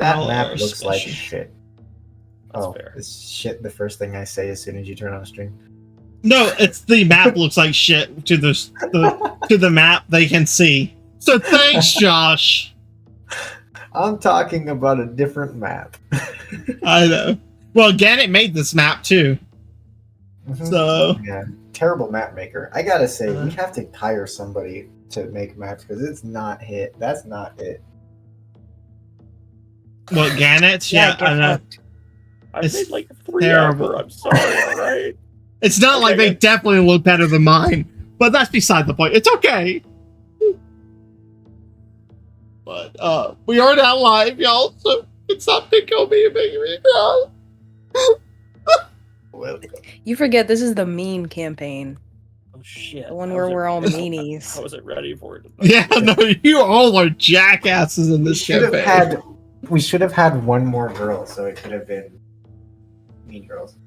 That map looks like shit. That's fair. Is shit the first thing I say as soon as you turn on stream? No, it's the map looks like shit to the map they can see. So thanks, Josh. I'm talking about a different map. I know. Well, Gannett made this map too. Mm-hmm. So yeah, terrible map maker. I gotta say, we have to hire somebody to make maps because it's not hit. That's not it. Well, Gannett, yeah, I know. I made like 3 terrible. I'm sorry, alright? It's not like they definitely look better than mine, but that's beside the point. It's okay. But we are now live, y'all, so it's not pick on me and make me cry. You forget this is the meme campaign. Oh shit. The one where we're all meanies. I wasn't ready for it. Yeah, no, you all are jackasses in this campaign. We should have had one more girl, so it could have been Mean Girls.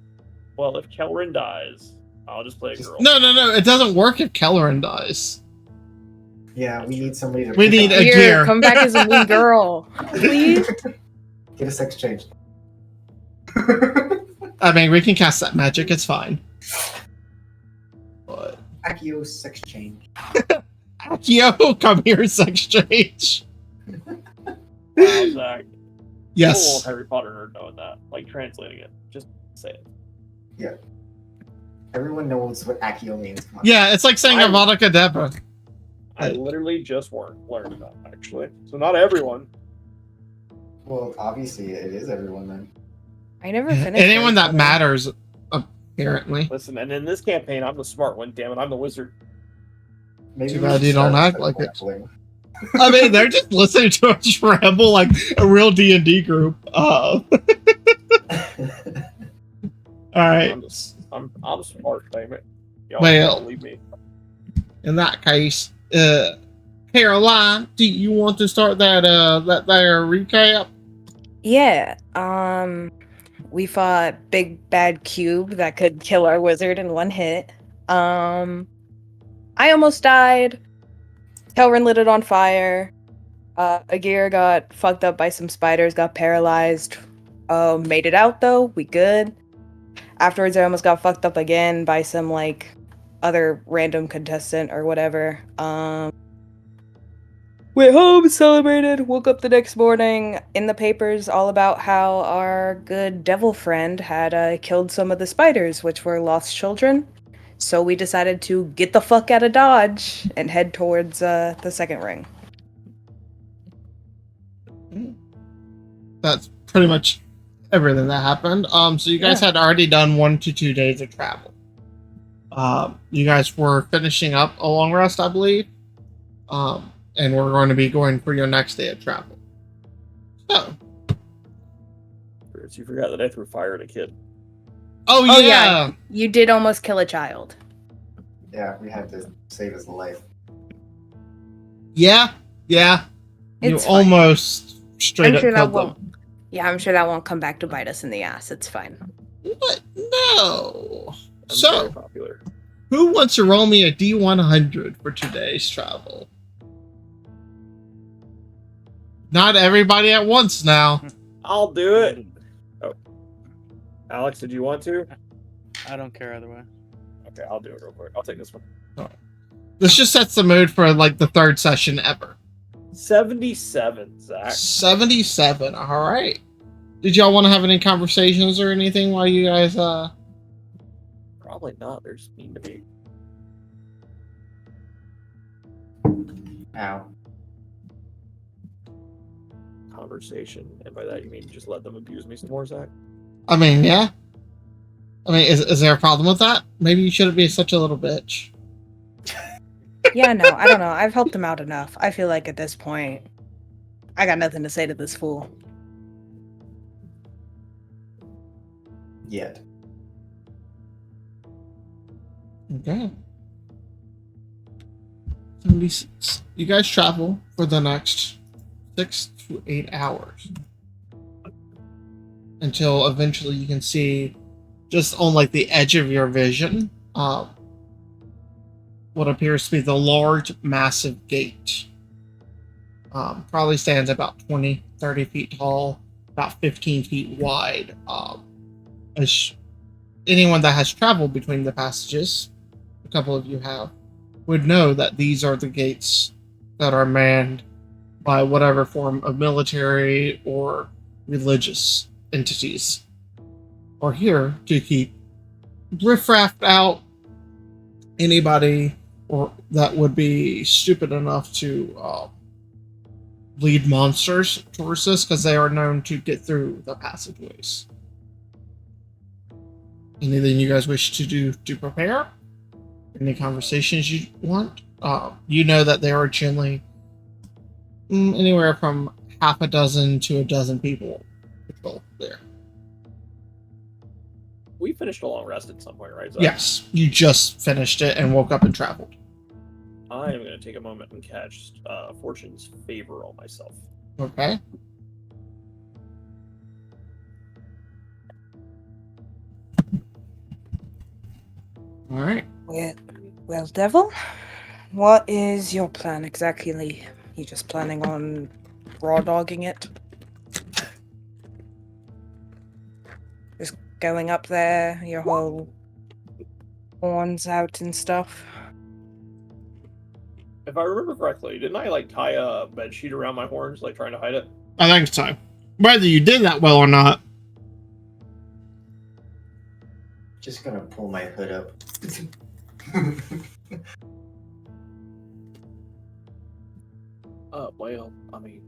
Well, if Kellerin dies, I'll just play a girl. No, it doesn't work if Kellerin dies. Yeah, we need somebody to... We need a gear. Come back as a mean girl. Please? Get a sex change. I mean, we can cast that magic, it's fine. But... Accio sex change. Accio, come here, sex change. Wow, Zach. Yes. Cool, Harry Potter nerd knowing that. Like, translating it. Just say it. Yeah. Everyone knows what Accio means. Come on. Yeah, it's like saying Avada Kedavra. I literally just learned that, actually. So not everyone. Well, obviously it is everyone then. I never finished. Anyone that matters, apparently. Listen, and in this campaign, I'm the smart one. Damn it, I'm the wizard. Maybe too bad you don't act like it. I mean, they're just listening to us ramble like a real D&D group. All right. I'm smart, damn it. Y'all well, believe me. In that case, Caroline, do you want to start that there recap? Yeah. We fought Big Bad Cube that could kill our wizard in one hit. I almost died. Kellerin lit it on fire. Agir got fucked up by some spiders, got paralyzed. Made it out though, we good. Afterwards, I almost got fucked up again by some like other random contestant or whatever. Went home, celebrated, woke up the next morning. In the papers, all about how our good devil friend had killed some of the spiders, which were lost children. So we decided to get the fuck out of Dodge and head towards the second ring. That's pretty much everything that happened. So you guys had already done 1 to 2 days of travel. You guys were finishing up a long rest, I believe. And we're going to be going for your next day of travel. So. You forgot that I threw fire at a kid. Oh yeah. You did almost kill a child. Yeah, we had to save his life. Yeah. It's you almost straight up killed them. Yeah, I'm sure that won't come back to bite us in the ass. It's fine. What? No. I'm so, very popular. Who wants to roll me a D100 for today's travel? Not everybody at once now. I'll do it. Oh. Alex, did you want to? I don't care either way. Okay, I'll do it real quick. I'll take this one. Right. This just sets the mood for like the third session ever. 77, Zach. 77. All right. Did y'all want to have any conversations or anything while you guys Probably not. There's mean to be. Ow. Conversation, and by that you mean just let them abuse me some more, Zach? I mean, yeah. I mean, is there a problem with that? Maybe you shouldn't be such a little bitch. Yeah, no, I don't know. I've helped him out enough. I feel like at this point, I got nothing to say to this fool. Yet. Okay. 76. You guys travel for the next 6 to 8 hours. Until eventually you can see just on like the edge of your vision what appears to be the large, massive gate. Probably stands about 20, 30 feet tall. about 15 feet wide. As anyone that has traveled between the passages, a couple of you have, would know that these are the gates that are manned by whatever form of military or religious entities are here to keep riffraff out, anybody or that would be stupid enough to lead monsters towards this, because they are known to get through the passageways. Anything you guys wish to do to prepare? Any conversations you want? You know that there are generally anywhere from half a dozen to a dozen people patrol there. We finished a long rest at some point, right? Zach? Yes, you just finished it and woke up and traveled. I am going to take a moment and catch Fortune's favor on myself. Okay. All right. Well, Devil, what is your plan exactly? You just planning on raw dogging it? Just going up there, your whole horns out and stuff? If I remember correctly, didn't I tie a bed sheet around my horns, trying to hide it? I think so. Whether you did that well or not. Just gonna pull my hood up. Well, I mean,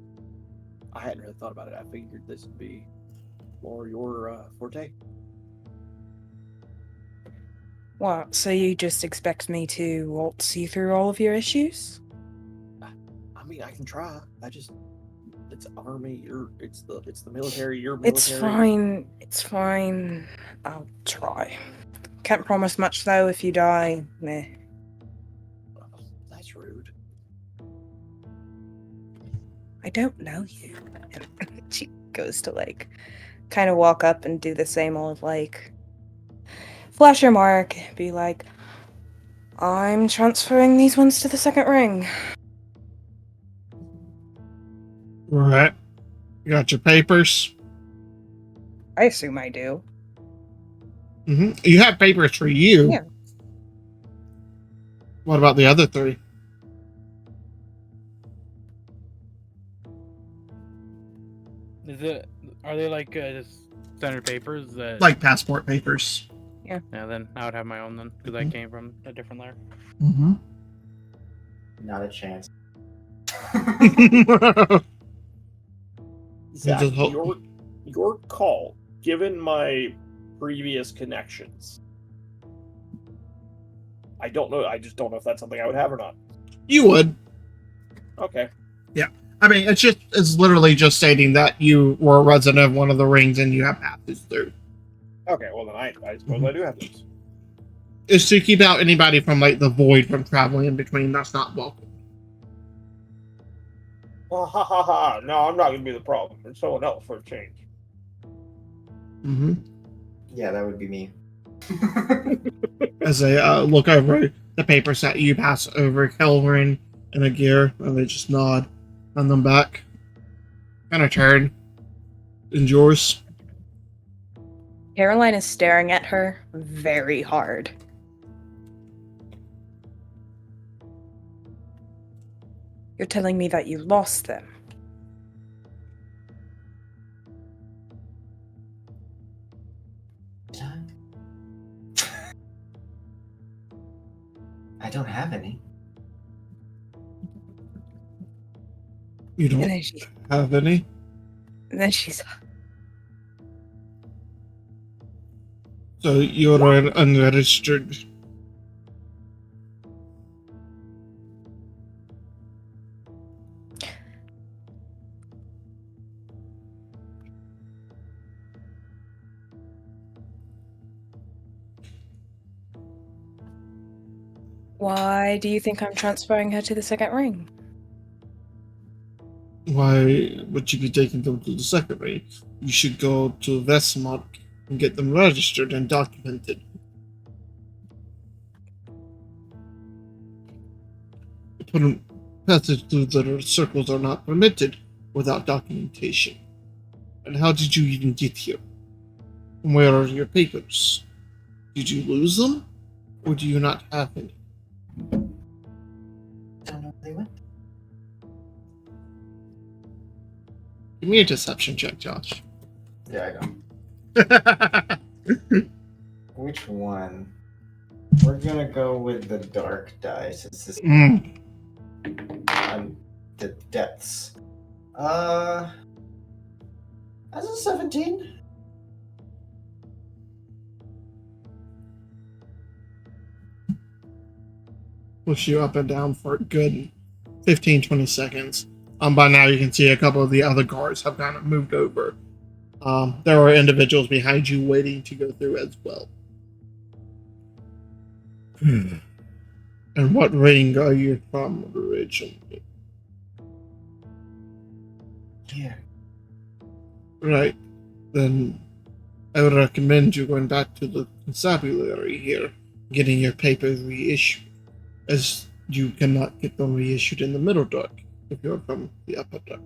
I hadn't really thought about it. I figured this would be more your forte. What, so you just expect me to waltz you through all of your issues? I mean, I can try. It's army. It's the military. You're military. It's fine. I'll try. Can't promise much though. If you die, meh. That's rude. I don't know you. She goes to kind of walk up and do the same old flash your mark, be like, I'm transferring these ones to the second ring. Right. You got your papers? I assume I do. Mm-hmm. You have papers for you. Yeah. What about the other three? Are they just standard papers that? Like passport papers. Yeah, then I would have my own then, because I came from a different layer. Mm-hmm. Not a chance. Zach, your call, given my previous connections. I don't know. I just don't know if that's something I would have or not. You would. Okay. Yeah. I mean, it's literally just stating that you were a resident of one of the rings and you have passed through. Okay, well then I suppose I do have this. Is to keep out anybody from the void from traveling in between. That's not welcome. Well, ha ha ha! No, I'm not gonna be the problem. It's someone else for a change. Mm-hmm. Yeah, that would be me. As they look over the papers that you pass over Kelvin and a gear, and they just nod on them back. Kind of turn. And yours. Caroline is staring at her very hard. You're telling me that you lost them. I don't have any. You don't And have any? then she's... So you're unregistered. Why do you think I'm transferring her to the second ring? Why would you be taking them to the second ring? You should go to Westmark and get them registered and documented. Passage through the circles are not permitted without documentation. And how did you even get here? And where are your papers? Did you lose them? Or do you not have any? Don't know where they went. Give me a deception check, Josh. Yeah, I know. Which one? We're gonna go with the dark dice. It's this the depths. That's a 17. Push you up and down for a good 15, 20 seconds. By now you can see a couple of the other guards have kind of moved over. There are individuals behind you waiting to go through as well. And what ring are you from originally? Here. Right. Then I would recommend you going back to the constabulary here, getting your papers reissued, as you cannot get them reissued in the middle dark if you're from the upper dark.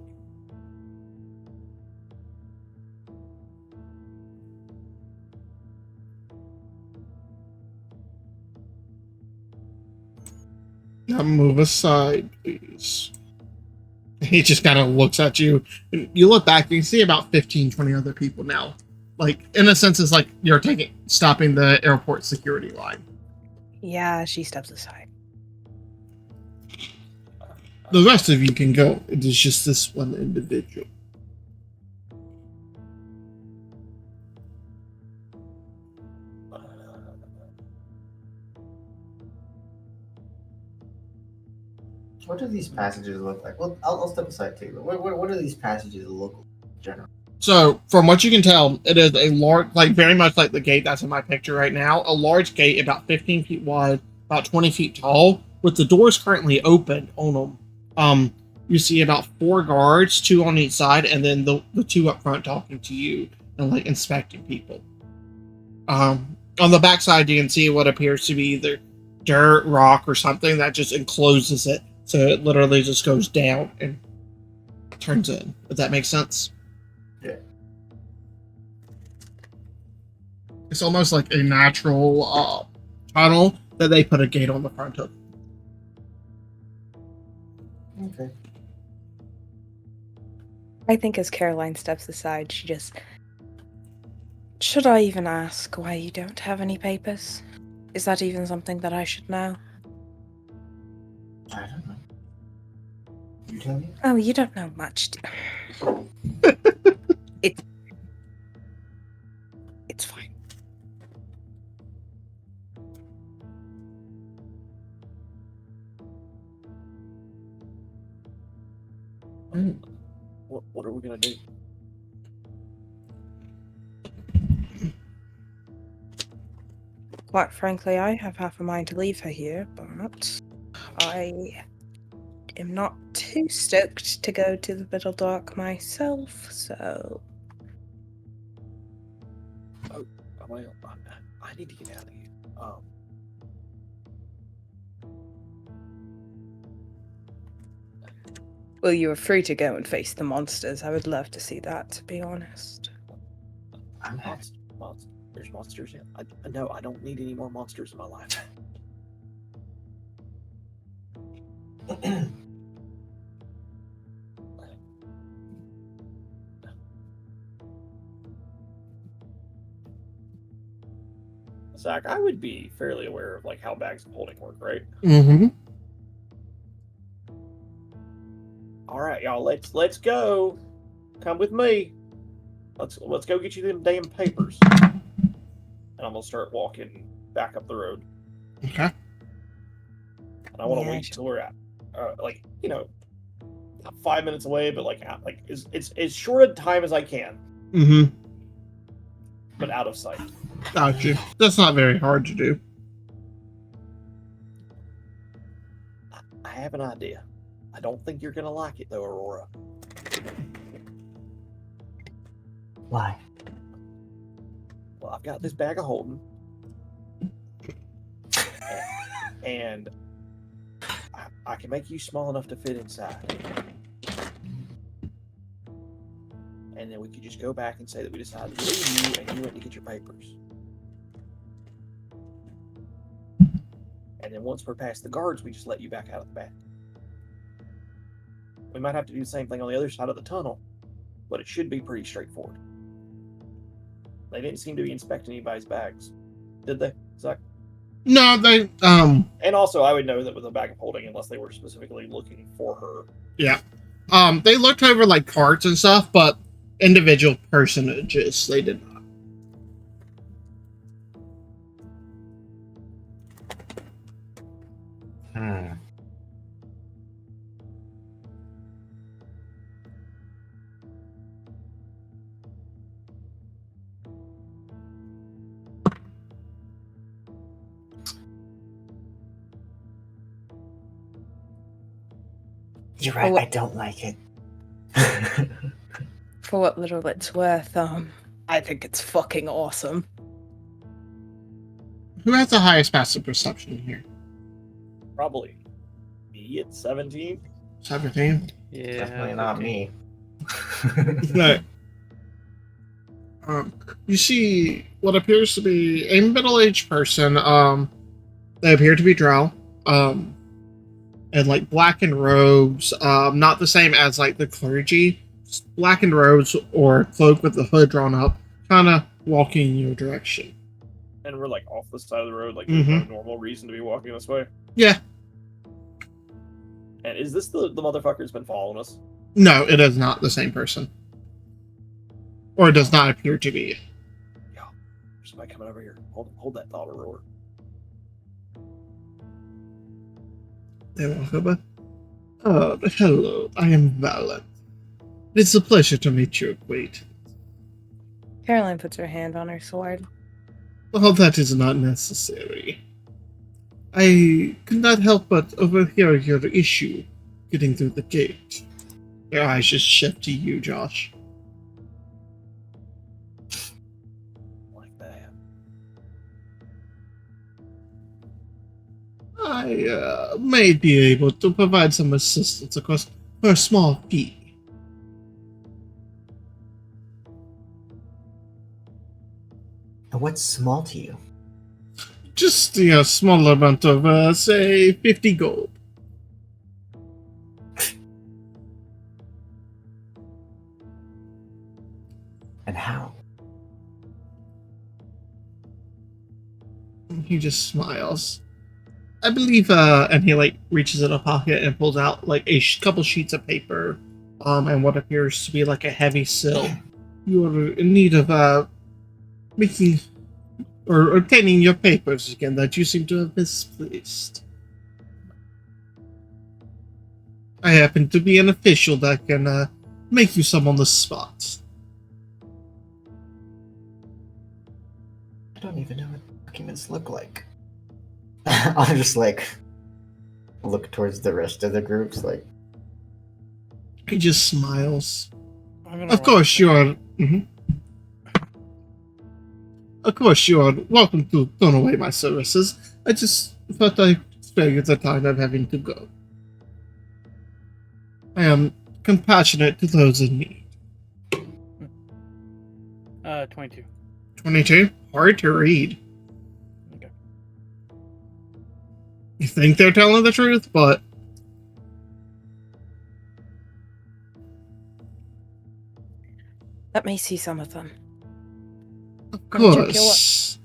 Now move aside, please. He just kind of looks at you. You look back, and you see about 15, 20 other people now. Like, in a sense, it's like you're stopping the airport security line. Yeah, she steps aside. The rest of you can go. It is just this one individual. What do these passages look like? Well, I'll step aside too. But what do these passages look like in general? So, from what you can tell, it is a large, like very much like the gate that's in my picture right now, a large gate about 15 feet wide, about 20 feet tall, with the doors currently open on them. You see about 4 guards, 2 on each side, and then the 2 up front talking to you and like inspecting people. On the backside, you can see what appears to be either dirt, rock, or something that just encloses it, so it literally just goes down and turns in. If that makes sense. Yeah. It's almost like a natural tunnel that they put a gate on the front of. Okay. I think as Caroline steps aside, she just... Should I even ask why you don't have any papers? Is that even something that I should know? I don't know. You tell me. Oh, you don't know much. It's fine. What are we gonna do? Quite frankly, I have half a mind to leave her here, but I am not too stoked to go to the Middle Dark myself, so... Well, I need to get out of here. Well, you are free to go and face the monsters. I would love to see that, to be honest. I'm happy. There's monsters. No, I don't need any more monsters in my life. Zach, I would be fairly aware of like how bags of holding work, right? Mm-hmm. All right, y'all. Let's go. Come with me. Let's go get you them damn papers. And I'm gonna start walking back up the road. Okay. And I want to wait till we're at, 5 minutes away, but it's short a time as I can, Mm-hmm. but out of sight. Gotcha. That's not very hard to do. I have an idea. I don't think you're gonna like it though, Aurora. Why? Well, I've got this bag of holding, and I can make you small enough to fit inside. and then we could just go back and say that we decided to leave you, and you went to get your papers. And then once we're past the guards, we just let you back out of the back. We might have to do the same thing on the other side of the tunnel, but it should be pretty straightforward. They didn't seem to be inspecting anybody's bags, did they, Zach? No, they And also, I would know that with a bag of holding, unless they were specifically looking for her. they looked over like carts and stuff, but individual personages they did not. You're right, Oh, I don't like it. For what little it's worth, I think it's fucking awesome. Who has the highest passive perception here? Probably me at 17. 17. Yeah. Definitely not 15. me. Right. You see what appears to be a middle-aged person. They appear to be drow. And like blackened robes. Not the same as like the clergy. Just blackened robes or cloak with the hood drawn up, kind of walking in your direction. And we're like off the side of the road, like there's no Mhm. normal reason to be walking this way. Yeah. And is this the motherfucker that's been following us? No, it is not the same person. Or it does not appear to be. There's somebody coming over here. Hold that thought, Aurora. They walk over. Oh, hello. I am Valen. It's a pleasure to meet your acquaintance. Caroline puts her hand on her sword. Well, that is not necessary. I could not help but overhear your issue getting through the gate. Your eyes just shift to you, Josh. Like that. I may be able to provide some assistance, of course, for a small fee. And what's small to you? Just a small amount of, say, 50 gold. And how? He just smiles. I believe, and he like reaches in a pocket and pulls out like a couple sheets of paper, and what appears to be like a heavy sill. You are in need of making or obtaining your papers again that you seem to have misplaced. I happen to be an official that can make you some on the spot. I don't even know what documents look like. I'll just like look towards the rest of the groups like He just smiles. I'm gonna Of run course, to- you are. Of course, you are welcome to turn away my services. I just thought I'd spare you the time of having to go. I am compassionate to those in need. 22. 22? Hard to read. Okay. You think they're telling the truth, but Let me see some of them. of Let me check your course.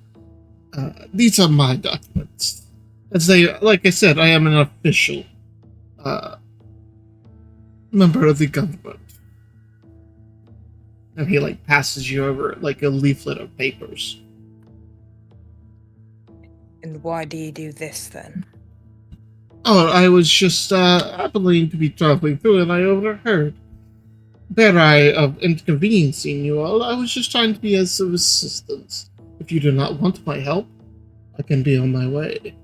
These are my documents. As they, like I said, I am an official member of the government. And he like passes you over like a leaflet of papers. And why do you do this then? Oh, I was just happening to be traveling through and I overheard. Beware of inconveniencing you all. I was just trying to be as of assistance. If you do not want my help, I can be on my way.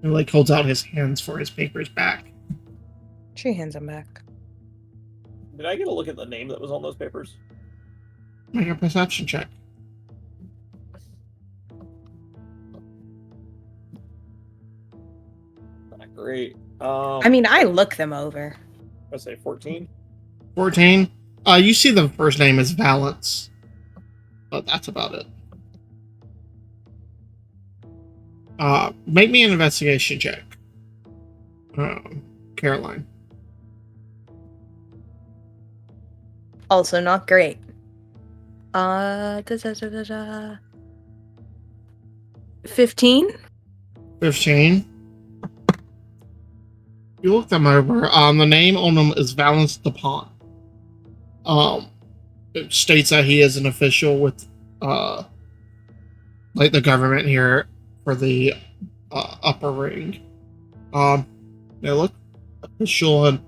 And like holds out his hands for his papers back. She hands them back. Did I get a look at the name that was on those papers? Make a perception check. Not great. I mean, I look them over. I say 14. 14. You see the first name is Valance, but that's about it. Make me an investigation check. Caroline. Also not great. Da, da, da, da, da. 15? 15. You look them over. The name on them is Valance DuPont. It states that he is an official with, like the government here for the upper ring. They look official and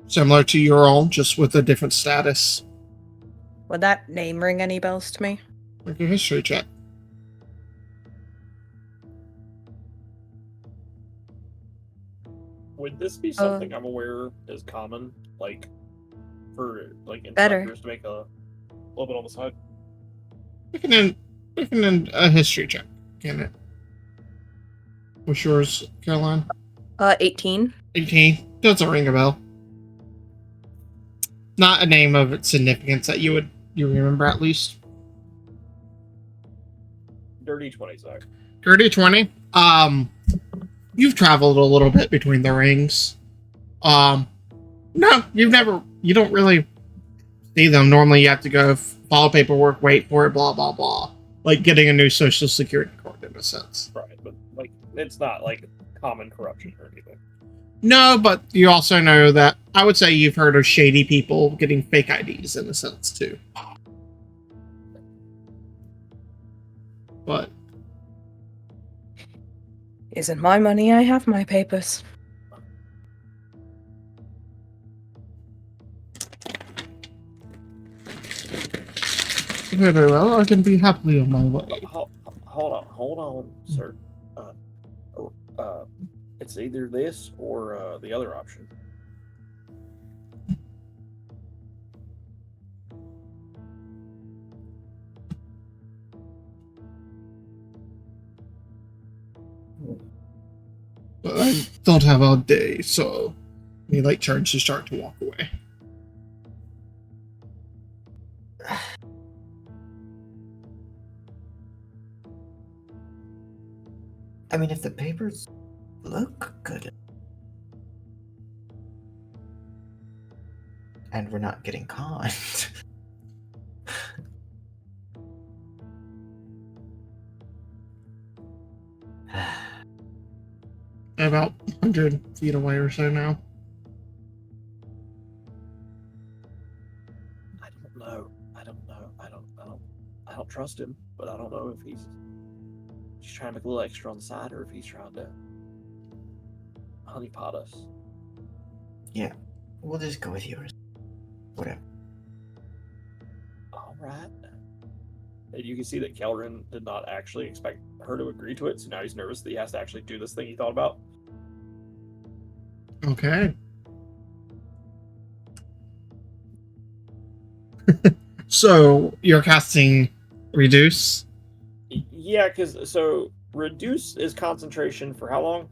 similar to your own, just with a different status. Would that name ring any bells to me? Make a history check. Would this be something I'm aware is common, like for like Better. instructors to make a little bit on the side? Making a history check. Can it? What's yours, Caroline? 18. 18. Doesn't ring a bell. Not a name of its significance that you remember at least. Dirty 20, Zach. Dirty 20. You've traveled a little bit between the rings. No, you don't really see them. Normally you have to go file paperwork, wait for it, blah, blah, blah. Like getting a new social security card in a sense. Right, but like it's not like common corruption or anything. No, but you also know that I would say you've heard of shady people getting fake IDs in a sense too. But Isn't my money, I have my papers. very well, I can be happily on my way. Hold on, sir. It's either this or the other option. But I don't have all day, so he like turns to start to walk away. I mean, if the papers look good and we're not getting conned. About 100 feet away or so now. I don't trust him, but I don't know if he's trying to make a little extra on the side or if he's trying to honeypot us. Yeah, we'll just go with yours. Whatever. All right. And you can see that Kelrin did not actually expect her to agree to it, so now he's nervous that he has to actually do this thing he thought about. Okay. So you're casting Reduce? Yeah, because so reduce is concentration for how long?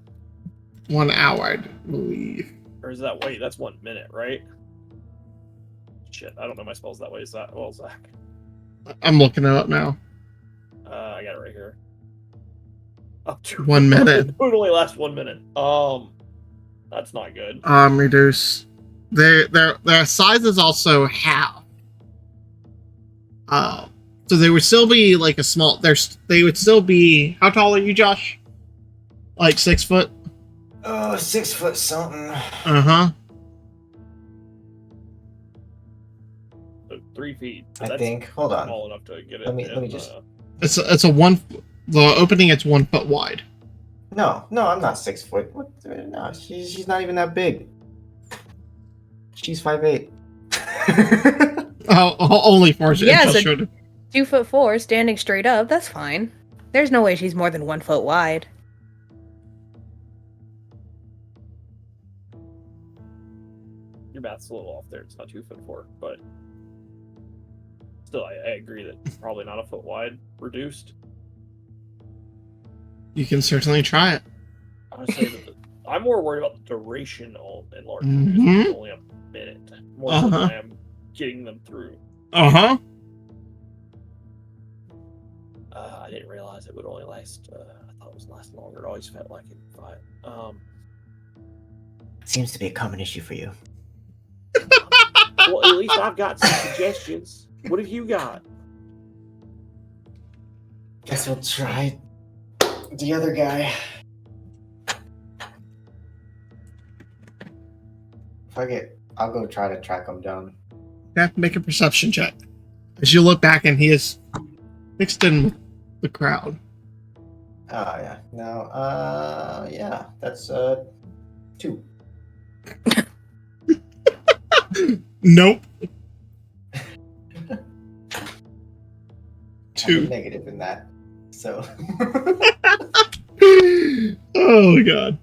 1 hour, I believe. Or is that wait? That's 1 minute, right? Shit, I don't know my spells that way. Is that well, Zach? I'm looking it up now. I got it right here. Up to 1 minute. It would only last 1 minute. That's not good. Reduce. Their size is also half. So they would still be like a small. They would still be. How tall are you, Josh? Like 6 foot. Oh, 6 foot something. Uh-huh. 3 feet. I think. Hold on. Small enough to get it. Let me just. It's a one. The opening it's 1 foot wide. No, I'm not 6 foot. What? No, she's not even that big. She's 5'8". Oh, only 4 inches. Yeah, so shorter. 2'4", standing straight up. That's fine. There's no way she's more than 1 foot wide. Your math's a little off there. It's not 2'4", but still, I agree that probably not a foot wide. Reduced. You can certainly try it. I would say that I'm more worried about the duration on enlarged Mhm. reduced. It's only a minute. More so than I am getting them through. Uh-huh. I didn't realize it would only last. I thought it was last longer. It always felt like it. But, Seems to be a common issue for you. well, at least I've got some suggestions. What have you got? Guess we'll try the other guy. I'll go try to track him down. Yeah, make a perception check. As you look back and he is mixed in with the crowd. Oh yeah. No. Yeah. That's 2. Nope. I'm 2. negative in that. So. Oh god.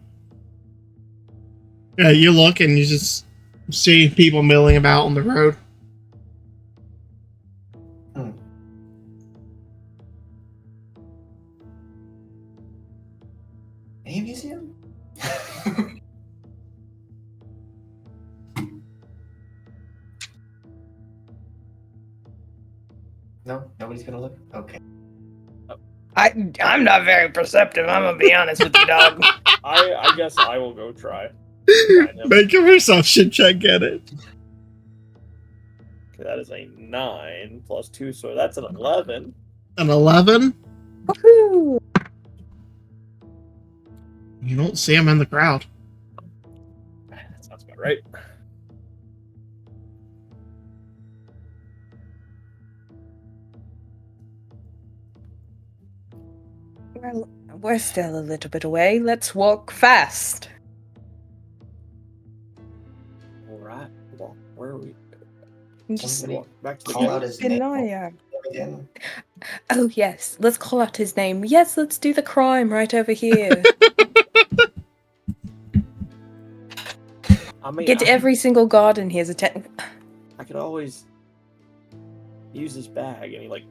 Yeah, you look and you just see people milling about on the road. Any of you see him? No, nobody's gonna look. Okay. I'm not very perceptive. I'm gonna be honest with you, dog. I guess I will go try. Make a perception check, get it. Okay, that is a 9 plus 2, so that's an 11. An 11? Woohoo! You don't see him in the crowd. That sounds about right. Well, we're still a little bit away. Let's walk fast. All right. Well, where are we? Just Somebody Walk back to the call gate. out his keep an name eye out. again. Oh yes, let's call out his name. Yes, let's do the crime right over here. I mean, Get every single guard in here's I could always use this bag, and he like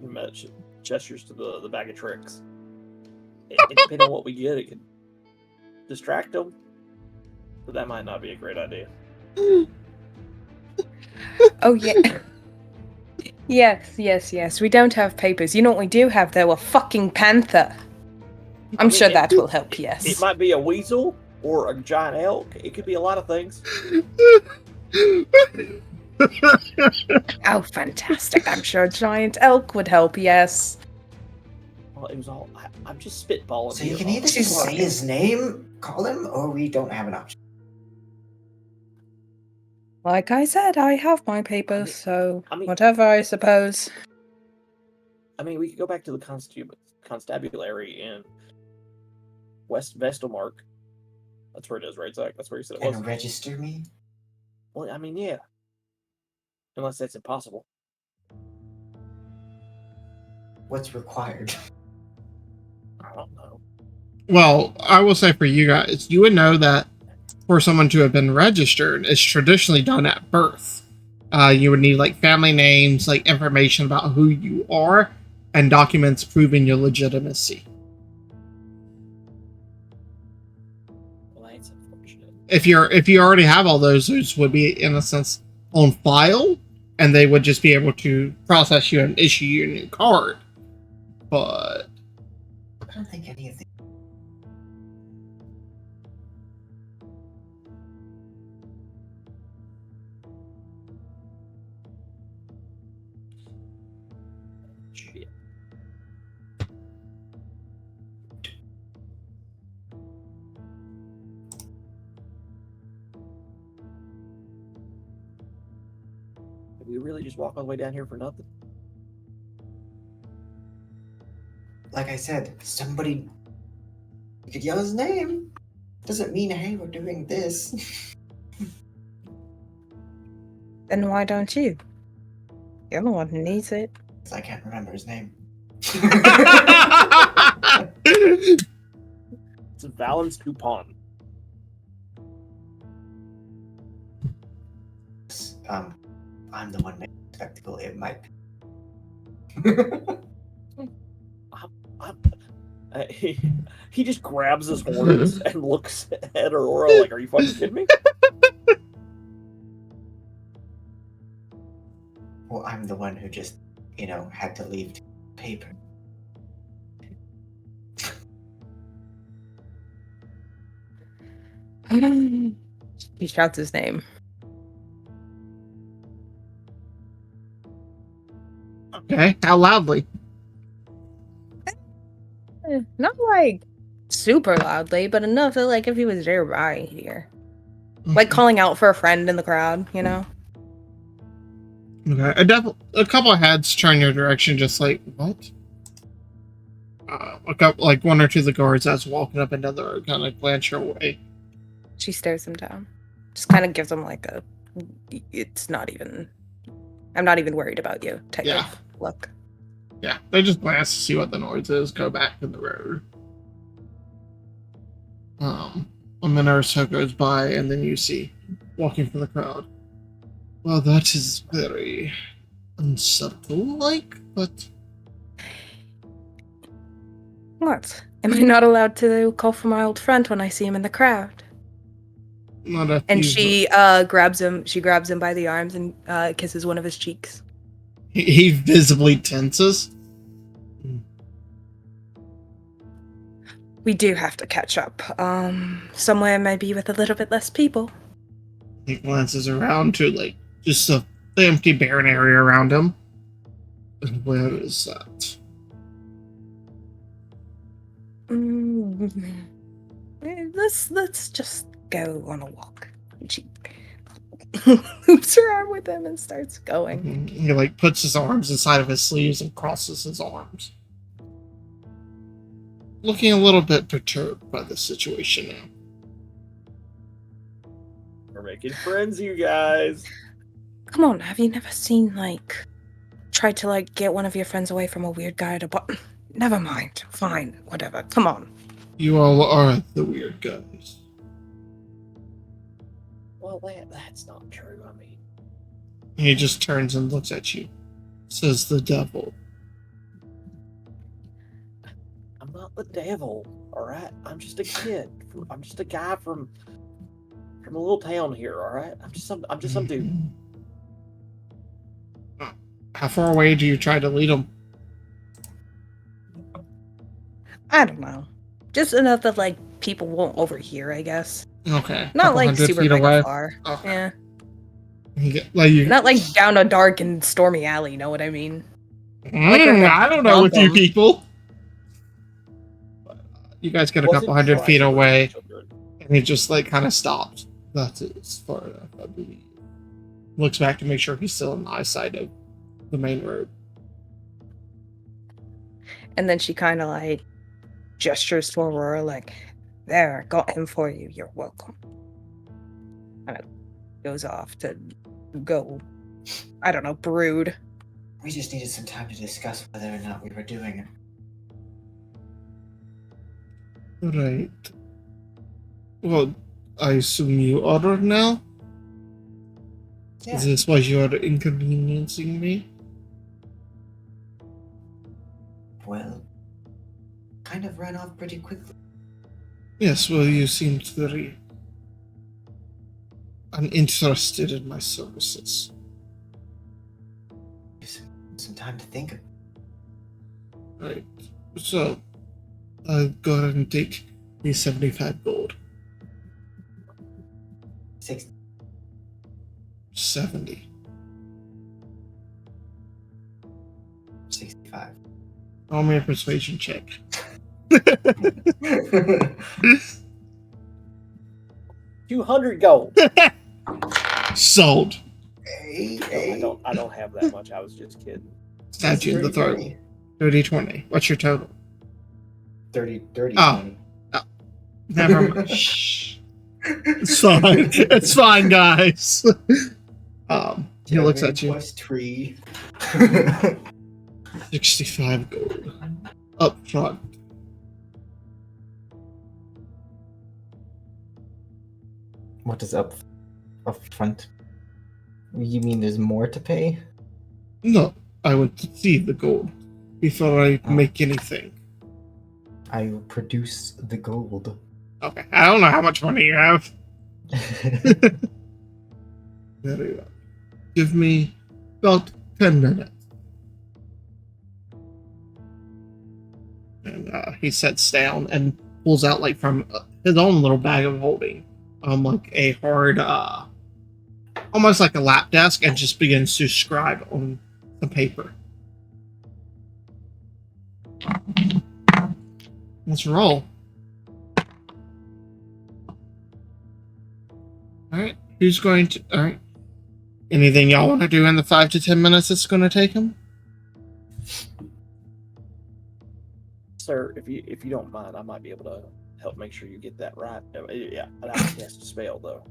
gestures to the bag of tricks. Depending on what we get, it could distract them, but that might not be a great idea. Oh yeah. Yes. We don't have papers. You know what we do have though? A fucking panther. I'm sure that will help. Yes. It might be a weasel or a giant elk. It could be a lot of things. Oh, fantastic! I'm sure a giant elk would help. Yes. Well, it was all. I'm just spitballing. So you here. can either just say his name, call him, or we don't have an option. Like I said, I have my papers, so I mean- whatever, I suppose. I mean, we could go back to the constabulary in West Vestalmark. That's where it is, right, Zach? That's where you said it was. And register me? Well, I mean, yeah. Unless that's impossible. What's required? I don't know. Well, I will say for you guys, you would know that for someone to have been registered, it's traditionally done at birth. You would need like family names, like information about who you are, and documents proving your legitimacy. Well, that's unfortunate. If you already have all those would be in a sense on file, and they would just be able to process you and issue you a new card. But I don't think any of the. Shit. Did we really just walk all the way down here for nothing? Like I said, somebody. You could yell his name. Doesn't mean, hey, we're doing this. Then why don't you? You're the one who needs it. 'Cause I can't remember his name. It's a Valence coupon. I'm the one making the spectacle. It might be. He just grabs his horns and looks at Aurora like, "Are you fucking kidding me?" I'm the one who just, had to leave paper. He shouts his name. Okay, how loudly? Not like super loudly, but enough that like if he was nearby here. Like calling out for a friend in the crowd, you know? Okay, a couple of heads turn your direction, just like, what? A couple, like one or two of the guards that's walking up and down the road kind of glance your way. She stares him down. Just kind of gives him like a, it's not even, I'm not even worried about you type of look. Yeah, they just glance to see what the noise is, go back to the road. A minute or so goes by, and then you see, walking from the crowd. Well, that is very unsubtle-like, but... What? Am I not allowed to call for my old friend when I see him in the crowd? Not if And you've- she grabs him by the arms and kisses one of his cheeks. He visibly tenses. We do have to catch up. Somewhere maybe with a little bit less people. He glances around to, like, just the empty, barren area around him. Where is that? Let's just go on a walk. She loops her arm with him and starts going. He, like, puts his arms inside of his sleeves and crosses his arms. Looking a little bit perturbed by the situation now. We're making friends, you guys. Come on, have you never seen, like, tried to, like, get one of your friends away from a weird guy at a bar? Never mind. Fine. Whatever. Come on. You all are the weird guys. Well, that's not true. I mean, He just turns and looks at you. Says the devil. I'm not the devil, all right? I'm just a kid. I'm just a guy from a little town here, all right? I'm just some dude. How far away do you try to lead him? I don't know. Just enough that, like, people won't overhear, I guess. Okay. Not, like, 100 super feet mega away. far. Okay. Yeah. Not Not, like, down a dark and stormy alley, you know what I mean? Like we're gonna I don't know with you bump 'em. people. You guys get a Wasn't couple hundred trying feet to hurt away, children. and he just, like, kind of stops. That is far enough, I believe. Looks back to make sure he's still in the eyesight of the main road. And then she kind of, like, gestures to Aurora, like, there, got him for you. You're welcome. And it goes off to go, I don't know, brood. We just needed some time to discuss whether or not we were doing it. Right. Well, I assume you are now? Yeah. Is this why you are inconveniencing me? Well, kind of ran off pretty quickly. Yes, well, you seemed very uninterested in my services. Some time to think. Right. So, I'll go ahead and take the 75 gold. 60. 70. 65. Roll me a persuasion check. 200 gold. Sold. No, I don't have that much. I was just kidding. Stab you in the throat. 30-20. What's your total? 30, Oh. 20. Never mind. Shh. It's fine. It's fine, guys. He looks at you. Plus tree. 65 gold. Up front. What is up front? You mean there's more to pay? No, I want to see the gold before I make anything. I will produce the gold. Okay, I don't know how much money you have. Very well. Give me about 10 minutes. And he sits down and pulls out like from his own little bag of holding, like a hard, almost like a lap desk, and just begins to scribe on the paper. Let's roll. Alright, who's going to... Alright. Anything y'all want to do in the 5 to 10 minutes it's going to take him? Sir, if you don't mind, I might be able to help make sure you get that right. Yeah, I'd have to cast a spell, though.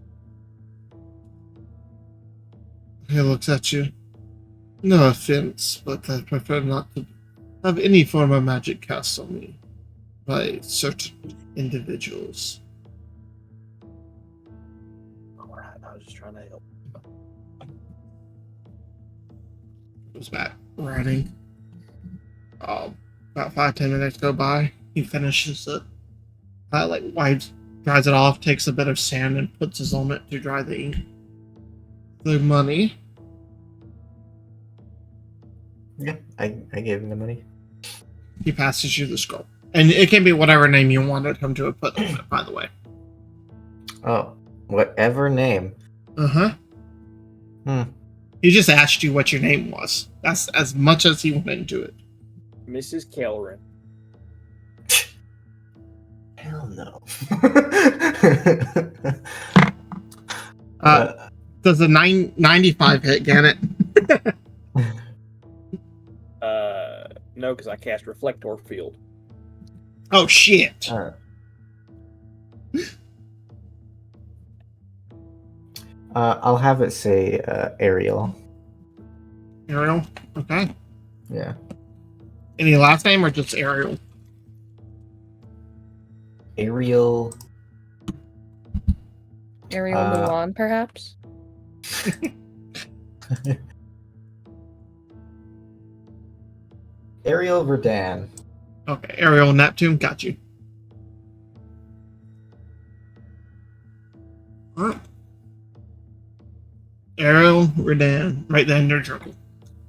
He looks at you. No offense, but I prefer not to have any form of magic cast on me by certain individuals. Alright, I was just trying to help. Goes back writing. About 5-10 minutes go by. He finishes it. Dries it off, takes a bit of sand and puts his on it to dry the ink. The money. Yeah, I gave him the money. He passes you the scroll. And it can be whatever name you wanted him to have put on it, by the way. Oh, whatever name. Uh-huh. He just asked you what your name was. That's as much as he went into it. Mrs. Kellerin. Hell no. Does the 95 hit, Gannett? No, because I cast Reflector Field. Oh, shit. I'll have it say Ariel. Ariel? Okay. Yeah. Any last name or just Ariel? Ariel. Ariel Mulan, perhaps? Ariel Verdan. Okay, Ariel Neptune, got you. Alright. Ariel Redan, right there in your journal.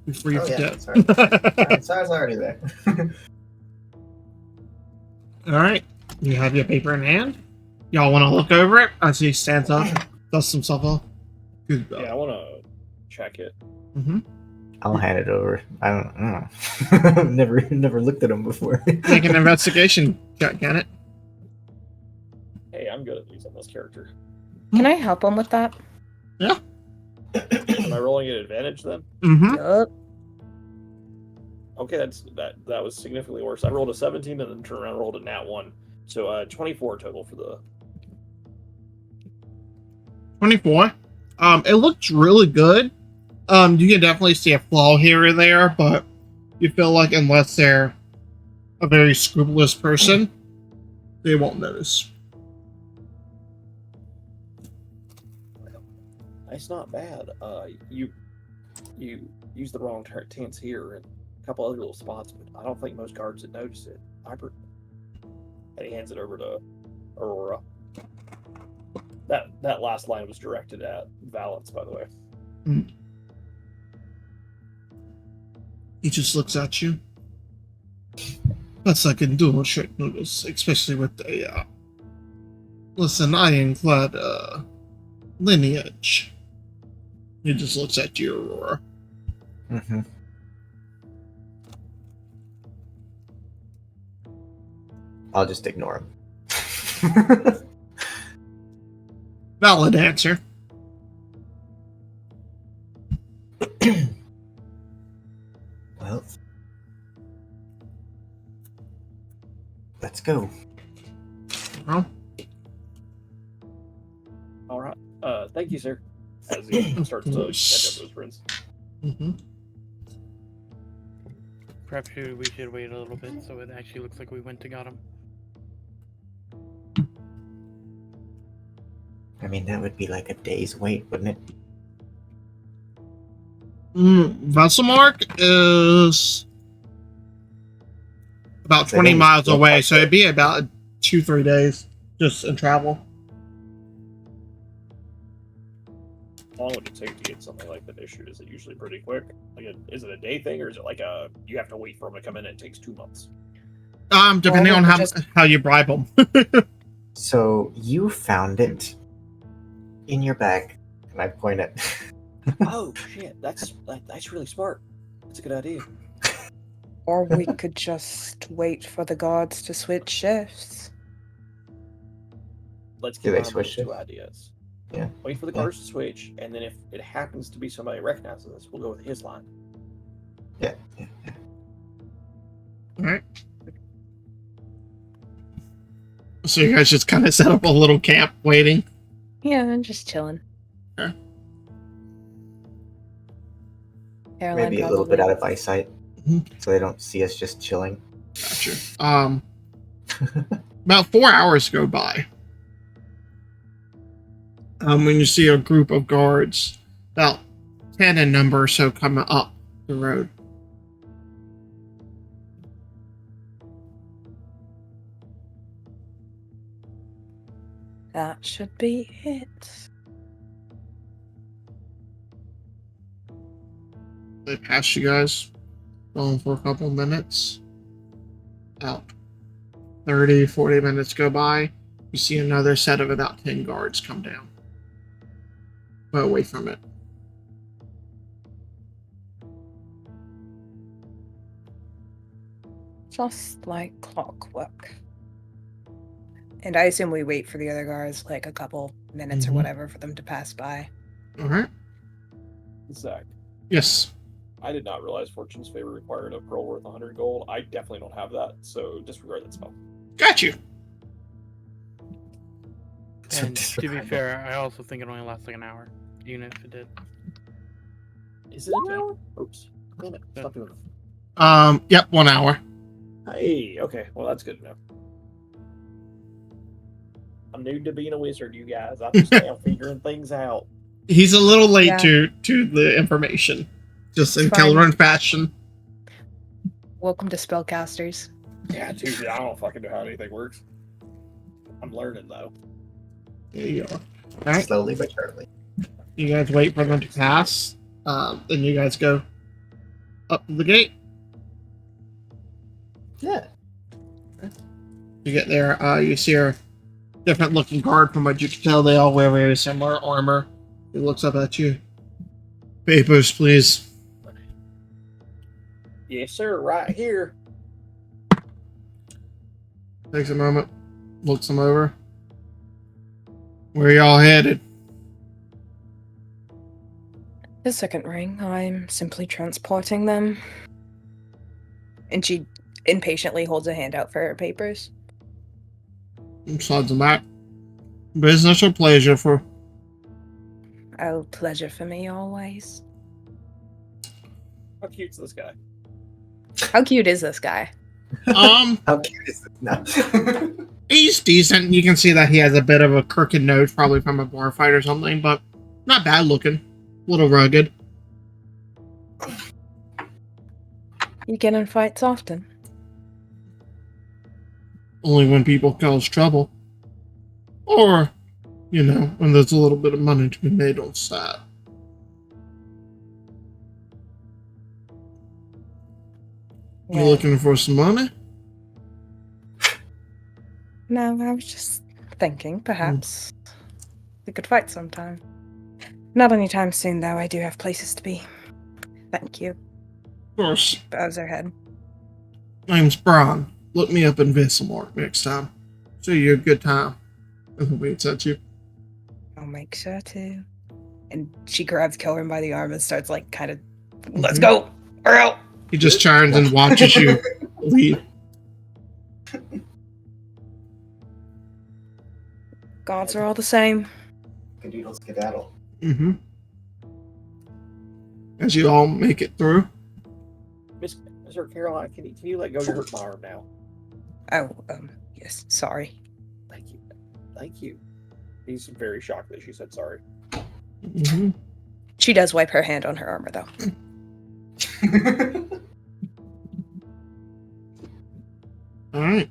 Before you forget. Sorry. Alright, so I was already there. Alright, you have your paper in hand. Y'all want to look over it as he stands up, dusts himself off? Good. Yeah, I want to check it. Mm-hmm. I'll hand it over. I don't know. never looked at him before. Make an investigation check, can it? Hey, I'm good at using this character. Can I help him with that? Yeah. Am I rolling at advantage then? Mm-hmm. Yup. Okay, that was significantly worse. I rolled a 17 and then turned around and rolled a nat 1. So 24 total for the... 24. It looks really good. You can definitely see a flaw here or there, but you feel like unless they're a very scrupulous person, they won't notice. It's not bad. You use the wrong tense here and a couple other little spots, but I don't think most guards would notice it. And he hands it over to Aurora. That last line was directed at Valence, by the way. He just looks at you. Best I can do on short notice, especially with the listen, ironclad lineage. He just looks at you, Aurora. Mm-hmm. I'll just ignore him. Valid answer. Well, let's go. Well, All right. Thank you, sir. As he starts to catch up to his friends. mm-hmm. Perhaps we should wait a little bit so it actually looks like we went to got him. I mean, that would be like a day's wait, wouldn't it? Vesselmark is about 20 miles away, so it'd be about 2-3 days just in travel. long would it take to get something like that issued? Is it usually pretty quick? Is it a day thing, or is it like you have to wait for them to come in and it takes 2 months? Depending Well, on we how just- how you bribe them. So you found it in your bag, and I point at. Oh shit, that's really smart. That's a good idea. Or we could just wait for the guards to switch shifts. Let's Do they combine switch those two shifts? ideas. Yeah. Wait for the Yeah. guards to switch, and then if it happens to be somebody that recognizes us, we'll go with his line. Yeah. All right. So you guys just kind of set up a little camp waiting. Yeah, I'm just chilling. Okay. Caroline Maybe a little bit probably- out of eyesight, Mhm. so they don't see us just chilling. Gotcha. About 4 hours go by. When you see a group of guards, about 10 in number or so, coming up the road. That should be it. They pass you guys, going for a couple minutes. About 30, 40 minutes go by. You see another set of about 10 guards come down. But away from it. Just like clockwork. And I assume we wait for the other guards like a couple minutes or Mhm. whatever for them to pass by. Alright. Zach, Yes. I did not realize Fortune's Favor required a pearl worth 100 gold. I definitely don't have that, so disregard that spell. Got you. And to be fair, I also think it only lasts like an hour, even if it did. Is it an hour? Oops. Damn it. Stop doing it. Yep, 1 hour. Hey, okay. Well, that's good enough. I'm new to being a wizard, you guys. I'm just now figuring things out. He's a little late Yeah. to the information. Just in It's fine. Kelleran fashion. Welcome to Spellcasters. Yeah, dude, I don't fucking know how anything works. I'm learning, though. There you are. Alright. Slowly but surely. You guys wait for them to pass. Then you guys go up to the gate. Yeah. You get there, you see a different looking guard. From what you can tell, they all wear very similar armor. He looks up at you. Papers, please. Yes, sir. Right here. Takes a moment, looks them over. Where y'all headed? The second ring. I'm simply transporting them. And she impatiently holds a hand out for her papers. Besides that, business or pleasure for... Oh, pleasure for me always. How cute's this guy? How cute is this guy? Um, How cute is this? No. he's decent. You can see that he has a bit of a crooked nose, probably from a bar fight or something, but not bad looking. A little rugged. You get in fights often. Only when people cause trouble. Or, you know, when there's a little bit of money to be made on side. You Yeah. looking for some money? No, I was just thinking, perhaps we could fight sometime. Not anytime soon, though. I do have places to be. Thank you. Of course. Bows her head. Name's Brian. Look me up in Vesselmark next time. See you a good time. And waits at you. I'll make sure to. And she grabs Kelvin by the arm and starts, like, kind of, let's go! We're out! He just turns and watches you leave. Gods are all the same. Cadoodle skedaddle. Mm-hmm. As you all make it through. Mr. Caroline, can you let go? You hurt my arm now. Oh, yes, sorry. Thank you. Thank you. He's very shocked that she said sorry. Mm-hmm. She does wipe her hand on her armor, though. Alright.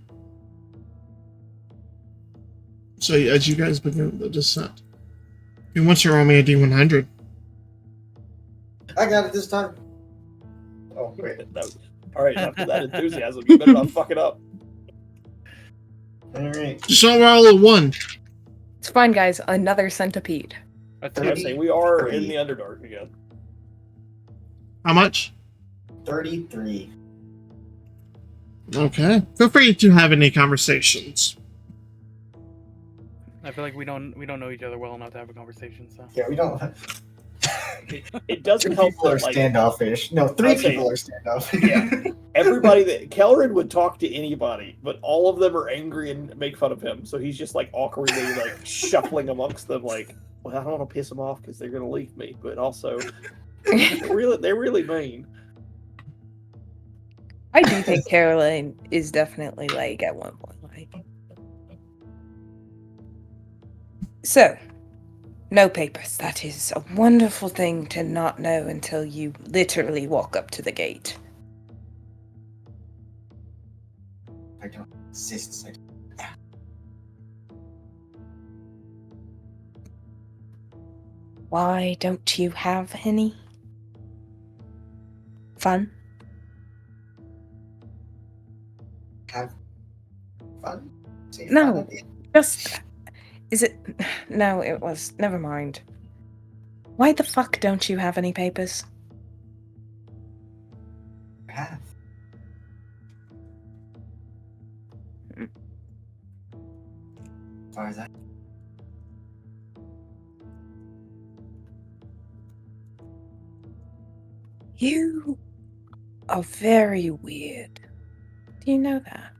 So as you guys begin the descent, who wants to roll me a D100? I got it this time. Oh, wait. No. All right, after that enthusiasm, you better not fuck it up. Alright. Just roll a 1. It's fine, guys. Another centipede. That's I'm it. saying we are in the Underdark again. How much? 33. Okay. Feel free to have any conversations. I feel like we don't know each other well enough to have a conversation. So Yeah, we don't. It doesn't Two help people are that, like, standoffish. No, 3 I'd say- people are standoffish. Yeah. everybody that Kellerin would talk to anybody, but all of them are angry and make fun of him. So he's just like awkwardly like shuffling amongst them, like, well, I don't want to piss them off because they're gonna leave me, but also they're really mean. I do think Caroline is definitely like at one point like. So, no papers. That is a wonderful thing to not know until you literally walk up to the gate. I don't insist. Why don't you have any fun? Have fun. See No. fun at the end. Just. Is it. No, it was. Never mind. Why the fuck don't you have any papers? Have. As far as I. You are very weird. Do you know that?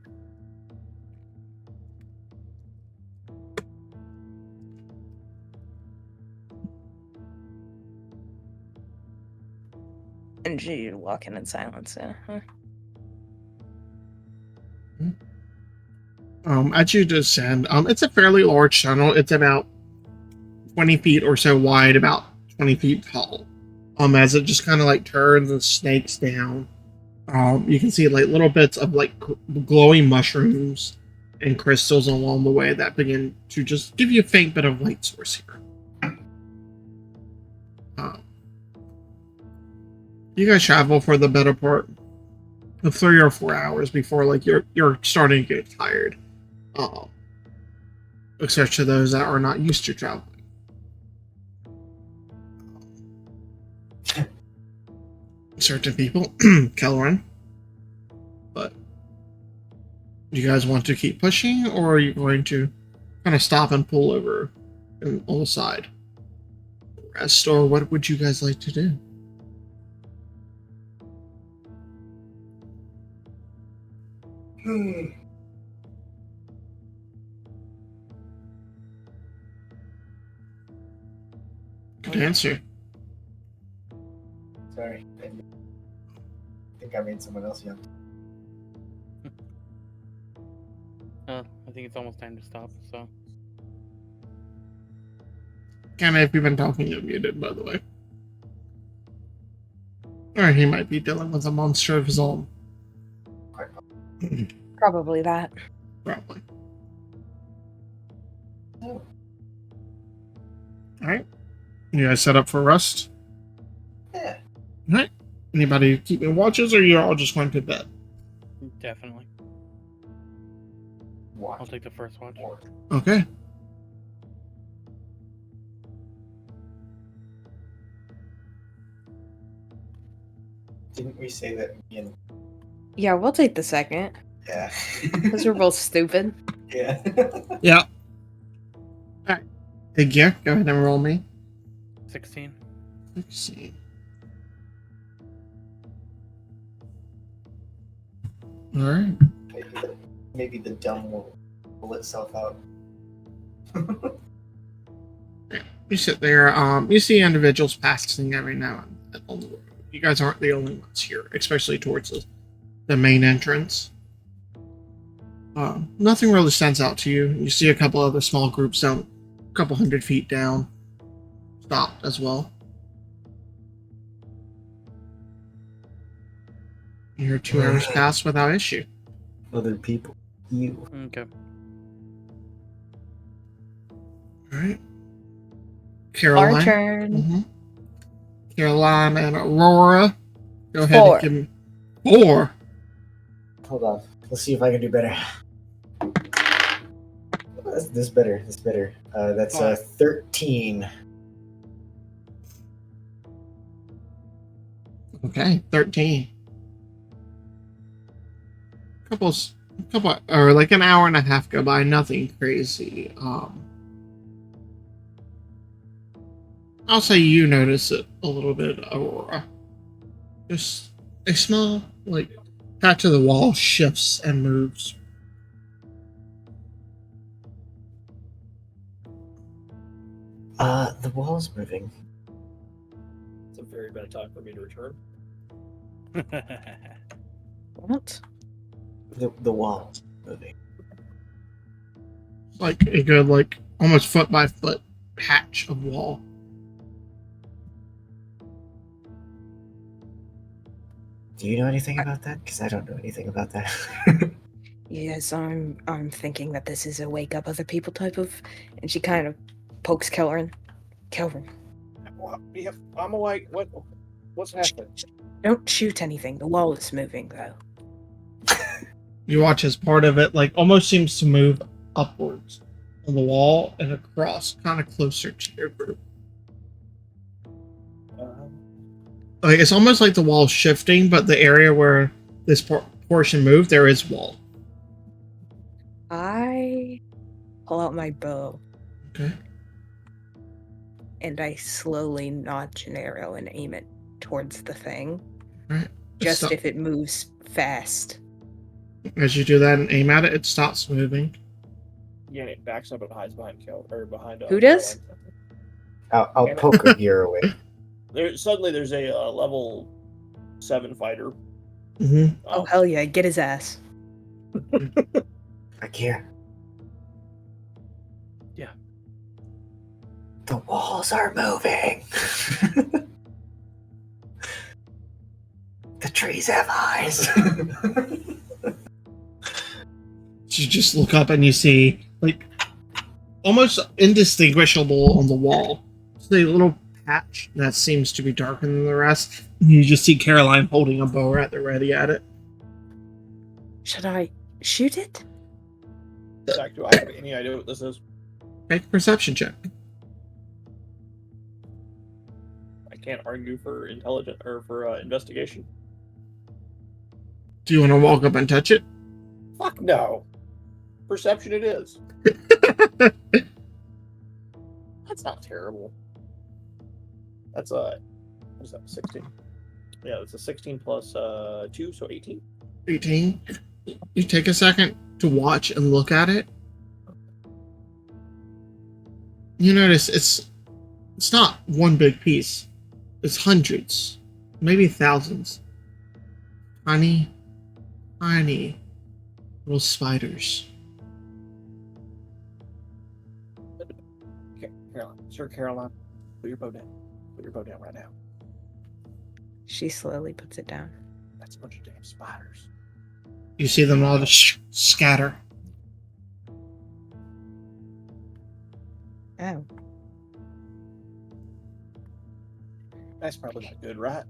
And you walking in silence. Huh? As you descend, it's a fairly large tunnel. It's about 20 feet or so wide, about 20 feet tall. As it just kind of like turns and snakes down. You can see like little bits of like glowing mushrooms and crystals along the way that begin to just give you a faint bit of light source here. You guys travel for the better part of 3 or 4 hours before like you're starting to get tired. Especially those that are not used to traveling. Certain people, Kellerin. But do you guys want to keep pushing, or are you going to kind of stop and pull over on the side? Rest, or what would you guys like to do? Good answer. Sorry. I think I made someone else young. I think it's almost time to stop. So Kinda, if you've been talking, you're muted, by the way. Or he might be dealing with a monster of his own. Probably that. Probably. Alright. You guys set up for rest? Yeah. Alright. Anybody keeping watches, or you're all just going to bed? definitely, Watch. I'll take the first watch. Okay. Didn't we say that me and Yeah, we'll take the second. yeah. Because we're both stupid. Yeah. Yeah. Alright. Hey, Gear, go ahead and roll me. 16. Let's see. Alright. Maybe the dumb will pull itself out. You sit there, you see individuals passing every now and then on the road. You guys aren't the only ones here, especially towards the main entrance. Nothing really stands out to you. You see a couple other small groups down, a couple 100 feet down, stopped as well. Your 2 hours pass without issue. Other people. You. Okay. Alright. Our Caroline. turn. Mm-hmm. Caroline and Aurora. Go ahead 4. and give me 4. Hold on. Let's see if I can do better. This better. This better. That's 13. Okay, 13. Couple, or like an hour and a half go by. Nothing crazy. I'll say you notice it a little bit, Aurora. Just a small, like, patch of the wall shifts and moves. The wall's moving. It's a very bad time for me to return. What? The wall's moving. Like a good, like, almost foot by foot patch of wall. Do you know anything about that? Because I don't know anything about that. Yes, I'm thinking that this is a wake up other people type of, and she kind of pokes Kelleran. Kelleran, Well, yeah, I'm awake. What's happening? don't shoot anything. The wall is moving though. You watch as part of it, like, almost seems to move upwards on the wall and across, kind of closer to your group. Like, it's almost like the wall's shifting, but the area where this portion moved, there is wall. I pull out my bow Okay. and I slowly notch an arrow and aim it towards the thing. Right. Just Stop. if it moves fast. As you do that and aim at it, it stops moving. Yeah, it backs up and hides behind behind. Who does? I'll poke a gear away. There's a level 7 fighter. Mm-hmm. Oh hell yeah, get his ass. A gear. Yeah. The walls are moving. The trees have eyes. You just look up and you see, like, almost indistinguishable on the wall. It's a little patch that seems to be darker than the rest. You just see Caroline holding a bow at the ready at it. Should I shoot it? Zach, do I have any idea what this is? Make a perception check. I can't argue for intelligence or for investigation. Do you want to walk up and touch it? Fuck no. Perception it is. That's not terrible. That's what is that, 16? Yeah, it's a 16 plus 2, so 18. 18. You take a second to watch and look at it. You notice it's not one big piece. It's hundreds, maybe thousands. Tiny little spiders. Okay, Caroline. Sir Caroline, put your bow down. Put your bow down right now. She slowly puts it down. That's a bunch of damn spiders. You see them all just scatter. Oh. That's probably not good, right?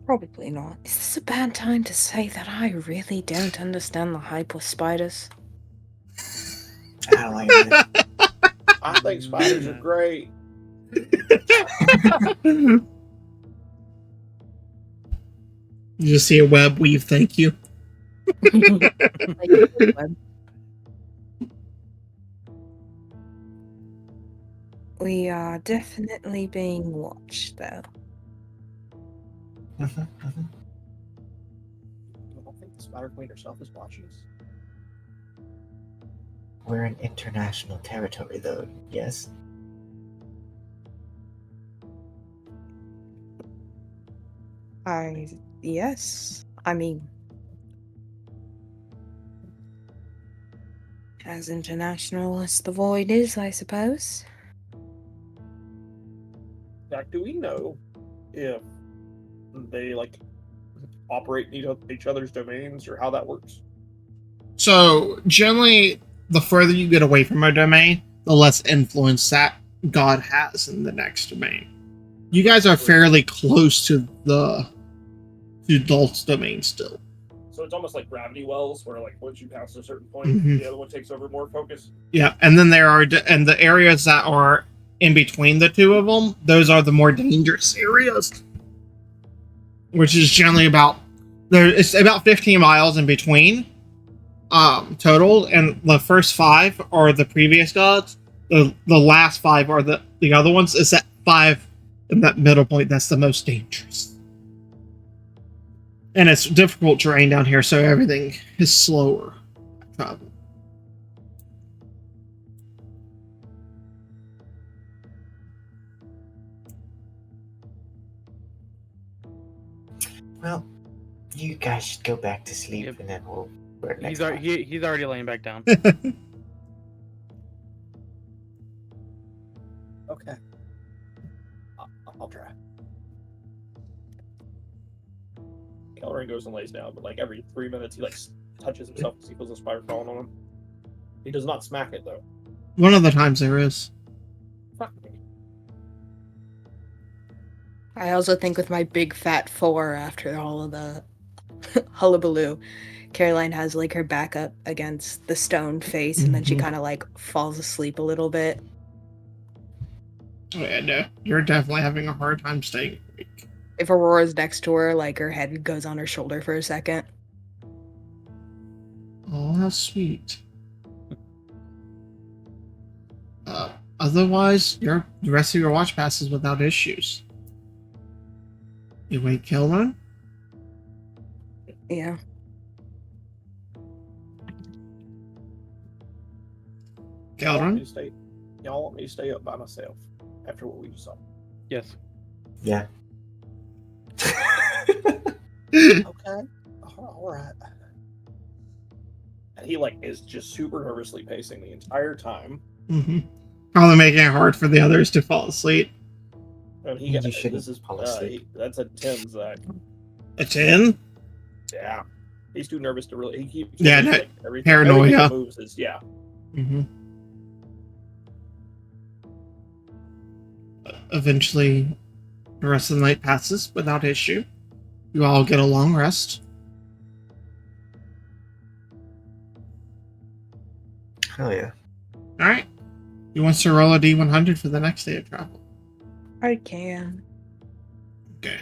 Probably not. Is this a bad time to say that I really don't understand the hype with spiders? I don't like it. I think spiders are great. You just see a web weave, thank you. We are definitely being watched, though. I don't think the Spider Queen herself is watching us. We're in international territory, though, yes? Yes. I mean, as international as the void is, I suppose. Jack, do we know if they operate in each other's domains or how that works? So generally, the further you get away from a domain, the less influence that God has in the next domain. You guys are fairly close to the adult's domain still. So it's almost like gravity wells, where like once you pass a certain point, Mhm. the other one takes over more focus. Yeah, and then there are and the areas that are in between the two of them, those are the more dangerous areas, which is generally about it's about 15 miles in between, total, and the first 5 are the previous gods. The last 5 are the other ones. It's that 5 in that middle point that's the most dangerous. And it's difficult terrain down here, so everything is slower travel. Well, you guys should go back to sleep, Yep. and then we'll work He's next time. he's already laying back down. Okay. I'll try. Kelleran goes and lays down, but like every 3 minutes he like touches himself because he feels a spider crawling on him. He does not smack it though. One of the times there is. Fuck me. I also think with my big fat 4 after all of the hullabaloo, Caroline has like her back up against the stone face, and then she Mhm. kind of like falls asleep a little bit. Oh, yeah, no. You're definitely having a hard time staying awake. If Aurora's next to her, like her head goes on her shoulder for a second. Oh, how sweet. Otherwise, the rest of your watch passes without issues. You wake Kelman? Yeah. Y'all want me Kelman? to stay? Y'all want me to stay up by myself after what we just saw? Yes. Yeah. Okay. All right. And he like is just super nervously pacing the entire time. Mm-hmm. Probably making it hard for the others to fall asleep. And he You got shouldn't this is fall asleep. that's a 10, Zach. A 10? Yeah. He's too nervous to really. He keeps Yeah, like, no, everything. paranoia. Everything that moves is yeah. Mm-hmm. Eventually, the rest of the night passes without issue. You all get a long rest. Hell yeah. Alright. Who wants to roll a D100 for the next day of travel? I can. Okay.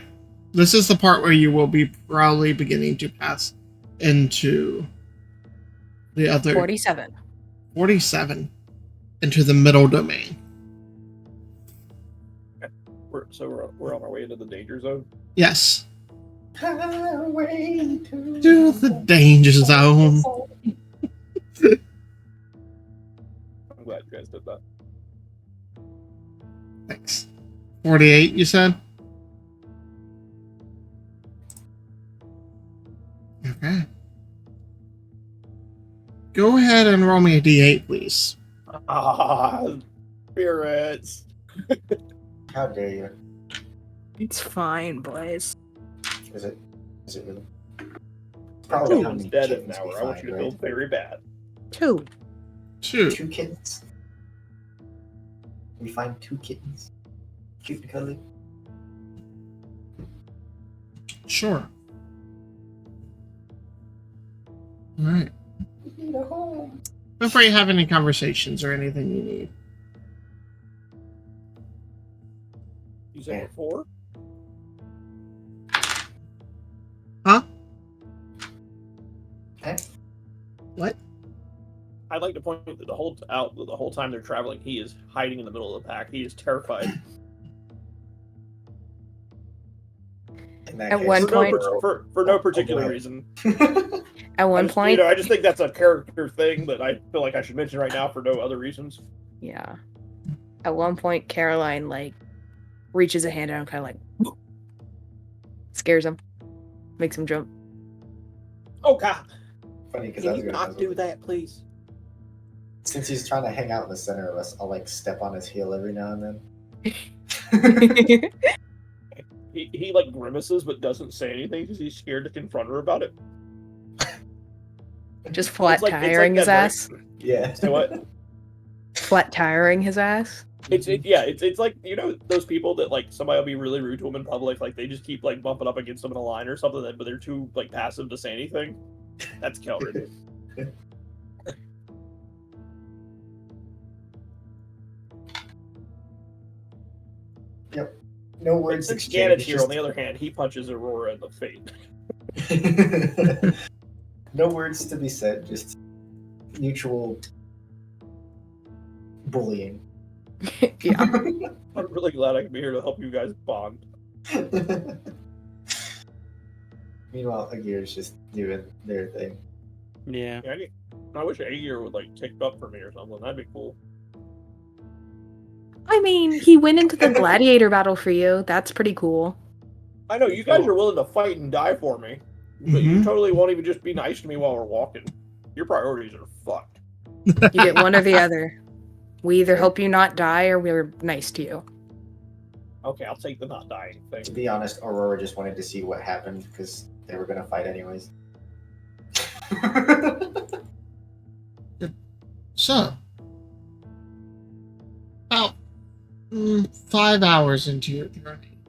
This is the part where you will be probably beginning to pass into the other 47. 47 into the middle domain. We're on our way into the danger zone. Yes. Highway To the danger zone. I'm glad you guys did that. Thanks. 48, you said? Okay. Go ahead and roll me a D8, please. Ah, spirits. How dare you? It's fine, boys. Is it really? Probably how one's many dead in an kittens we hour. I want you to find, feel right? very bad. 2. 2. 2 kittens. We find 2 kittens. Cute and cuddly. Sure. Alright. We need a home. Before you have any conversations or anything you need. You said before? Huh? Okay. What? I'd like to point that the whole time they're traveling, he is hiding in the middle of the pack. He is terrified. In that At case, one for, no, point- for no particular reason. At one point, I just think that's a character thing that I feel like I should mention right now for no other reasons. yeah. At one point, Caroline like reaches a hand out and kind of like scares him, makes him jump. Oh God! Funny because Can you not do that, please? Since he's trying to hang out in the center of us, I'll like step on his heel every now and then. He like grimaces but doesn't say anything because he's scared to confront her about it. Just flat It's like tiring his that ass. Yeah. Say what? Flat tiring his ass. It's like, you know, those people that like somebody will be really rude to them in public, like they just keep like bumping up against them in a line or something, but they're too like passive to say anything. That's Kelrin. Yep. No And words since exchanged. Ganon's here, on the other hand, he punches Aurora in the face. No words to be said, just mutual bullying. Yeah. I'm really glad I can be here to help you guys bond. Meanwhile, Agir's just doing their thing. Yeah. Yeah, I wish Aegir would like kick up for me or something. That'd be cool. I mean, he went into the gladiator battle for you. That's pretty cool. I know you guys are willing to fight and die for me, but you Mhm. totally won't even just be nice to me while we're walking. Your priorities are fucked. You get one or the other. We either help you not die or we're nice to you. Okay, I'll take the not dying To thing. be honest, Aurora just wanted to see what happened because they were gonna fight anyways. So, about 5 hours into your journey,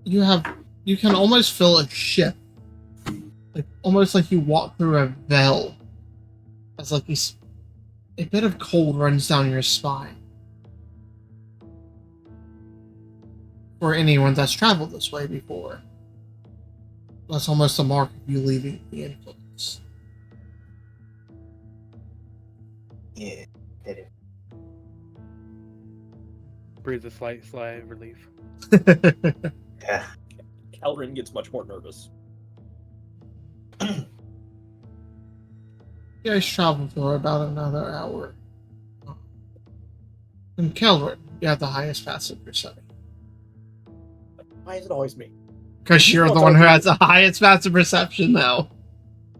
you can almost feel a shift, like almost like you walk through a veil, as like a bit of cold runs down your spine. For anyone that's traveled this way before, that's almost a mark of you leaving the influence. Yeah, did it. Breathe a slight sigh of relief. Yeah. Kelrin gets much more nervous. You guys travel for about another hour. And Kelvin, you have the highest passive perception. Why is it always me? Because you're the one who has the highest passive perception, though.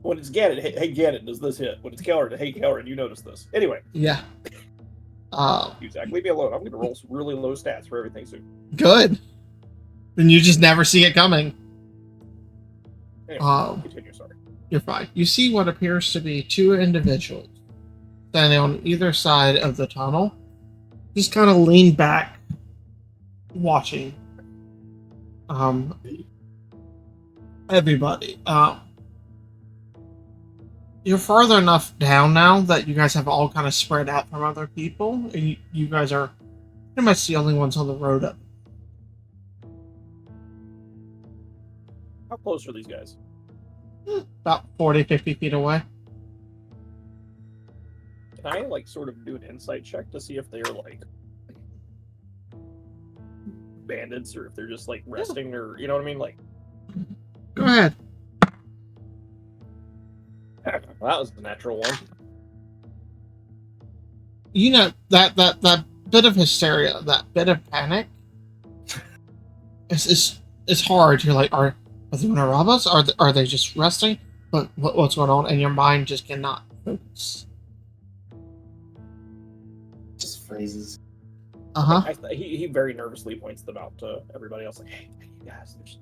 When it's Ganon, hey Ganon, does this hit? When it's Kelrin, hey Kelrin, you notice this. Anyway, Yeah. Zach, leave me alone. I'm going to roll some really low stats for everything soon. Good. Then you just never see it coming. Anyway, continue, sorry. You're fine. You see what appears to be two individuals standing on either side of the tunnel, just kind of lean back, watching. Everybody. You're farther enough down now that you guys have all kind of spread out from other people, and you guys are pretty much the only ones on the road up. How close are these guys? About 40, 50 feet away. Can I, like, sort of do an insight check to see if they're, like, bandits or if they're just, like, resting or, you know what I mean? Like, Go ahead. well, that was the natural one. You know, that bit of hysteria, that bit of panic, it's hard. You're like, are they going to rob us? Are they just resting? But what's going on? And your mind just cannot focus. Just phrases. Uh-huh. He very nervously points them out to everybody else, like, hey, you guys, there's...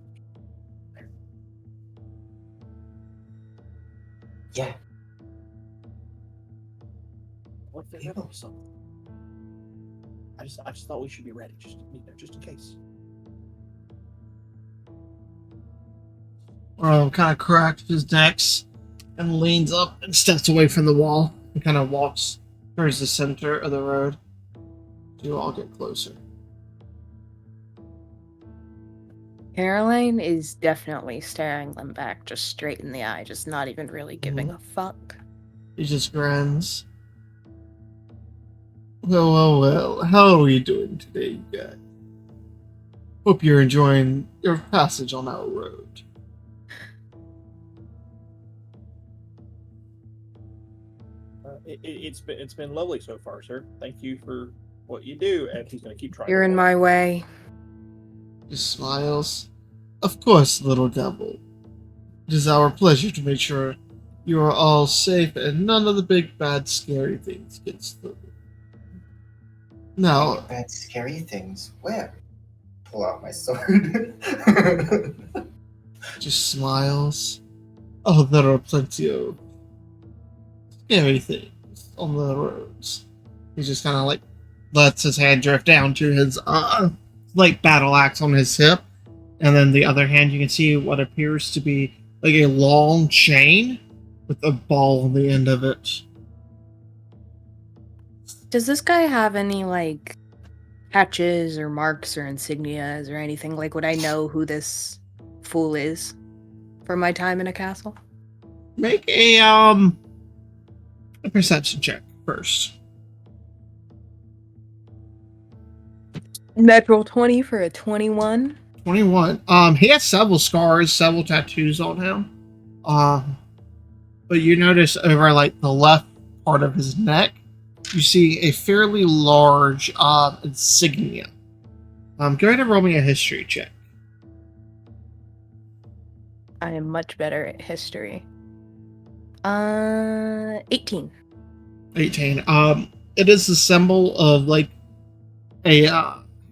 Yeah. What if they know something? I just thought we should be ready, just in case. Kind of cracks his necks and leans up and steps away from the wall and kind of walks towards the center of the road. You all get closer. Caroline is definitely staring them back just straight in the eye, just not even really giving a fuck. He just grins. Well. How are you doing today, you guys? Hope you're enjoying your passage on our road. It's been lovely so far, sir. Thank you for what you do, and he's going to keep trying. You're in my way. He smiles. Of course, little devil. It is our pleasure to make sure you are all safe and none of the big, bad, scary things gets through. Now, Bad, scary things. Where? Pull out my sword. just smiles. Oh, there are plenty of scary things on the roads. He just kind of like lets his hand drift down to his like battle axe on his hip, and then the other hand you can see what appears to be like a long chain with a ball on the end of it. Does this guy have any like patches or marks or insignias or anything? Like, would I know who this fool is from my time in a castle? Make a perception check first. Natural 20 for a 21. 21. He has several scars, several tattoos on him. But you notice over like the left part of his neck, you see a fairly large insignia. Go ahead and roll me a history check. I am much better at history. 18. 18. It is the symbol of like a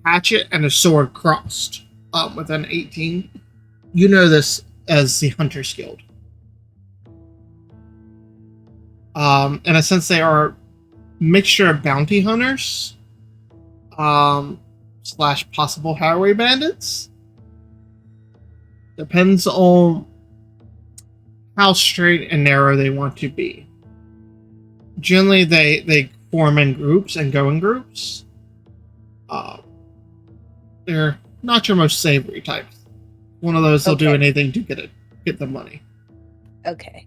hatchet and a sword crossed with an 18. You know this as the Hunter's Guild. In a sense, they are a mixture of bounty hunters slash possible highway bandits. Depends on how straight and narrow they want to be. Generally, they form in groups and go in groups. They're not your most savory types. One of those, they'll do anything to get the money. Okay.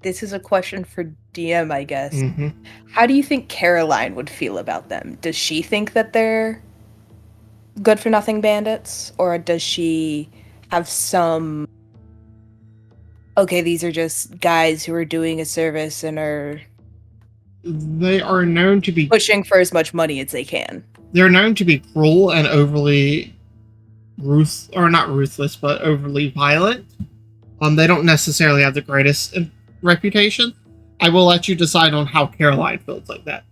This is a question for DM, I guess. Mm-hmm. How do you think Caroline would feel about them? Does she think that they're good-for-nothing bandits? Or does she have some... Okay, these are just guys who are doing a service and are... They are known to be... pushing for as much money as they can. They're known to be cruel and overly... not ruthless, but overly violent. They don't necessarily have the greatest reputation. I will let you decide on how Caroline feels like that.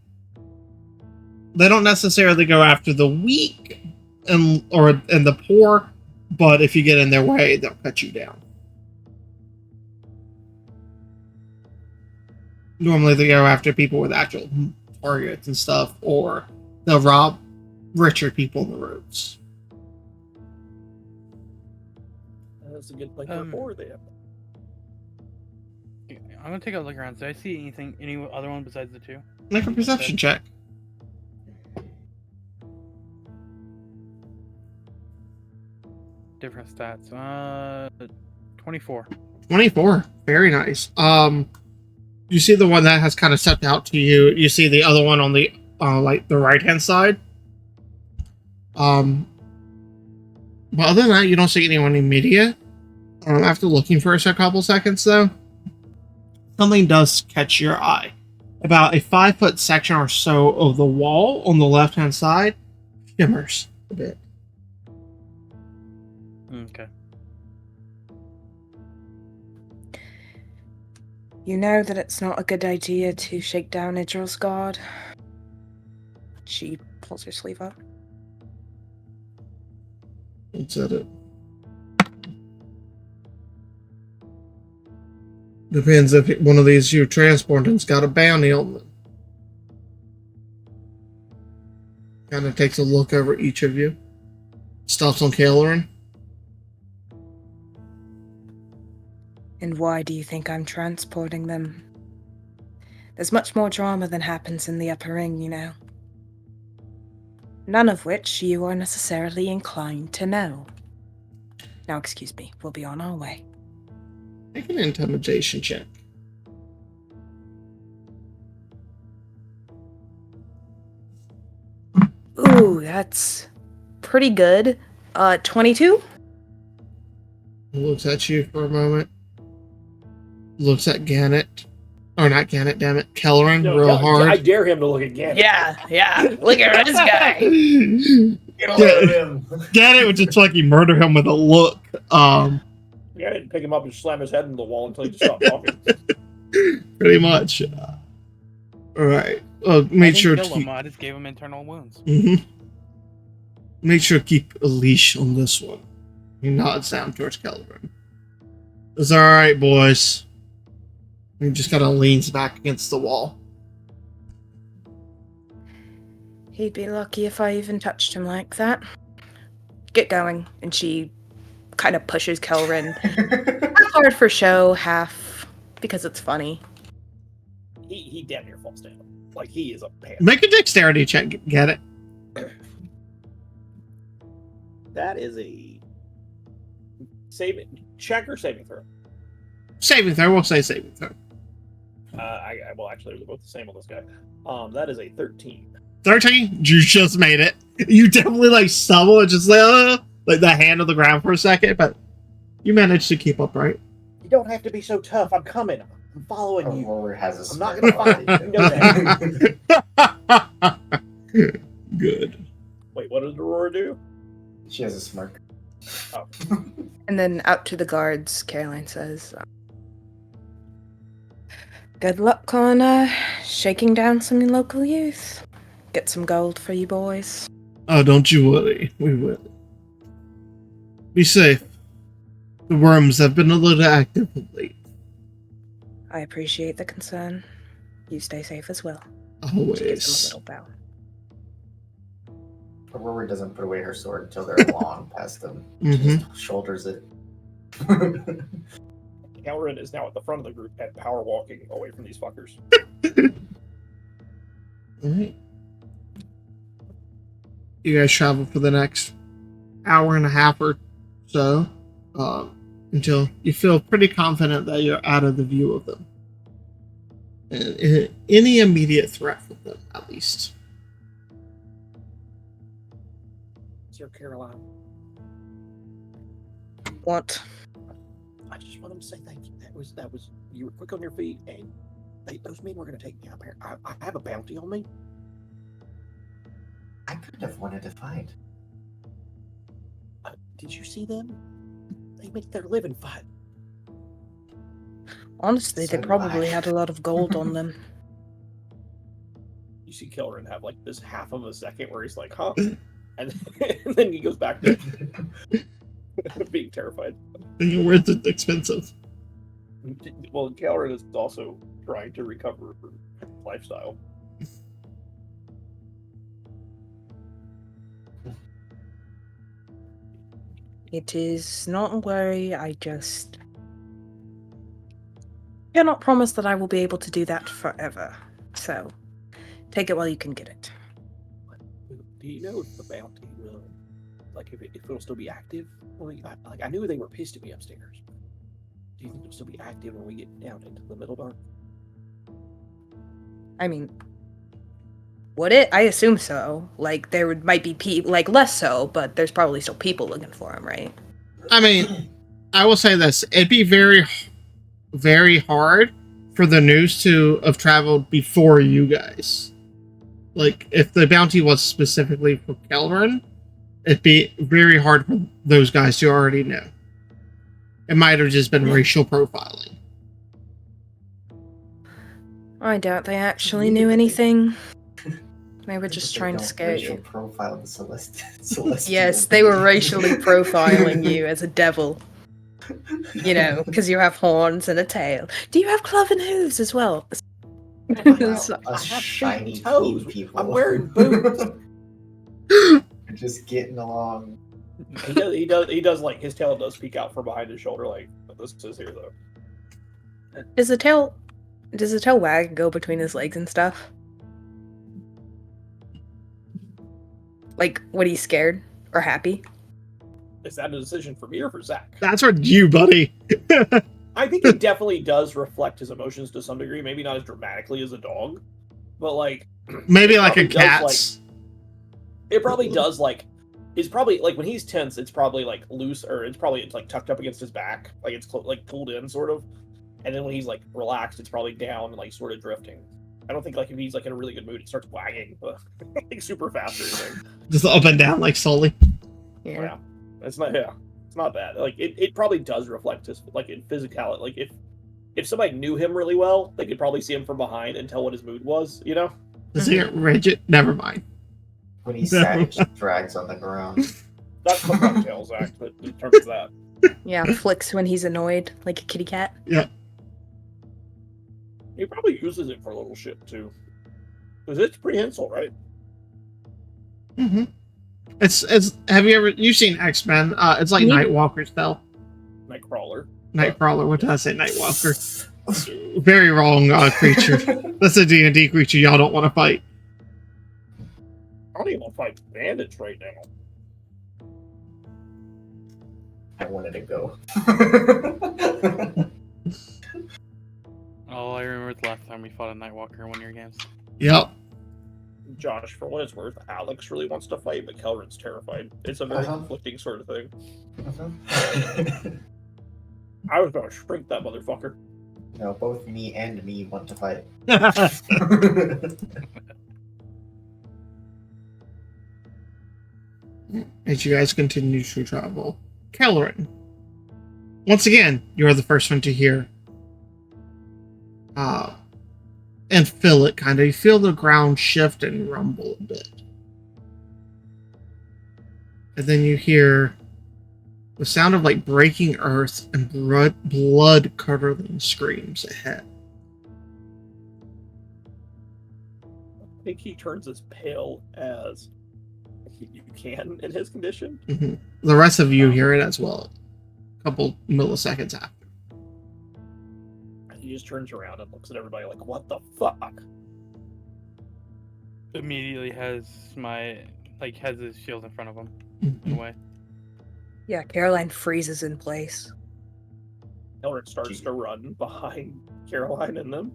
They don't necessarily go after the weak and the poor, but if you get in their way, they'll cut you down. Normally they go after people with actual targets and stuff, or they'll rob richer people on the roads. That's a good place to report them. I'm gonna take a look around. Do I see any other one besides the two? Make a perception check. Different stats. 24. 24. Very nice. You see the one that has kind of stepped out to you. You see the other one on the like the right hand side. But other than that, you don't see anyone immediate. After looking for a couple seconds, though, something does catch your eye. About a 5-foot section or so of the wall on the left hand side shimmers a bit. Okay. You know that it's not a good idea to shake down Idril's guard. She pulls her sleeve up. That's it. Depends if one of these you're transporting's got a bounty on them. Kind of takes a look over each of you. Stops on Kailorin. And why do you think I'm transporting them? There's much more drama than happens in the upper ring, you know. None of which you are necessarily inclined to know. Now, excuse me, we'll be on our way. Make an intimidation check. Ooh, that's pretty good. 22? Looks at you for a moment. Looks at Gannett. Or not Gannett, damn it. Kailorin real hard. I dare him to look again. Yeah. Look at this guy. Gannett would just like murder him with a look. Yeah, I didn't pick him up and slam his head into the wall until he just stopped talking. Pretty much. Alright. Make sure to kill keep... him. I just gave him internal wounds. Mm-hmm. Make sure to keep a leash on this one. He nods down towards Kailorin. It's alright, boys. He just kind of leans back against the wall. He'd be lucky if I even touched him like that. Get going. And she kind of pushes Kelrin. Half hard for show, half because it's funny. He damn near falls down. Like, he is a panther. Make a dexterity check. Get it? That is a check or saving throw. Saving throw. We'll say saving throw. Well, actually, they're both the same on this guy. That is a 13. 13. You just made it. You definitely like stumble and just like the hand on the ground for a second, but you managed to keep upright. You don't have to be so tough. I'm coming. I'm following you. Aurora has a I'm not smirk gonna on fight. it. You know that. Good. Wait, what did Aurora do? She has a smirk. Oh. And then out to the guards, Caroline says, good luck on shaking down some local youth. Get some gold for you boys. Oh, don't you worry. We will. Be safe. The worms have been a little active of late. I appreciate the concern. You stay safe as well. She gives him a Always. little bow. Aurora doesn't put away her sword until they're long past them. She Mm-hmm. just shoulders it. Kelrin is now at the front of the group and power walking away from these fuckers. Alright. You guys travel for the next hour and a half or so until you feel pretty confident that you're out of the view of them. And any immediate threat from them, at least. Sir Caroline, What? I just want them to say thank you. That was you were quick on your feet, and those men were going to take me up here. I have a bounty on me. I could have wanted to fight. Did you see them? They make their living fight. Honestly, So they do probably I. had a lot of gold on them. You see Kelrin have like this half of a second where he's like, huh? And then he goes back to being terrified. Thinking worth it expensive. Well, Kelrin is also trying to recover her lifestyle. It is not a worry, I just cannot promise that I will be able to do that forever. So, take it while you can get it. Do you know if the bounty will, like, if it'll still be active? Well, I knew they were pissed at me upstairs. Do you think it'll still be active when we get down into the middle dark? I mean, would it? I assume so. Like, might be people, like, less so, but there's probably still people looking for him, right? I mean, I will say this. It'd be very, very hard for the news to have traveled before you guys. Like, if the bounty was specifically for Kelrin, it'd be very hard for those guys to already know. It might have just been racial profiling. I doubt they actually knew anything. They were just trying to scare racial you. profile the Celestial. Yes, they were racially profiling you as a devil. You know, because you have horns and a tail. Do you have cloven hooves as well? Wow, So- us have shiny feet and toes. feet people. I'm wearing boots. We're just getting along. He does like his tail does peek out from behind his shoulder, like this is here though. Does the tail wag and go between his legs and stuff? Like, when he's scared or happy? Is that a decision for me or for Zach? That's for you, buddy. I think it definitely does reflect his emotions to some degree. Maybe not as dramatically as a dog, but like Maybe it like a probably does, cat's. it probably does like. It's probably like when he's tense, it's probably like loose, or it's like tucked up against his back, like it's like pulled in sort of. And then when he's like relaxed, it's probably down and like sort of drifting. I don't think like if he's like in a really good mood, it starts wagging, but like super fast or anything. Just up and down like slowly. Yeah, it's not. Yeah, it's not bad. Like it probably does reflect his like in physicality. Like if somebody knew him really well, they could probably see him from behind and tell what his mood was. You know. Does he get rigid? Never mind. When he's sad, he just drags on the ground. That's the cocktail, Zach, that determines that. Yeah, flicks when he's annoyed, like a kitty cat. He probably uses it for little shit too. Because it's prehensile, right? Mm-hmm. It's have you've seen X-Men? It's like Me- Nightwalker's spell. Nightcrawler. Nightcrawler. What did I say? Nightwalker. Very wrong creature. That's a D&D creature y'all don't want to fight. I don't even want to fight bandits right now. I wanted to go. Oh, I remember the last time we fought a Nightwalker in one of your games. Yep. Josh, for what it's worth, Alex really wants to fight, but Kelrin's terrified. It's a very Uh-huh. conflicting sort of thing. Mhm. I was gonna shrink that motherfucker. No, both me and me want to fight. As you guys continue to travel, Kellerin. Once again, you're the first one to hear. And feel it kind of. You feel the ground shift and rumble a bit. And then you hear the sound of like breaking earth and blood curdling screams ahead. I think he turns as pale as you can in his condition. Mm-hmm. The rest of you hear it as well. A couple milliseconds after. He just turns around and looks at everybody like, what the fuck? Immediately has his shield in front of him in a way. Yeah, Caroline freezes in place. Kelrin starts to run behind Caroline and them.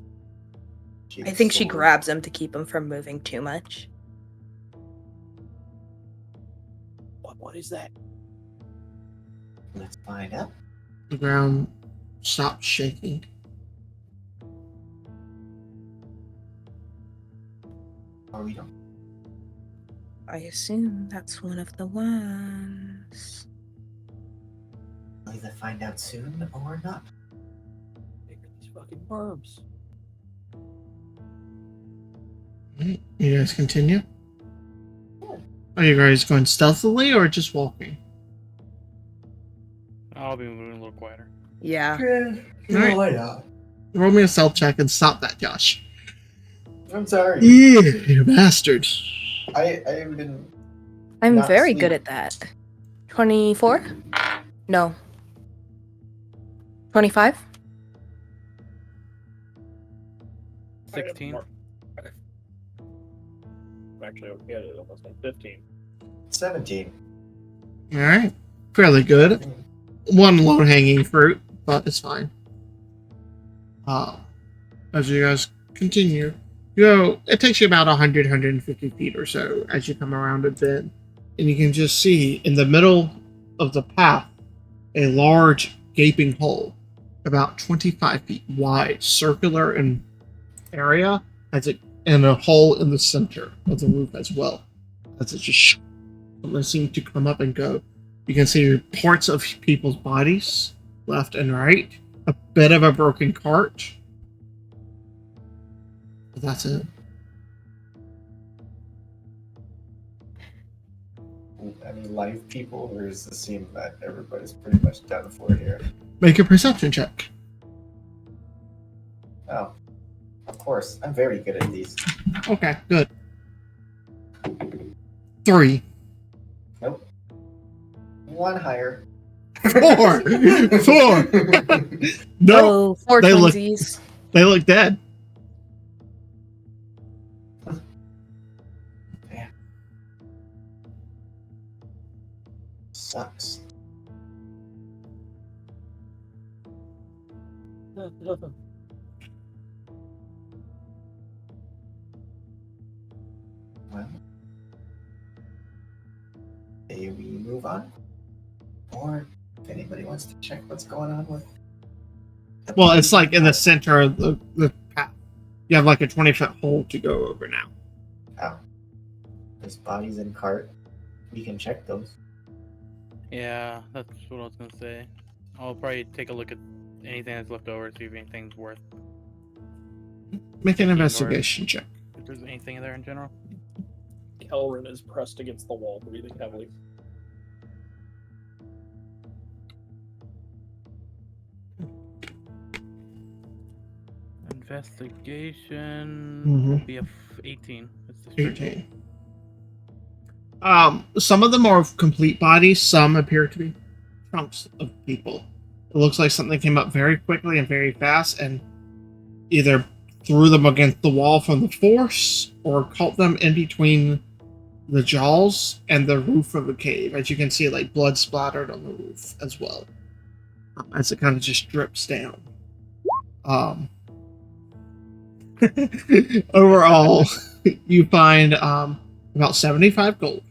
I think she grabs him to keep him from moving too much. What is that? Let's find out. The ground stops shaking. Or we don't. I assume that's one of the ones. We'll either find out soon or not. These fucking worms. Right. You guys continue? Are you guys going stealthily or just walking? I'll be moving a little quieter. Yeah. Alright. Why not? Roll me a stealth check and stop that, Josh. I'm sorry. Yeah, you bastard. I have been. I'm Not very sleep. good at that. 24? No. 25? 16. I'm actually okay at it. Almost like 15. 17. Alright. Fairly good. One low-hanging fruit, but it's fine. As you guys continue, it takes you about 100, 150 feet or so as you come around a bend. And you can just see in the middle of the path a large gaping hole, about 25 feet wide, circular in area, and a hole in the center of the roof as well. As it just seems to come up and go. You can see parts of people's bodies, left and right, a bit of a broken cart. But that's it. Any live people, or does it seem that everybody's pretty much done for here? Make a perception check. Oh, of course. I'm very good at these. Okay, good. 3. Nope. One higher. 4. 4. No, Oh, four they look- twinsies. they look dead. Sucks. Well, say we move on, or if anybody wants to check what's going on with. Well, it's like in the center of the path. You have like a 20-foot hole to go over now. Oh, there's bodies in cart. We can check those. Yeah, that's what I was gonna say. I'll probably take a look at anything that's left over, see if anything's worth. Make an Ignore it. investigation check. If there's anything in there in general. Kelrin is pressed against the wall, breathing heavily. Investigation Mhm. will be a 18. It's the straight roll. 18. Some of them are complete bodies. Some appear to be chunks of people. It looks like something came up very quickly and very fast, and either threw them against the wall from the force, or caught them in between the jaws and the roof of the cave. As you can see, like blood splattered on the roof as well, as it kind of just drips down. Overall, you find about 75 gold,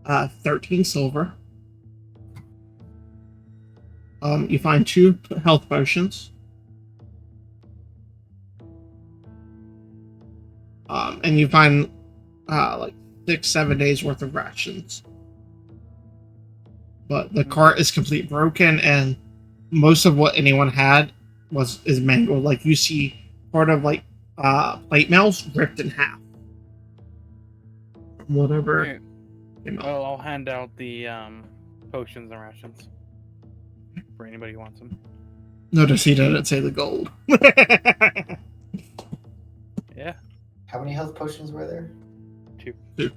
13 silver. You find 2 health potions. And you find like 6-7 days worth of rations. But the cart is completely broken, and most of what anyone had is mangled. Like you see part of like plate mails ripped in half. Whatever. Alright. Well, I'll hand out the potions and rations for anybody who wants them. Notice he didn't say the gold. Yeah. How many health potions were there? 2.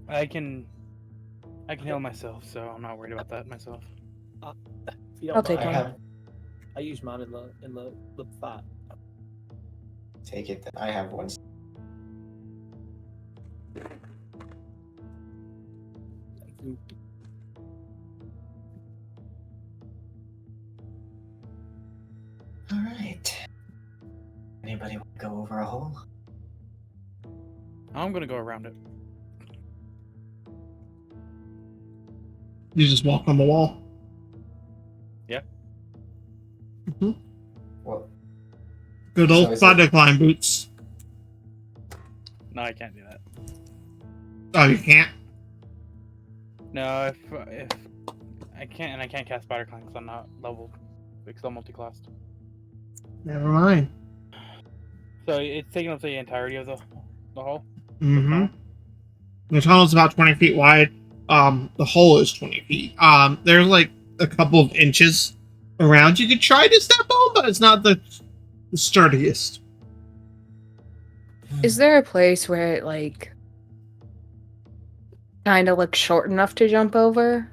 I can heal myself, so I'm not worried about that myself. If you don't I'll take mind, one. I use mine in the fight. Take it then. I have one. Thank you. All right. Anybody want to go over a hole? I'm gonna go around it. You just walk on the wall. Yeah. Mm-hmm. Well, Good So old is spider climb boots. No, I can't do that. Oh, you can't? No, if I can't, and I can't cast Spider Climb because I'm not leveled, because I'm multi-classed. Never mind. So it's taking up the entirety of the hole. Mm-hmm. The tunnel's about 20 feet wide. The hole is 20 feet. There's like a couple of inches around you could try to step on, but it's not the sturdiest. Is there a place where it like kind of looks short enough to jump over?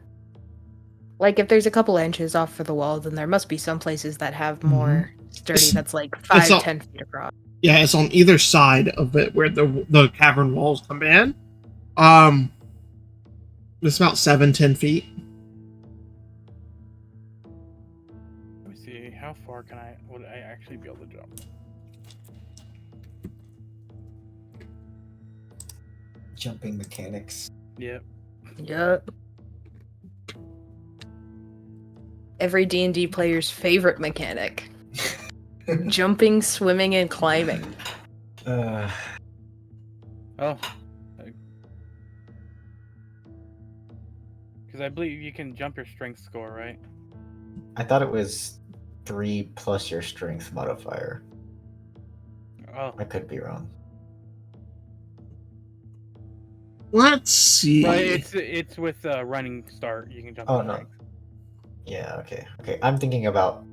Like if there's a couple inches off for the wall, then there must be some places that have more sturdy. It's- That's like 5, all- 10 feet across. Yeah, it's on either side of it where the cavern walls come in. It's about 7-10 feet. Let me see, how far would I actually be able to jump? jumping mechanics. Yep. Yup. Every D&D player's favorite mechanic. Jumping, swimming, and climbing. Oh. Because I believe you can jump your strength score, right? I thought it was 3 plus your strength modifier. Oh. I could be wrong. Let's see. But it's with running start. You can jump. Oh, your no. strength. Yeah, okay. Okay, I'm thinking about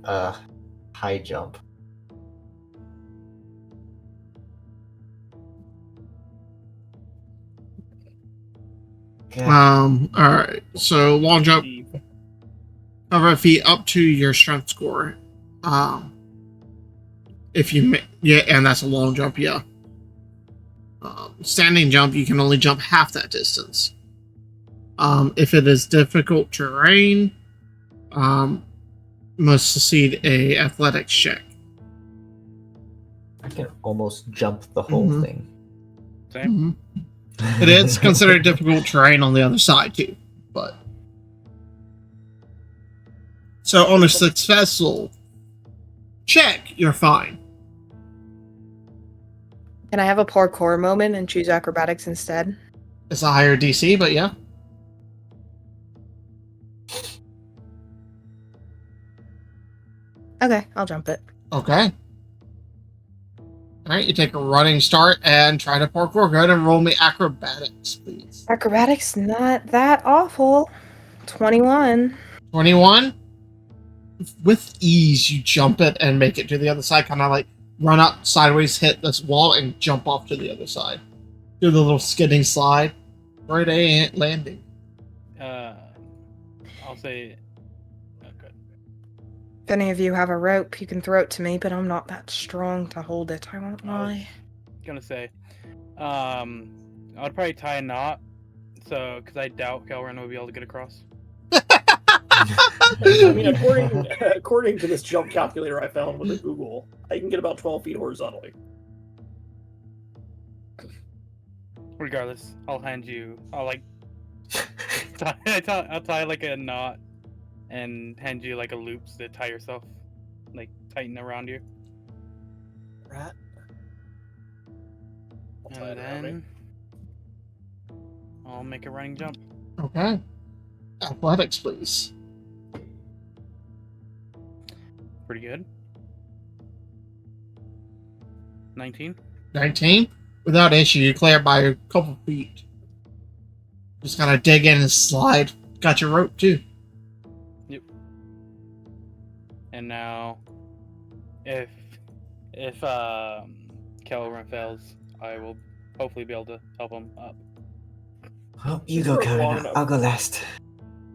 high jump. Okay. Alright. So long jump, cover feet up to your strength score. If you yeah, and that's a long jump, yeah. Standing jump, you can only jump half that distance. If it is difficult terrain, must succeed a athletics check. I can almost jump the whole Mhm. thing. Same. It is considered difficult terrain on the other side too, but so on a successful check, you're fine. Can I have a parkour moment and choose acrobatics instead? It's a higher DC, but yeah. Okay, I'll jump it. Okay. Alright, you take a running start and try to parkour. Go ahead and roll me acrobatics, please. Acrobatics, not that awful. 21. 21. With ease, you jump it and make it to the other side. Kind of like run up sideways, hit this wall, and jump off to the other side. Do the little skidding slide. Right A landing. I'll say. Oh, good. If any of you have a rope, you can throw it to me, but I'm not that strong to hold it, I won't lie. Gonna say, I'd probably tie a knot, so because I doubt Kelren will be able to get across. I mean, according to this jump calculator I found with the Google, I can get about 12 feet horizontally. Regardless, I'll hand you. I'll like. I'll tie like a knot, and hand you like a loop to tie yourself, like tighten around you. Right. I'll tie And it around me. then I'll make a running jump. Okay. Athletics, please. Pretty good. 19. 19. Without issue, you clear by a couple feet. Just kind of dig in and slide. Got your rope too. Yep. And now, if Kelren fails, I will hopefully be able to help him up. Well, you Is go, this rope long Karen. enough? I'll go last.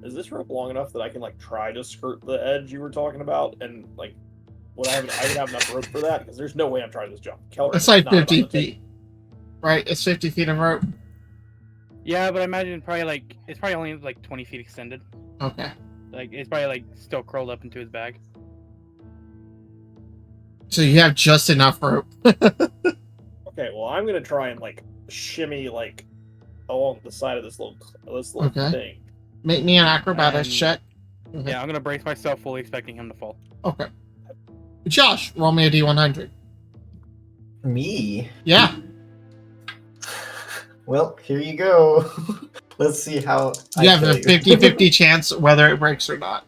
Is this rope long enough that I can like try to skirt the edge you were talking about, and like, would I would have enough rope for that? Because there's no way I'm trying this jump. Kelren It's is like not about 50 to take- feet. Right? It's 50 feet of rope. Yeah, but I imagine it's probably only like 20 feet extended. Okay. Like it's probably like still curled up into his bag. So you have just enough rope. Okay, well, I'm gonna try and like shimmy like along the side of this little Okay. thing. Make me an acrobatics And- check. Okay. Yeah, I'm gonna brace myself, fully expecting him to fall. Okay. Josh, roll me a D100. Me? Yeah. Well, here you go. Let's see how You have I a 50-50 chance whether it breaks or not.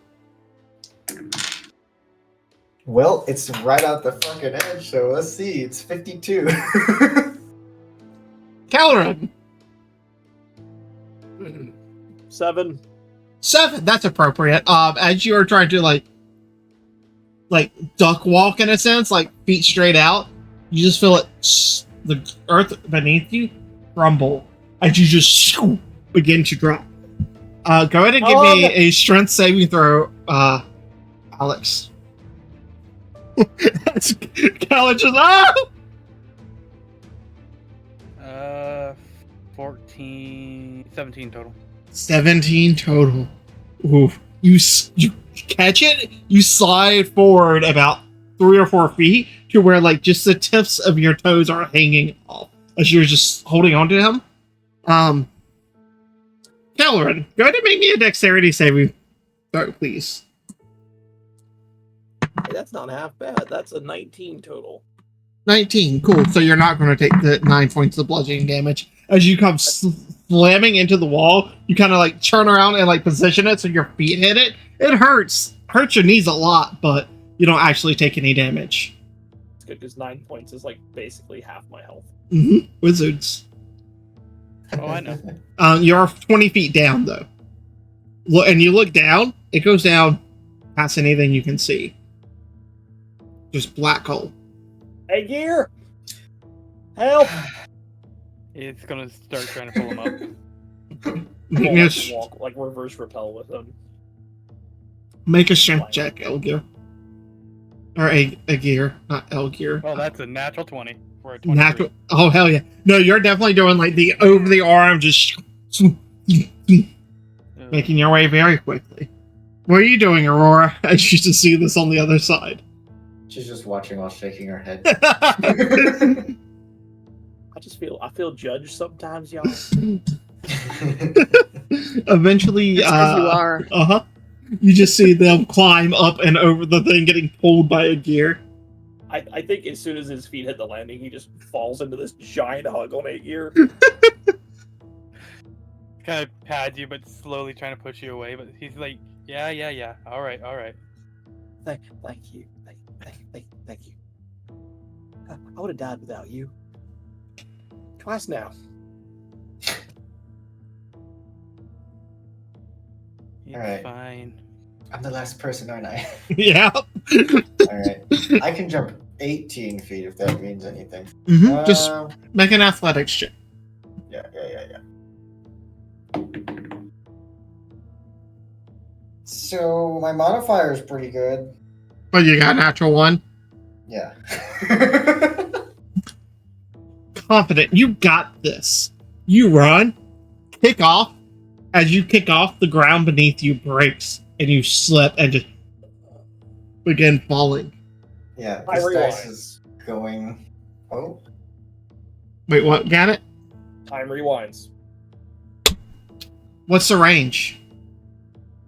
Well, it's right out the fucking edge, so let's see. It's 52. Kelren! 7. 7. That's appropriate. As you are trying to like duck walk in a sense, like feet straight out, you just feel it, the earth beneath you rumble as you just begin to drop. Go ahead and give me a strength saving throw, Alex. That's College is up. 17 total. 17 total. Ooh, you catch it. You slide forward about 3 or 4 feet to where like just the tips of your toes are hanging off as you're just holding on to him. Kelren, go ahead and make me a dexterity saving throw, please. Hey, that's not half bad. That's a 19 total. 19, cool. So you're not going to take the 9 points of bludgeoning damage. As you come slamming into the wall, you kind of like turn around and like position it so your feet hit it. It hurts your knees a lot, but you don't actually take any damage. It's good because 9 points is like basically half my health. Wizards. Oh, I know. You're 20 feet down though. And you look down, it goes down past anything you can see. Just black hole. Hey, Gear! Help! It's gonna start trying to pull him up. Make I'll, me a, like, walk, like reverse repel with him. make a strength check, Elgear. Or a gear, not Elgear. Well, that's a natural 20 for a 23. Natural. Oh hell yeah! No, you're definitely doing like the over the arm, just making your way very quickly. What are you doing, Aurora? I used to see this on the other side. She's just watching while shaking her head. I feel judged sometimes, y'all. Eventually, Just 'cause you are. You just see them climb up and over the thing, getting pulled by a gear. I think as soon as his feet hit the landing, he just falls into this giant hug on 8 Gear. Kind of pads you, but slowly trying to push you away. But he's like, yeah. All right. Thank you. Thank you. I would have died without you. Twice now. He's Alright. fine. I'm the last person, aren't I? Yeah. Alright. I can jump 18 feet if that means anything. Just make an athletics check. Yeah. So my modifier is pretty good. But you got natural one. Yeah. Confident. You got this. You run, kick off. As you kick off, the ground beneath you breaks, and you slip and just begin falling. Yeah, I this dice rewind. is going. Oh, Wait, what? Got it? Time rewinds. What's the range?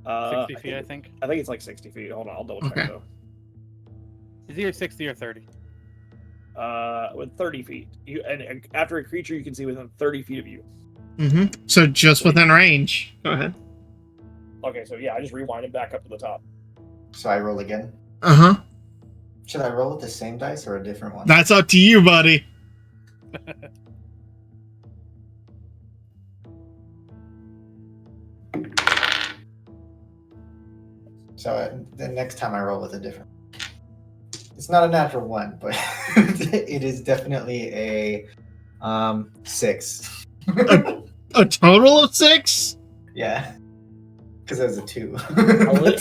60 feet, I think. I think it's like 60 feet. Hold on, I'll double check Okay. though. It's either 60 or 30. With 30 feet. And after a creature you can see within 30 feet of you. Mm-hmm. So just within range. Go ahead. Okay, so yeah, I just rewind it back up to the top. so I roll again. Uh-huh. Should I roll with the same dice or a different one? That's up to you, buddy. So the next time I roll with a different. It's not a natural one, but it is definitely a 6. A total of 6? Yeah, because it was a 2.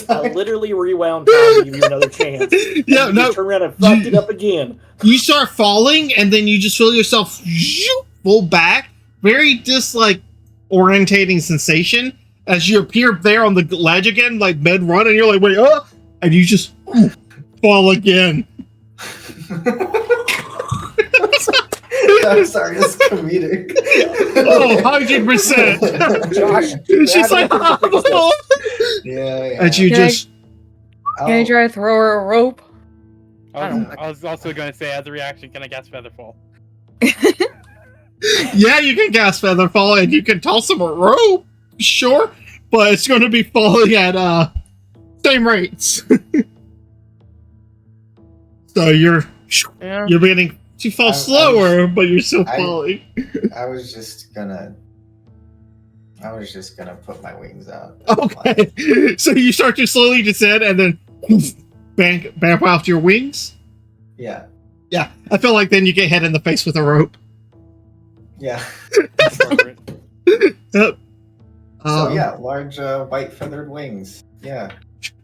I literally rewound time to give you another chance. Yeah, You no. just turn around and fucked it up again. You start falling, and then you just feel yourself pull back. Very orientating sensation as you appear there on the ledge again, like mid run, and you're like, wait, and you just fall again. I'm sorry, it's comedic. Oh, 100%. Josh, She's like, oh. Yeah. And you Can I- just, Can I try to throw her a rope? I was also going to say, as a reaction, can I cast Featherfall? yeah, you can cast Featherfall, and you can toss him a rope, sure, but it's going to be falling at same rates. Yeah. So you're beginning to fall slower, but you're still falling. I was just gonna put my wings out. Okay, so you start to slowly descend, and then bamp out your wings. Yeah. Yeah, I feel like then you get hit in the face with a rope. Yeah. Appropriate. Yep. So yeah, large white feathered wings. Yeah,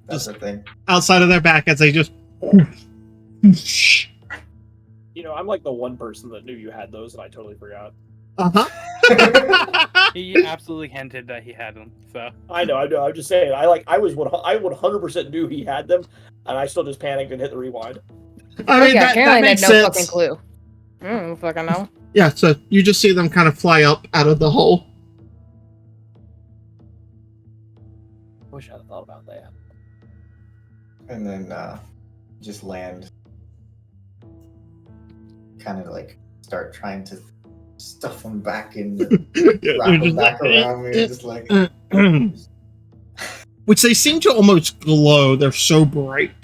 that's the thing. Outside of their back, as they just. You know, I'm like the one person that knew you had those, and I totally forgot. Uh-huh. He absolutely hinted that he had them, so. I know. I'm just saying. I 100% knew he had them, and I still just panicked and hit the rewind. I mean, yeah, that Caroline makes had no sense. fucking clue. I don't fucking know. Yeah, so you just see them kind of fly up out of the hole. Wish I'd have thought about that. And then just land. Kind of like start trying to stuff them back in, wrap them back around me, just like. Which they seem to almost glow. They're so bright.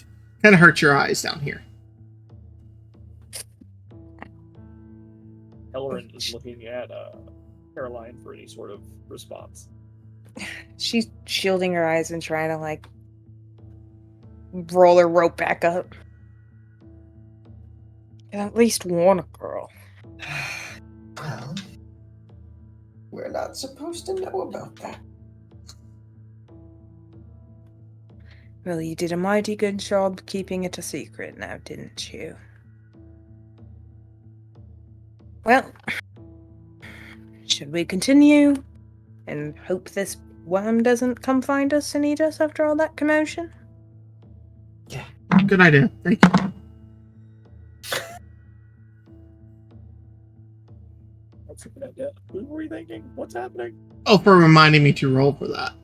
Kind of hurt your eyes down here. Elrin is looking at Caroline for any sort of response. She's shielding her eyes and trying to like roll her rope back up. At least warn a girl. Well, we're not supposed to know about that. Well, you did a mighty good job keeping it a secret now, didn't you? Well, should we continue and hope this worm doesn't come find us and eat us after all that commotion? Yeah, good idea. Thank you. That's a good idea. What were you thinking? What's happening? Oh, for reminding me to roll for that.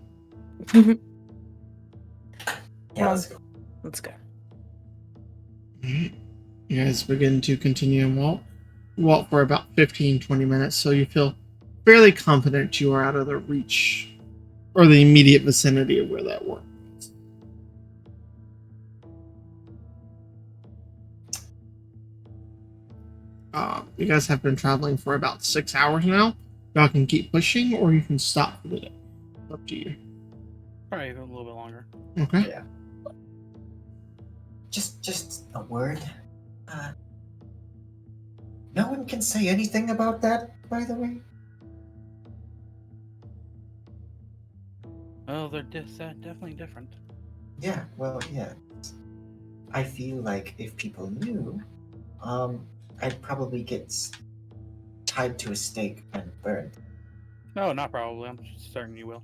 Yeah, let's go. Let's go. You guys begin to continue and walk. Walk for about 15-20 minutes, so you feel fairly confident you are out of the reach or the immediate vicinity of where that worm is. You guys have been traveling for about 6 hours now. Y'all can keep pushing, or you can stop for the day. Up to you. Probably a little bit longer. Okay. Yeah. Just a word. No one can say anything about that, by the way. No, they're definitely different. Yeah, well, yeah. I feel like if people knew, I'd probably get tied to a stake and burned. No, not probably. I'm certain you will.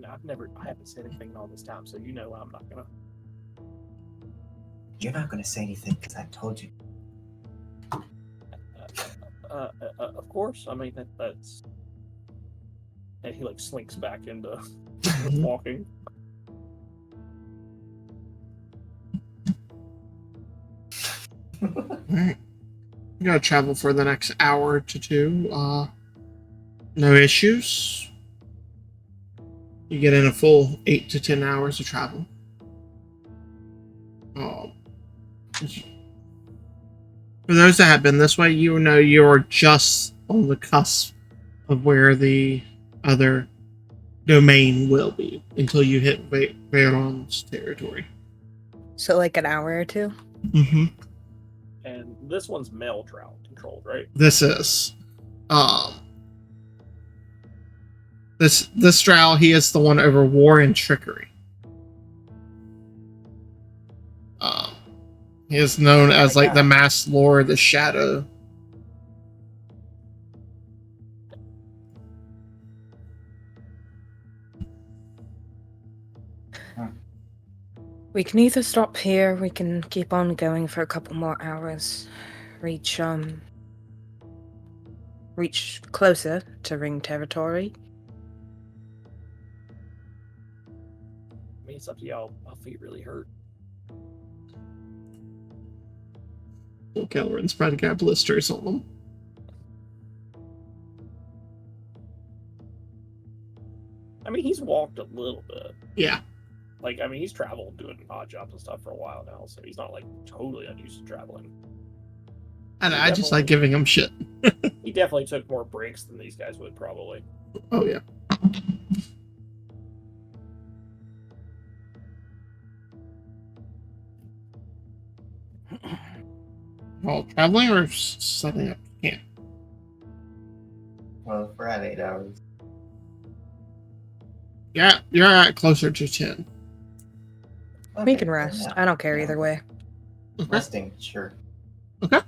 I haven't said anything in all this time, so I'm not gonna. You're not gonna say anything because I told you. Of course. I mean, that's. And he slinks back into walking. Alright. You gotta travel for the next hour to two. No issues. You get in a full 8 to 10 hours of travel. For those that have been this way, you know you're just on the cusp of where the other domain will be until you hit Veyron's territory. So like an hour or two? Mm-hmm. And this one's male drow controlled, right? This is. This drow, he is the one over war and trickery. He is known as the Masked Lord, the Shadow. We can either stop here, we can keep on going for a couple more hours. Reach closer to Ring territory. I mean, it's up to y'all. My feet really hurt. Well, Kelleran's probably got blisters on them. I mean, he's walked a little bit. Yeah. He's traveled doing odd jobs and stuff for a while now, so he's not totally unused to traveling. And I just like giving him shit. He definitely took more breaks than these guys would probably. Oh yeah. All traveling or setting up camp? Well, if we're at 8 hours. Yeah, you're at closer to 10. We can rest. I don't care either way. Okay. Resting, sure. Okay.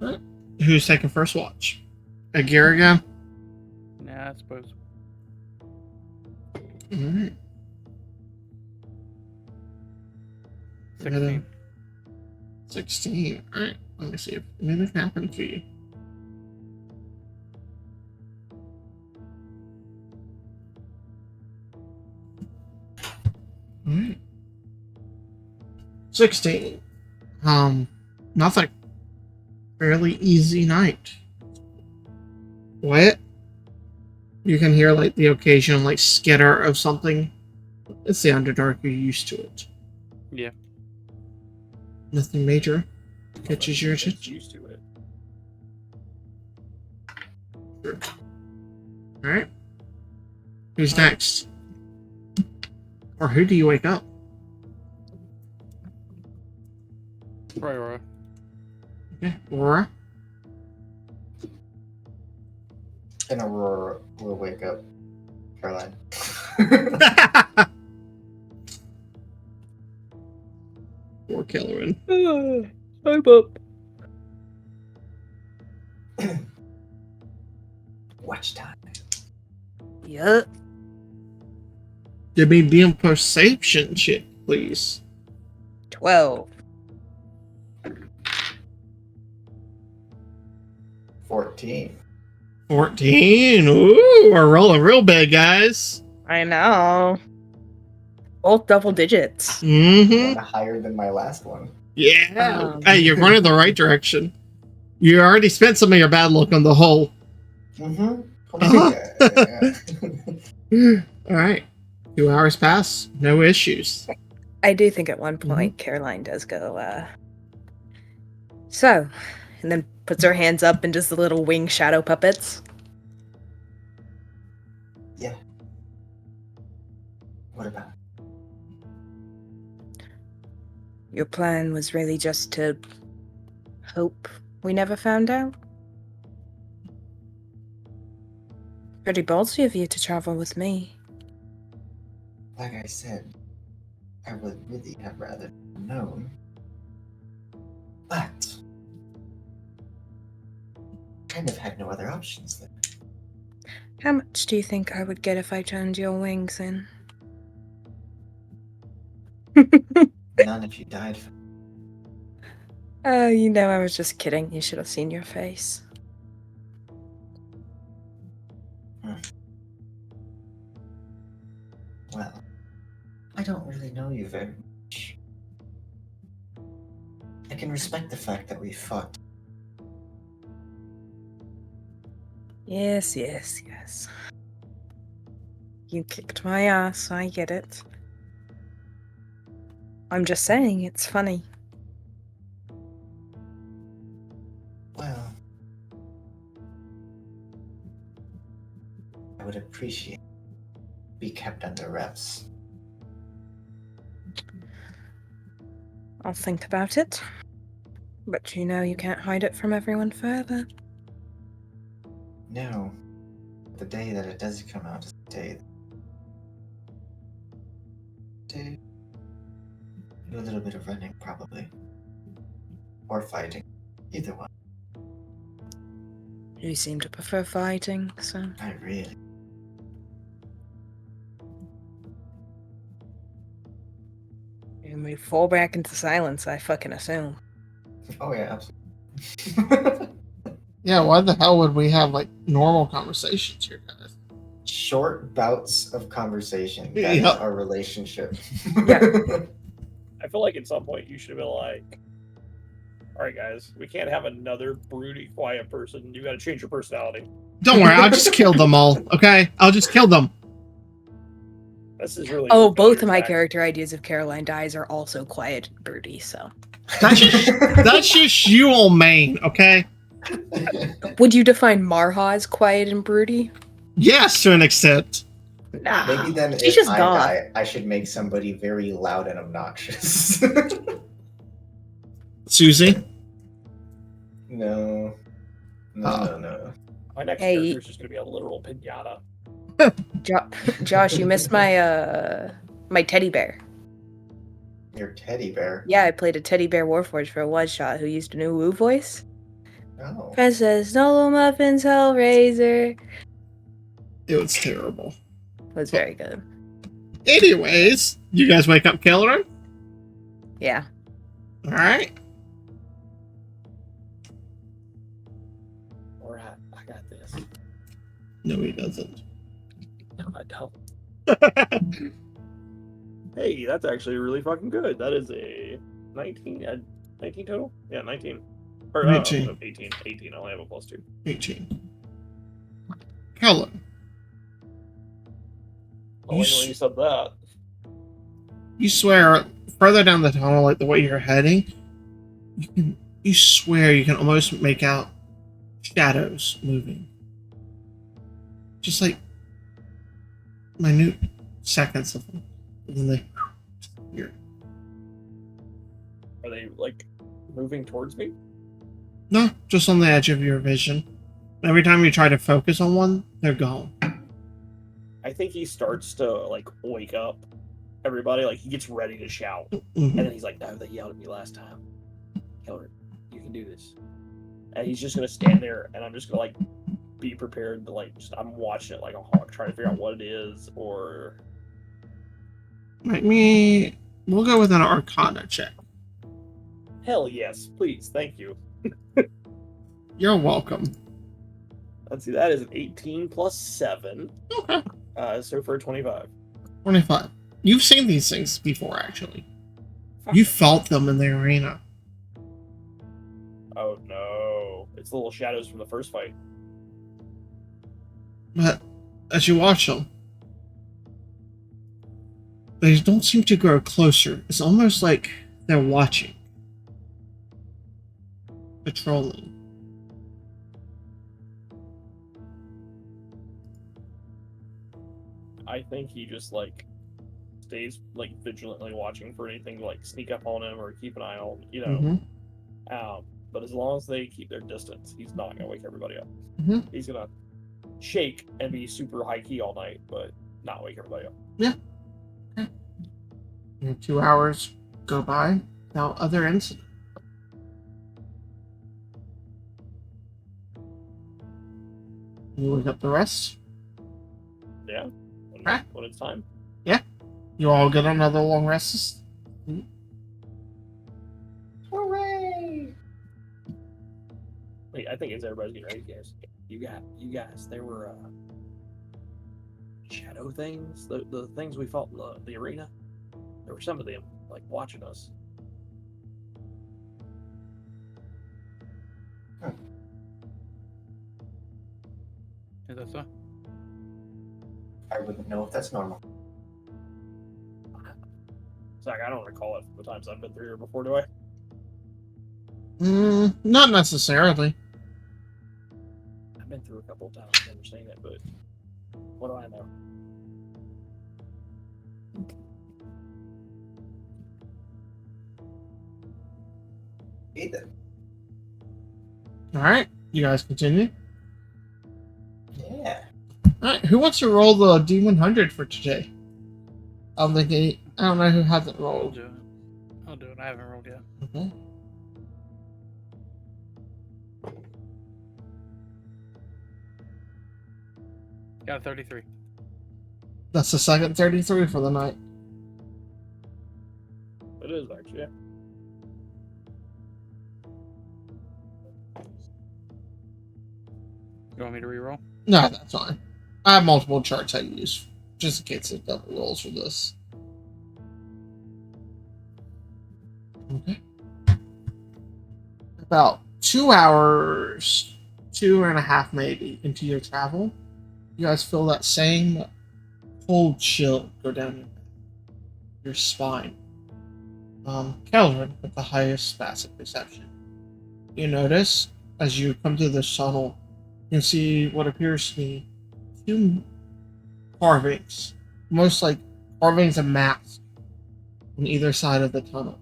All right. Who's taking first watch? Agira again? Yeah, I suppose. Alright. 16. 16. Alright. Let me see if anything happened for you. Alright. 16. Nothing. Fairly easy night. Quiet. You can hear the occasional skitter of something. It's the Underdark, you're used to it. Yeah. Nothing major catches your attention. Used to it. Sure. Alright. Who's next? Or who do you wake up? Right, Aurora. Okay, Aurora. And Aurora will wake up Caroline. Poor Kelleran. I'm up. Watch time. Yup. Give me the perception check, please. 12. 14. 14. Ooh, we're rolling real big, guys. I know. Both double digits. Mm-hmm. One higher than my last one. Yeah. Hey, you're going in the right direction. You already spent some of your bad luck on the hull. Mm-hmm. All right. 2 hours pass. No issues. I do think at one point Caroline does go, so, and then puts her hands up and does the little wing shadow puppets. Yeah. What about it? Your plan was really just to hope we never found out? Pretty ballsy of you to travel with me. Like I said, I would really have rather known. But kind of had no other options there. How much do you think I would get if I turned your wings in? None if you died. You know, I was just kidding. You should have seen your face. Well, I don't really know you very much. I can respect the fact that we fought. Yes. You kicked my ass, I get it. I'm just saying, it's funny. Well, I would appreciate be kept under wraps. I'll think about it. But you know you can't hide it from everyone further. No, the day that it does come out is the day. To do a little bit of running, probably, or fighting, either one. You seem to prefer fighting, so... I really. And we fall back into silence, I fucking assume. Oh yeah, absolutely. Yeah, why the hell would we have like normal conversations here, guys? Short bouts of conversation. That is Yep. our relationship. Yeah. I feel like at some point you should have been like, all right, guys, we can't have another broody, quiet person. You got to change your personality. Don't worry, I'll just kill them all, okay? I'll just kill them. This is really. Oh, your both of failure my tactic. character ideas of Caroline Dies are also quiet and broody, so... That's just you, old man, okay? Would you define Marha as quiet and broody? Yes, to an extent. Nah. Maybe then She's if just I goth. die, I should make somebody very loud and obnoxious. Susie? No. Oh. No. My next Hey. character is just going to be a literal pinata. Josh, you missed my, my teddy bear. Your teddy bear. Yeah, I played a teddy bear warforged for a one-shot who used a new Woo voice. Oh. Princess Noble Muffins Hellraiser. It was terrible. Was very good. Anyways, you guys wake up Killerin? Yeah. Alright. All right, I got this. No, he doesn't. No, I don't. Hey, that's actually really fucking good. That is a 19, 19 total? Yeah, 19. Or 19. 18. 18. I only have a +2. 18. Kellen, Oh, when you said that. you swear further down the tunnel, like the way you're heading, you swear you can almost make out shadows moving. Just like minute seconds of them. And then they disappear. Are they, like, moving towards me? No, just on the edge of your vision. Every time you try to focus on one, they're gone. I think he starts to, like, wake up everybody. Like, he gets ready to shout. Mhm. And then he's like, no, they yelled at me last time. Killer, you can do this. And he's just going to stand there, and I'm just going to, like, be prepared to, like, I'm watching it like a hawk, trying to figure out what it is, or... We'll go with an Arcana check. Hell yes, please, thank you. You're welcome. Let's see, that is an 18 plus 7. Okay. So for 25. 25. You've seen these things before, actually. You felt them in the arena. Oh no. It's the little shadows from the first fight. But as you watch them, they don't seem to grow closer. It's almost like they're watching. Patrolling. I think he just, like, stays, like, vigilantly watching for anything to, like, sneak up on him or keep an eye on, you know. Mhm. But as long as they keep their distance, he's not gonna wake everybody up. Mhm. He's gonna shake and be super high key all night, but not wake everybody up. And 2 hours go by without other incident. You wake up the rest. Yeah. Right. When it's time. You all get another long rest. Hooray! Wait, I think it's everybody's getting ready, guys. You guys. There were shadow things. The things we fought in the arena. There were some of them like watching us. Is that so? I wouldn't know if that's normal. Zach, I don't recall it from the times I've been through here before, do I? Not necessarily. I've been through a couple of times, never seen it, but what do I know? Either. All right, you guys continue. Yeah. All right, who wants to roll the D100 for today? I don't know who hasn't I'll rolled. do it. I'll do it. I haven't rolled yet. Okay. Got a 33. That's the second 33 for the night. It is actually. Yeah. You want me to reroll? No, that's fine. I have multiple charts I use just in case it double rolls for this. Okay. About 2 hours, 2.5 maybe, into your travel, you guys feel that same cold chill go down your spine. Kelvin with the highest passive perception. You notice as you come to the tunnel, you can see what appears to be two carvings, most like carvings of masks on either side of the tunnel.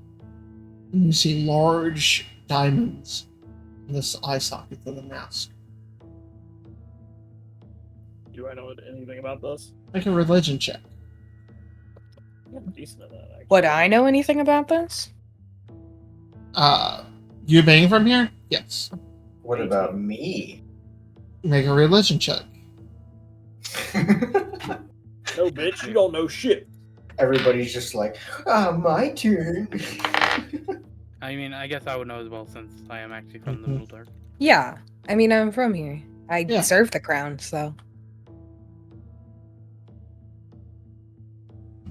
And you see large diamonds in this eye socket of the mask. Do I know anything about this? Make a religion check. I'm decent at that, actually. Would I know anything about this? You being from here? Yes. What about me? Make a religion check. No, bitch, you don't know shit. Everybody's just like, my turn. I mean, I guess I would know as well since I am actually from the Mhm. Middle Dark. Yeah. I mean, I'm from here. I Yeah. serve the crown, so.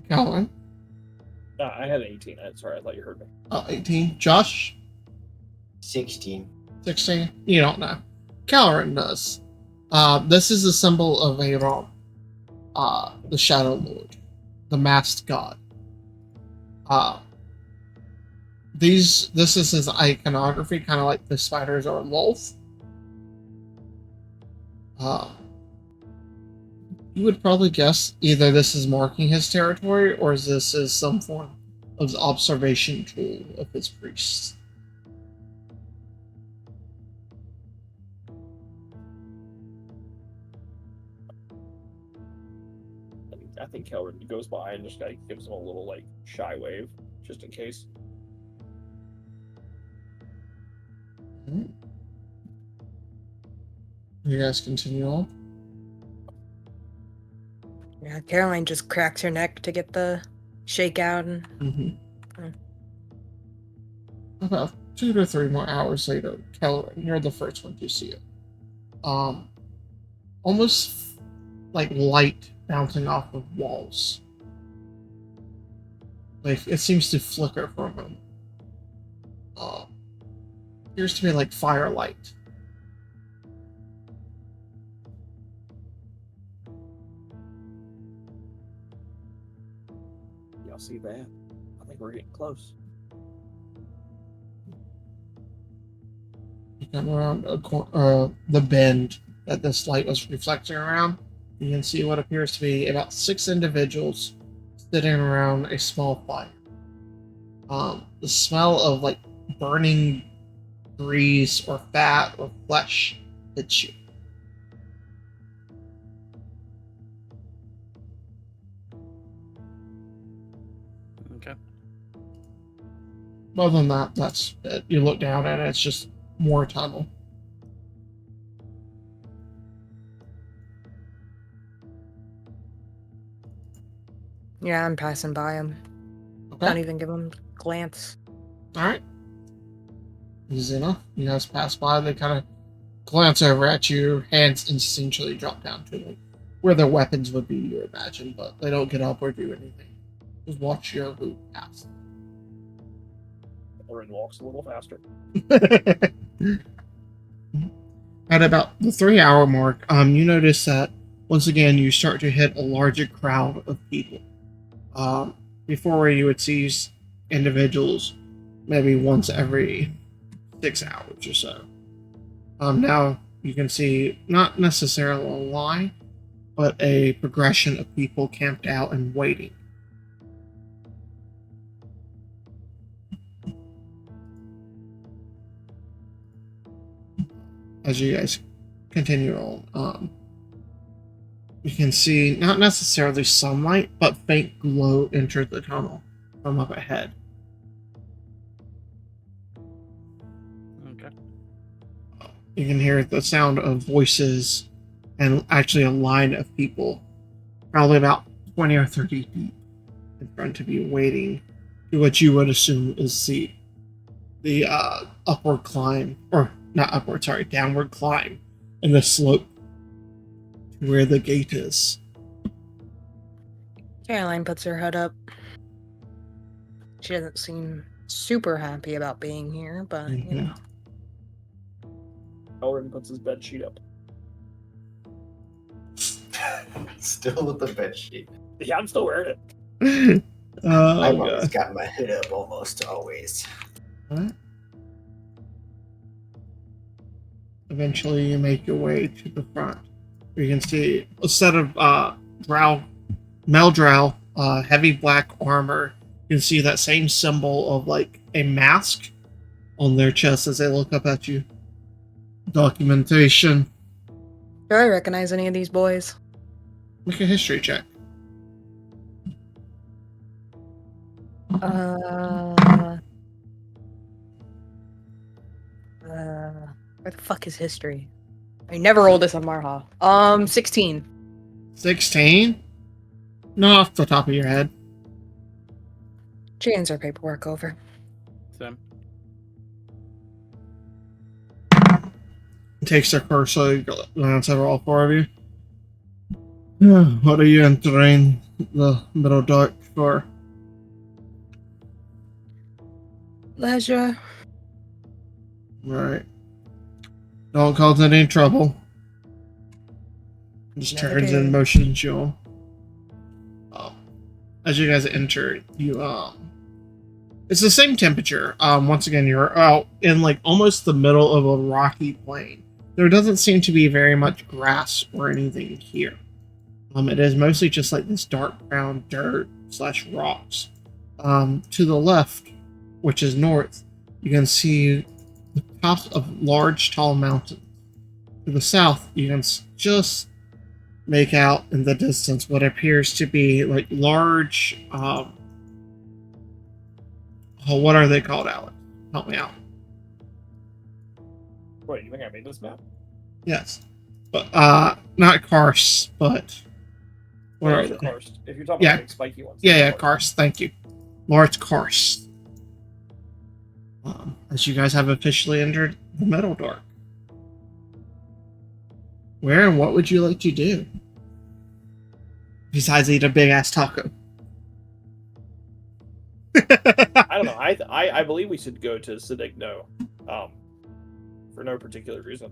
Calvin. I had an 18. Sorry, I thought you heard me. 18. Josh. 16. 16. You don't know. Caloran does. This is a symbol of Aeron, the Shadow Lord, the masked god. This is his iconography, kind of like the spiders or wolf. You would probably guess either this is marking his territory or this is some form of observation tool of his priests. I think Kelvin goes by and just like gives him a little like shy wave, just in case. You guys continue on. Yeah, Caroline just cracks her neck to get the shakeout and About 2 to 3 more hours later, Kelleran, you're the first one to see it. Almost like light bouncing off of walls. Like it seems to flicker for a moment. Appears to be like firelight. Y'all see that? I think we're getting close. You come around the bend that this light was reflecting around. You can see what appears to be about 6 individuals sitting around a small fire. The smell of like burning grease or fat or flesh hits you. Other than that, that's it. You look down and it's just more tunnel. Yeah, I'm passing by him. Okay. Not even give him a glance. Alright. Easy enough. You guys pass by, they kind of glance over at you, hands instinctually drop down to like where their weapons would be, you imagine, but they don't get up or do anything. Just watch your loot pass. Orin walks a little faster. At about the 3-hour mark, you notice that once again you start to hit a larger crowd of people. Before where you would see individuals maybe once every 6 hours or so. Now you can see not necessarily a line, but a progression of people camped out and waiting. As you guys continue on, you can see not necessarily sunlight, but faint glow enter the tunnel from up ahead. Okay. You can hear the sound of voices and actually a line of people, probably about 20 or 30 deep in front of you, waiting to what you would assume is the upward climb, or not upward, sorry, downward climb in the slope to where the gate is. Caroline puts her hood up. She doesn't seem super happy about being here, but you know. Orin puts his bed sheet up. Still with the bed sheet. Yeah, I'm still wearing it. I've Oh, always God. got my hood up, almost always. Alright. Eventually, you make your way to the front. You can see a set of Meldrow, heavy black armor. You can see that same symbol of like a mask on their chest as they look up at you. Documentation. Do I recognize any of these boys? Make a history check. Where the fuck is history? I never rolled this on Marha. 16. 16? Not off the top of your head. She hands her paperwork over. Same. Takes their cursor, glance over all four of you. What are you entering the middle dark for? Leisure. Right. Don't cause any trouble. Just Never turns do. and motions you. As you guys enter, it's the same temperature. Once again, you're out in like almost the middle of a rocky plain. There doesn't seem to be very much grass or anything here. It is mostly just like this dark brown dirt / rocks. To the left, which is north, you can see the tops of large, tall mountains. To the south, you can just make out in the distance what appears to be like large. What are they called, Alex? Help me out. Wait, you think I made this map? Yes, but not karsts, but what are they? Karst. If you're talking Yeah. about big spiky ones. Yeah, karsts. Thank you, large karsts. As you guys have officially entered the Metal Dark. Where and what would you like to do? Besides eat a big ass taco. I don't know. I believe we should go to Sidigno, for no particular reason.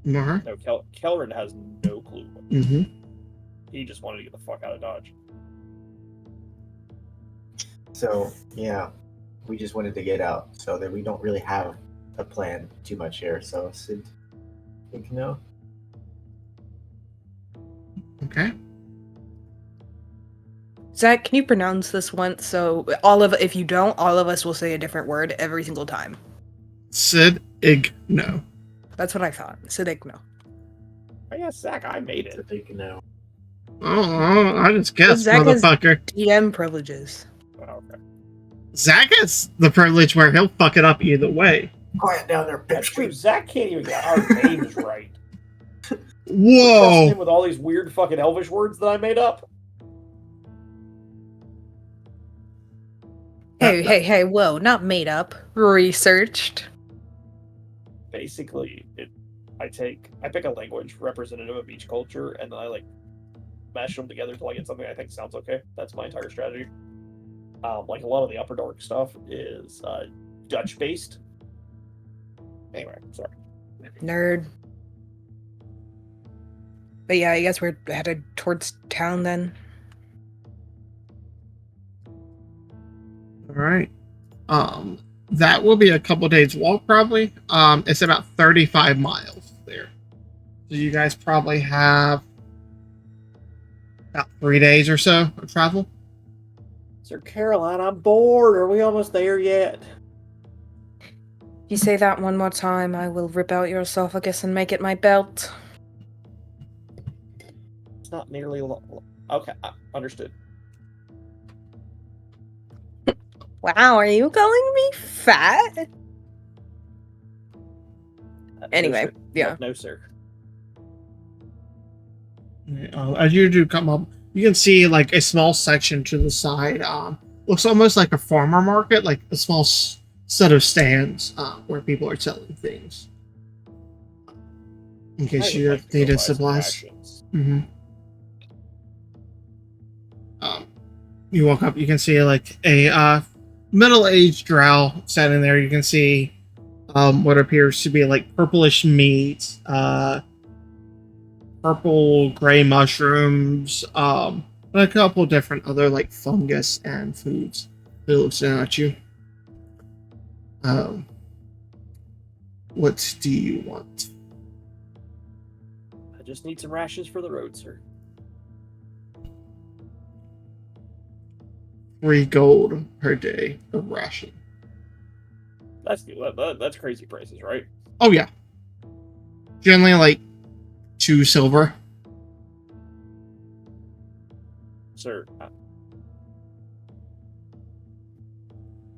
Mar? No, Kelrin has no clue. Mm-hmm. He just wanted to get the fuck out of Dodge. So, yeah, we just wanted to get out so that we don't really have a plan too much here. So, Sid, think no? Okay. Zach, can you pronounce this once? So if you don't, all of us will say a different word every single time. Sid Ig no. That's what I thought. Sidigno. Oh yeah, Zach, I made It's a it. big no. Oh, I just guessed, Zach has motherfucker. DM privileges. Oh, okay. Zach has the privilege where he'll fuck it up either way. Quiet down there, That's true. pipsqueak. Zach can't even get our names right. We're trusting Whoa! him with all these weird fucking Elvish words that I made up. Hey, whoa, not made up. Researched. Basically, I pick a language representative of each culture, and then I like mash them together till I get something I think sounds okay. That's my entire strategy. Like a lot of the Upper Dark stuff is Dutch based. Anyway, sorry. Nerd. But yeah, I guess we're headed towards town then. All right. That will be a couple days walk probably. It's about 35 miles there. So you guys probably have about 3 days or so of travel. Sir Caroline, I'm bored. Are we almost there yet? If you say that one more time, I will rip out your esophagus and make it my belt. It's not nearly okay. Understood. Wow, are you calling me fat? Anyway, no, sir. yeah. No, sir. As you do come up, you can see like a small section to the side. Looks almost like a farmer market, like a small set of stands where people are selling things. In case you needed supplies. Mm-hmm. You walk up, you can see like a middle-aged drow standing there. You can see what appears to be like purplish meat, purple gray mushrooms, and a couple different other like fungus and foods. They look down at you. What do you want? I just need some rations for the road, sir. 3 gold per day of ration. That's that's crazy prices, right? Oh yeah. Generally like 2 silver. Sir,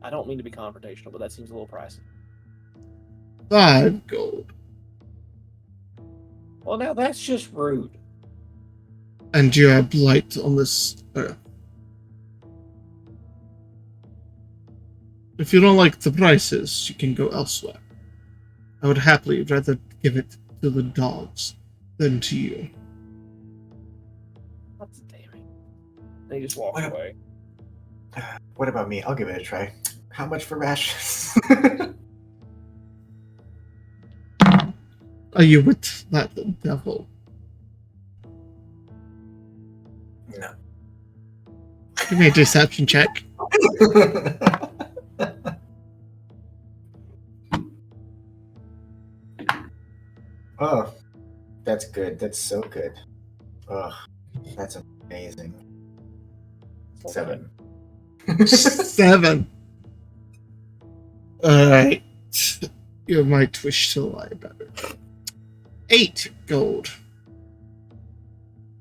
I don't mean to be confrontational, but that seems a little pricey. 5 gold. Well, now that's just rude. And you have blight on this earth. If you don't like the prices, you can go elsewhere. I would happily rather give it to the dogs than to you. That's damning. They just walk What away. What about me? I'll give it a try. How much for rations? Are you with that devil? No. Give me a deception check. Oh, that's good. That's so good. Oh, that's amazing. 7. 7. Alright. You might wish to lie better. 8 gold.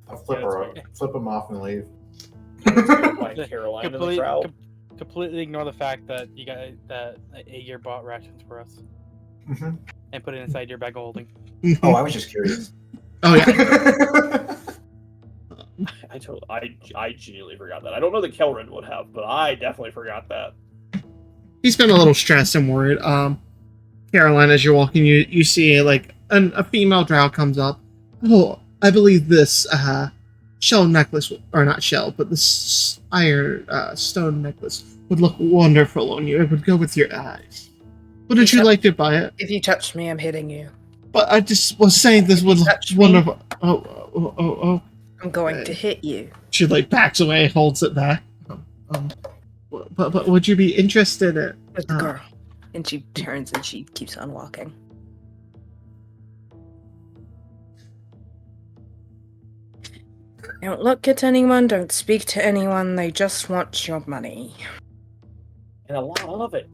I'll flip them off and leave. Like Caroline in the crowd. Completely ignore the fact that you got that Aegir bought rations for us Mm-hmm. and put it inside your bag of holding. Oh, I was just curious. Oh yeah. I genuinely forgot that. I don't know that Kelrin would have, but I definitely forgot that. He's been a little stressed and worried. Caroline, as you're walking, you see like a female drow comes up. Oh, I believe this shell necklace, or not shell, but this iron stone necklace would look wonderful on you. It would go with your eyes. Wouldn't you like to buy it? If you touch me, I'm hitting you. But I just was saying this would look touch me. wonderful. Oh. I'm going to hit you. She like backs away, holds it back. But would you be interested in With the girl. And she turns and she keeps on walking. Don't look at anyone, don't speak to anyone, they just want your money. And a lot of it.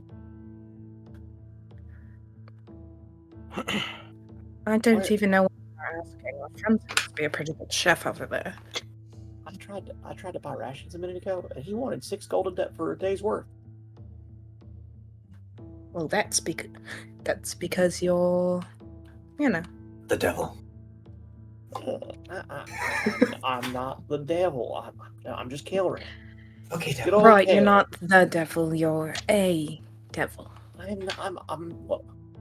I don't even know where asking. My friend seems to be a pretty good chef over there. I tried to buy rations a minute ago, and he wanted 6 gold a day for a day's worth. Well, that's because you're, you know. The devil. I'm not the devil. I'm just Kelleran. Okay, Good devil. old Right, you're Kelleran. not the devil, you're a devil.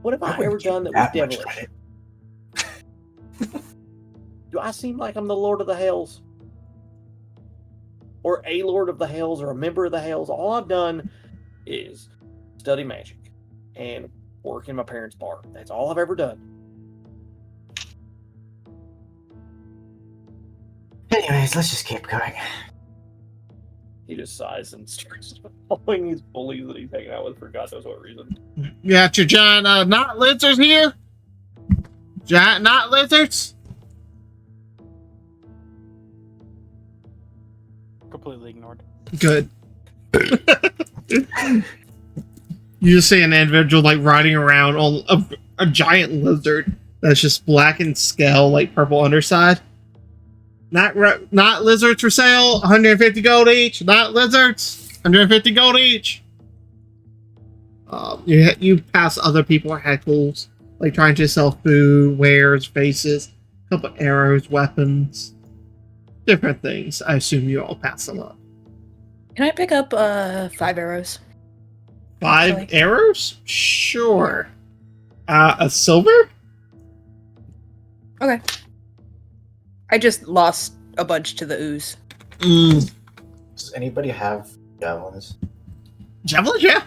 What have I wouldn't ever give done you that was much devilish? credit. Do I seem like I'm the Lord of the Hells? Or a Lord of the Hells or a member of the Hells? All I've done is study magic and work in my parents' bar. That's all I've ever done. Anyways, let's just keep going. He just sighs and starts following these bullies that he's hanging out with for God knows what reason. You got your giant knot lizards here? Giant knot lizards? Completely ignored. Good. You see an individual like riding around on a giant lizard that's just black and scale, like purple underside. Not lizards for sale, 150 gold each. Not lizards, 150 gold each. You pass other people or heckles, like trying to sell food, wares, faces, a couple arrows, weapons, different things. I assume you all pass them up. Can I pick up 5 arrows? 5 Actually. arrows? Sure. A silver? Okay. I just lost a bunch to the ooze. Does anybody have javelins? Javelin, yeah.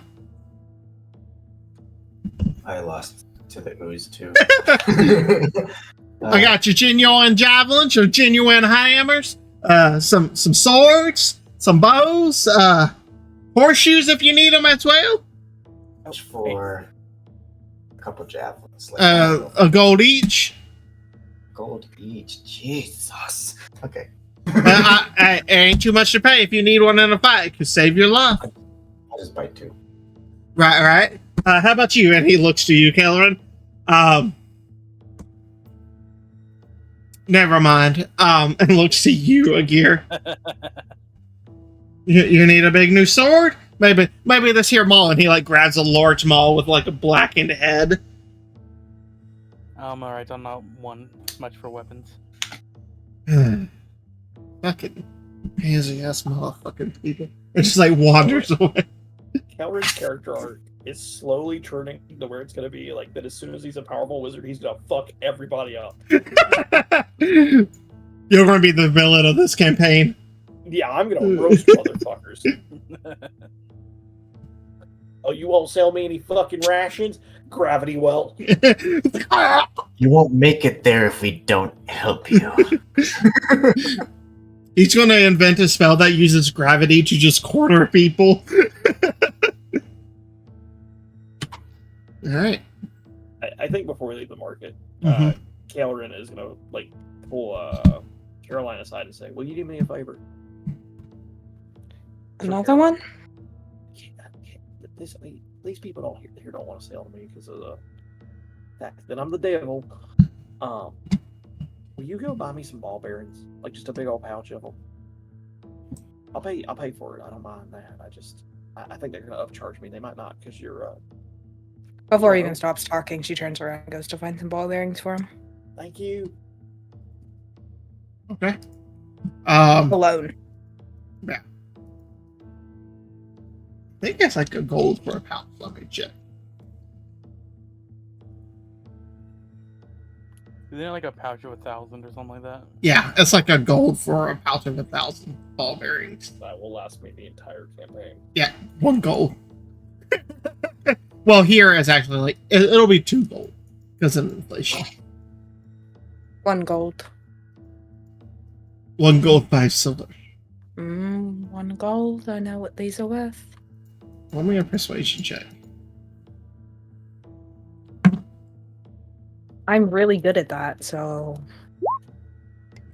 I lost to the ooze too. I got your genuine javelins, your genuine hammers, some swords, some bows, horseshoes if you need them as well. much for a couple javelins? Like, A gold each. gold each. Jesus. Okay. It ain't too much to pay if you need one in a fight. It could save your life. I'll just buy 2. Right. How about you? And he looks to you, Kelleran. Never mind. And looks to you, Agir. You need a big new sword? Maybe this here maul. And he like grabs a large maul with like a blackened head. Alright, I'm not one much for weapons. Fucking crazy ass motherfucking people. It just like wanders away. Kelleran's character arc is slowly turning to where it's going to be like that as soon as he's a powerful wizard, he's going to fuck everybody up. You're going to be the villain of this campaign. Yeah, I'm going to roast motherfuckers. Oh, you won't sell me any fucking rations? Gravity well. You won't make it there if we don't help you. He's going to invent a spell that uses gravity to just corner people. All right. I think before we leave the market, Mhm. Kelleran is going to like pull Caroline aside and say, "Will you do me a favor?" Another one? These people don't here don't want to sell to me because of the fact that I'm the devil. Will you go buy me some ball bearings, like just a big old pouch of them? I'll pay for it. I don't mind that. I think they're gonna upcharge me. They might not because you're. Before he even stops talking, she turns around and goes to find some ball bearings for him. Thank you. Okay. Alone. I think that's like a gold for a pouch. Let me check. Isn't it like a pouch of 1,000 or something like that? Yeah, it's like a gold for a pouch of 1,000 ball bearings. That will last me the entire campaign. Yeah, 1 gold. Well, here is actually like it'll be 2 gold because of inflation. 1 gold. 1 gold, 5 silver. 1 gold. I know what these are worth. Let me a persuasion check. I'm really good at that, so.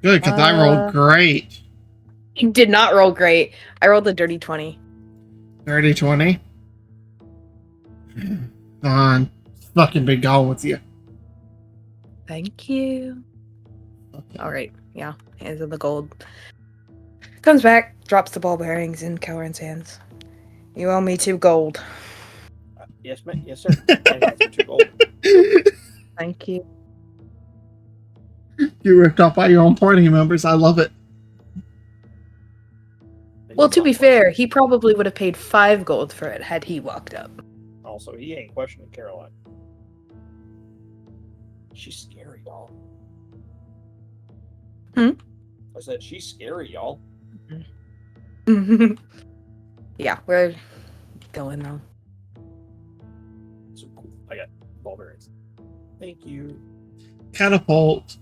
Good, because I rolled great. You did not roll great. I rolled a dirty 20. 30-20. On fucking big gone with you. Thank you. All right. Yeah. Hands in the gold. Comes back, drops the ball bearings in Kelren's hands. You owe me 2 gold. Yes, ma'am. Yes, sir. And that's for 2 gold. Thank you. You ripped off by your own party members. I love it. Well, to be fair, he probably would have paid 5 gold for it had he walked up. Also, he ain't questioning Caroline. She's scary, y'all. Hmm? I said she's scary, y'all. Yeah, we're going now. So cool. I got ball bearings. Thank you. Catapult.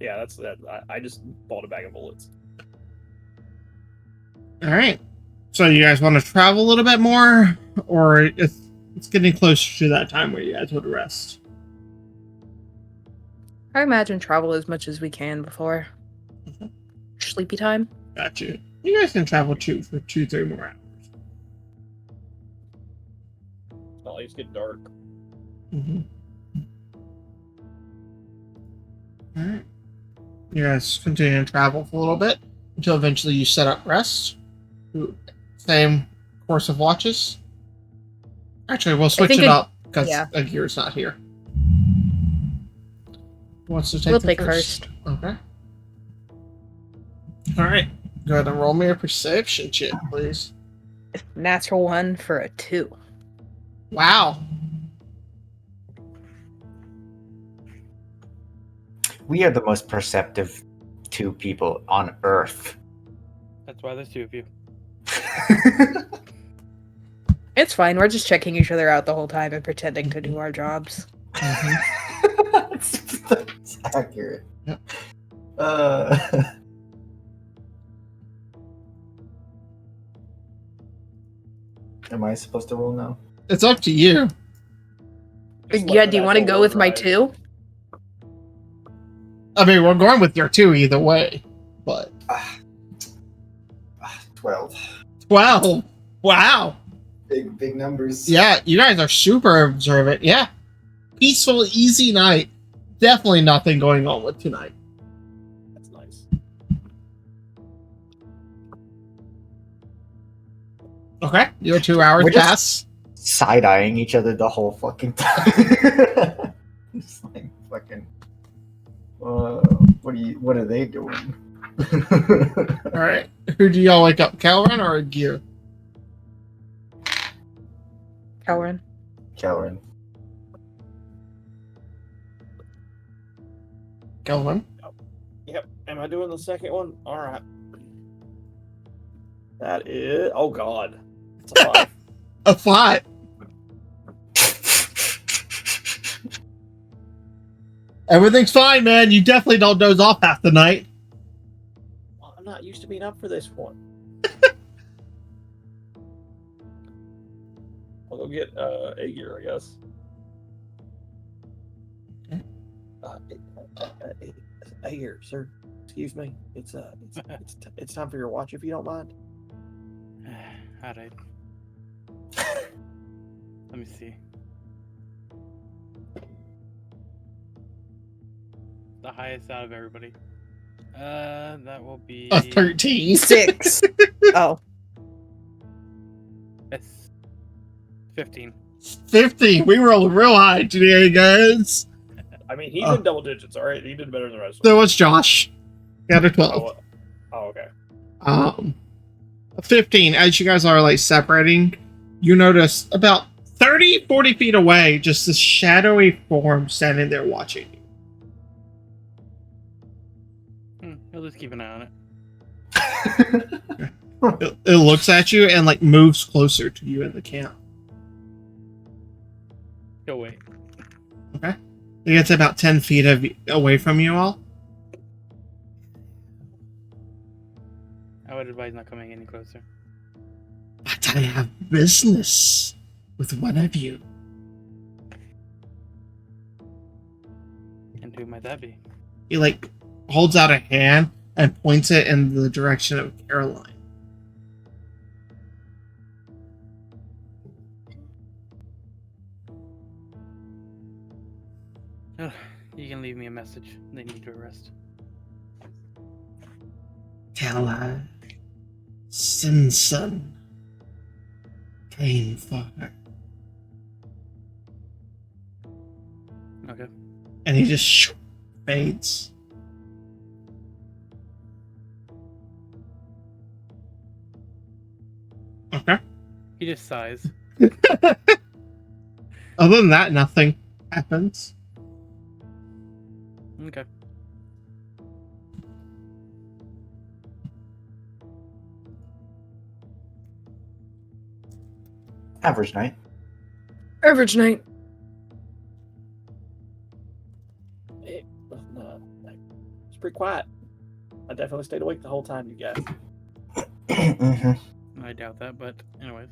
Yeah, that's that. I just bought a bag of bullets. All right. So you guys want to travel a little bit more, or it's getting closer to that time where you guys would rest? I imagine travel as much as we can before sleepy time. Got you. You guys can travel for 2-3 more hours. It's not like it's getting dark. Mm-hmm. All right. You guys continue to travel for a little bit until eventually you set up rest. Same course of watches. Actually, we'll switch it up because Agir's not here. Who wants to take We'll the take first? first. Okay. All right. Go ahead and roll me a perception check, please. Natural 1 for a 2. Wow. We are the most perceptive 2 people on Earth. That's why there's 2 of you. It's fine. We're just checking each other out the whole time and pretending to do our jobs. That's accurate. Yep. Am I supposed to roll now? It's up to you. Just Yeah, let do you the want to natural go with my rise. 2? I mean, we're going with your 2 either way, but 12. 12. Wow. Big numbers. Yeah, you guys are super observant. Yeah. Peaceful, easy night. Definitely nothing going on with tonight. That's nice. Okay. Your 2 hours We're just- pass. Side-eyeing each other the whole fucking time. It's like fucking. What are they doing? All right. Who do y'all wake up, Calvin or Gear? Kelren. Kelren. Calvin. Yep. Am I doing the second one? All right. That is. Oh God. It's a 5. A 5. Everything's fine, man. You definitely don't doze off half the night. Well, I'm not used to being up for this one. I'll go get a gear, I guess. Okay. A gear, sir. Excuse me. It's time for your watch, if you don't mind. Alright. Let me see. The highest out of everybody. That will be A 13. 6. Oh. It's 15. 15. We rolled real high today, guys. I mean, he's in double digits, all right? He did better than the rest of There them. was Josh. Got a 12. Oh, okay. 15. As you guys are like separating, you notice about 30-40 feet away, just this shadowy form standing there watching you. He'll just keep an eye on it. It looks at you and like moves closer to you in the camp. He'll wait. Okay. It gets about 10 feet away from you all. I would advise not coming any closer. But I have business with one of you. And who might that be? He like holds out a hand and points it in the direction of Caroline. You can leave me message. They need to arrest. Tell Simpson came for her. Okay. And he just fades. Okay. He just sighs. Other than that, nothing happens. Okay. Average night. Average night. It's pretty quiet. I definitely stayed awake the whole time, you guys. Mm-hmm. I doubt that, but anyways.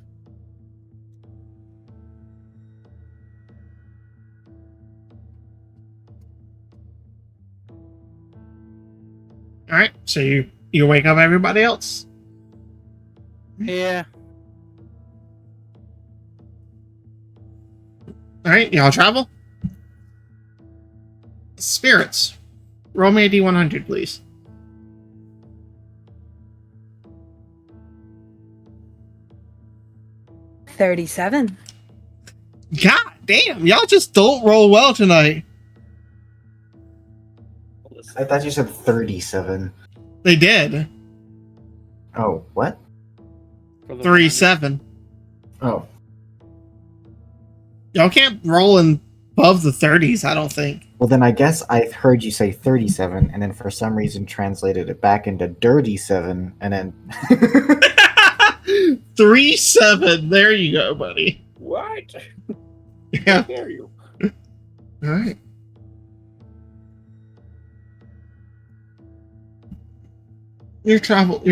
All right, so you wake up everybody else. Yeah. All right, y'all travel. Spirits, roll me a D100, please. $37. God damn, y'all just don't roll well tonight. I thought you said 37. They did. Oh, what? For the 37. Oh, Y'all can't roll in above the 30s, I don't think. well then I guess I heard you say 37, and then for some reason translated it back into dirty 7, and then 3-7. There you go, buddy. What? Yeah. How dare you? All right. Your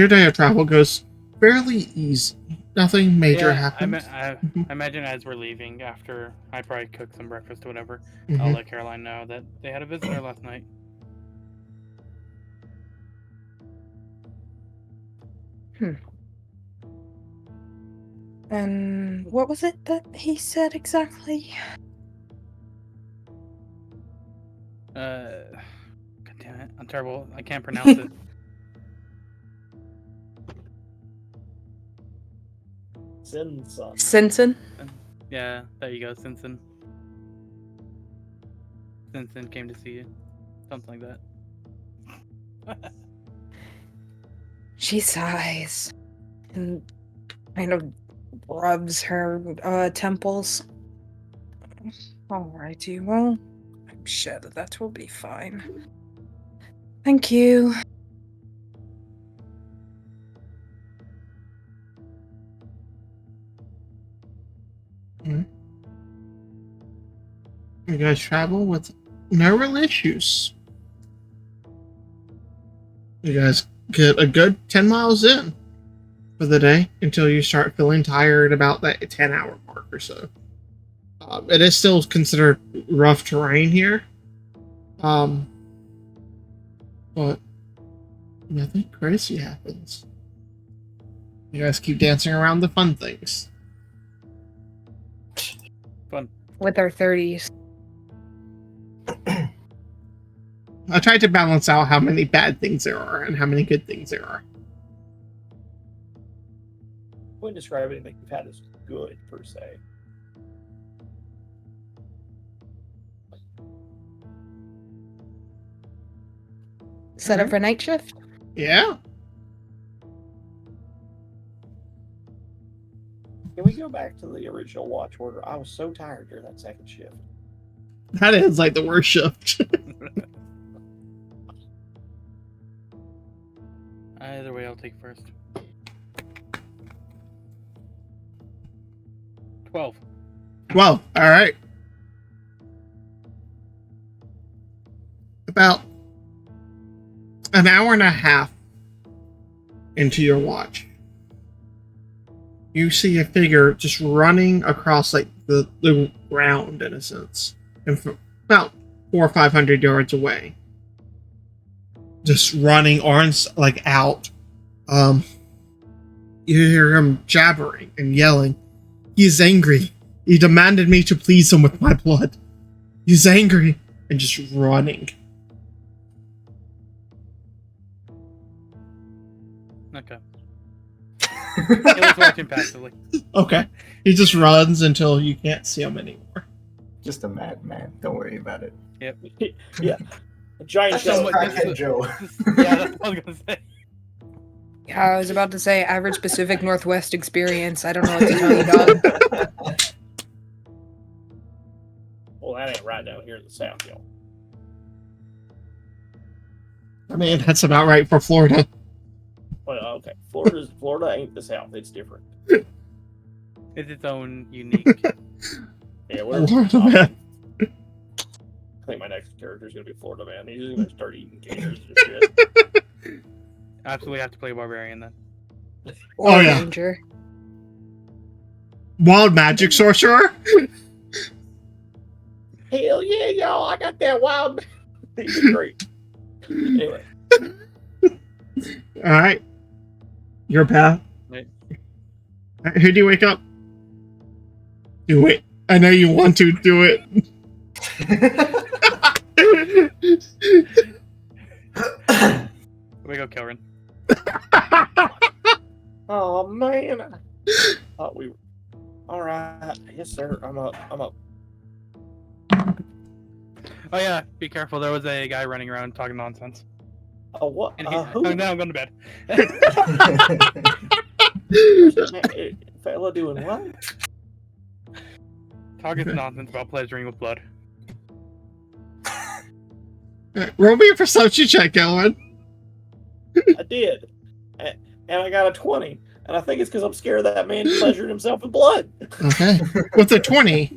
day of travel goes fairly easy. Nothing major Yeah, happens. I imagine as we're leaving, after I probably cook some breakfast or whatever, Mhm. I'll let Caroline know that they had a visitor last night. And what was it that he said exactly? God damn it. I'm terrible. I can't pronounce it. Simpson. Simpson? Yeah, there you go, Simpson. Simpson came to see you. Something like that. She sighs and kind of rubs her temples. Alrighty, well, I'm sure that will be fine. Thank you. You guys travel with no real issues. You guys get a good 10 miles in for the day until you start feeling tired about that 10-hour mark or so. It is still considered rough terrain here. But nothing crazy happens. You guys keep dancing around the fun things. Fun. With our 30s. I tried to balance out how many bad things there are and how many good things there are. Wouldn't describe anything you've had as good per se. Set up for night shift? Yeah. Can we go back to the original watch order? I was so tired during that second shift. That is like the worst shift. Either way, I'll take first. 12. Well, all right. About an hour and a half into your watch, you see a figure just running across like the ground in a sense, and from about 400 or 500 yards away, just running arms like out. You hear him jabbering and yelling. He is angry. He demanded me to please him with my blood. He's angry and just running Okay. He was watching passively. Okay. He just runs until you can't see him anymore. Just a madman. Don't worry about it. Yep. Yeah. A giant That's shell. just Crackhead Joe. Yeah, that's what I was gonna say. Yeah, I was about to say average Pacific Northwest experience. I don't know what to tell you, dog. Well, that ain't right down here in the south, y'all. I mean, that's about right for Florida. Well, okay. Florida ain't the south. It's different. It's its own unique. Yeah, whatever. Florida man. I think my next character is gonna be Florida man. He's just gonna start eating gators and shit. Absolutely have to play barbarian then. Or Oh, yeah. Ranger. Wild magic sorcerer? Hell yeah, y'all! I got that wild. He's great. Anyway, Alright. Your path. Right. Who do you wake up? Do it. I know you want to do it. We go, Kelrin. oh man, I thought we were. All right, yes sir. I'm up. Oh yeah, be careful. There was a guy running around talking nonsense. Oh what? And Who? oh, now I'm going to bed. Fella doing what? Talking nonsense about pleasuring with blood. Roll me a perception check, Ellen. I did, and I got a 20, and I think it's because I'm scared that man pleasured himself with blood. Okay. With a 20,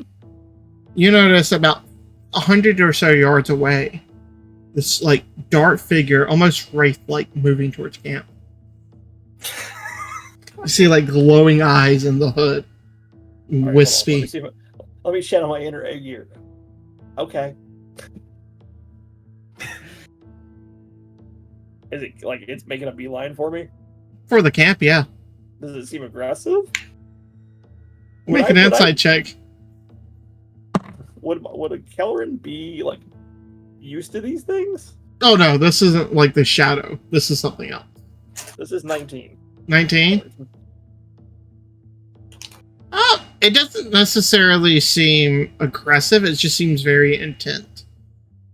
you notice about 100 or so yards away, this like dark figure, almost wraith-like, moving towards camp. You see like glowing eyes in the hood, All right, wispy. hold on, let me channel my inner egg gear. Okay. Is it like it's making a beeline for me? For the camp, yeah. Does it seem aggressive? Make an insight check. Would a Kellerin be like used to these things? Oh no, this isn't like the shadow. This is something else. This is 19. 19? Oh, it doesn't necessarily seem aggressive. It just seems very intent.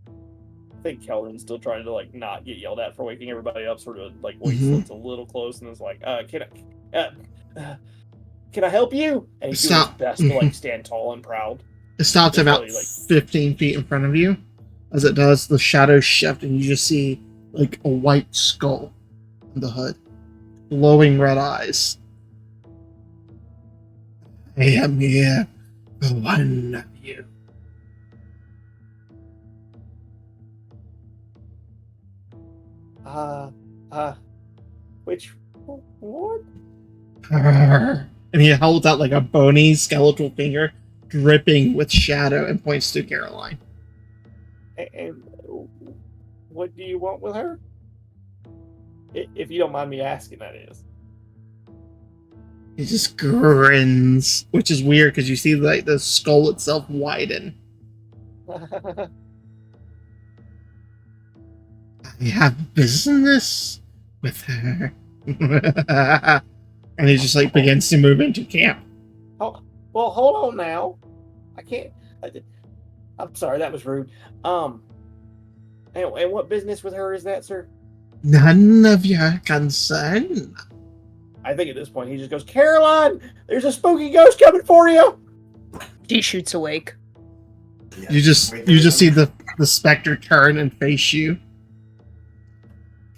I think Kellerin's still trying to like not get yelled at for waking everybody up. Sort of like waits till it's a little close and is like, can I help you? And he's doing his best to like stand tall and proud. It stops It's about really, like- 15 feet in front of you. As it does, the shadows shift and you just see like a white skull in the hood. Glowing red eyes. I am here for one of you. Which what? And he holds out like a bony skeletal finger, dripping with shadow, and points to Caroline. And what do you want with her? If you don't mind me asking, that is. He just grins, which is weird because you see like the skull itself widen. I have business with her. And he just like begins to move into camp. Oh, well, hold on now. I can't. I'm sorry, that was rude. And what business with her is that, sir? None of your concern. I think at this point he just goes, Caroline, there's a spooky ghost coming for you. She shoots awake. You just see the specter turn and face you.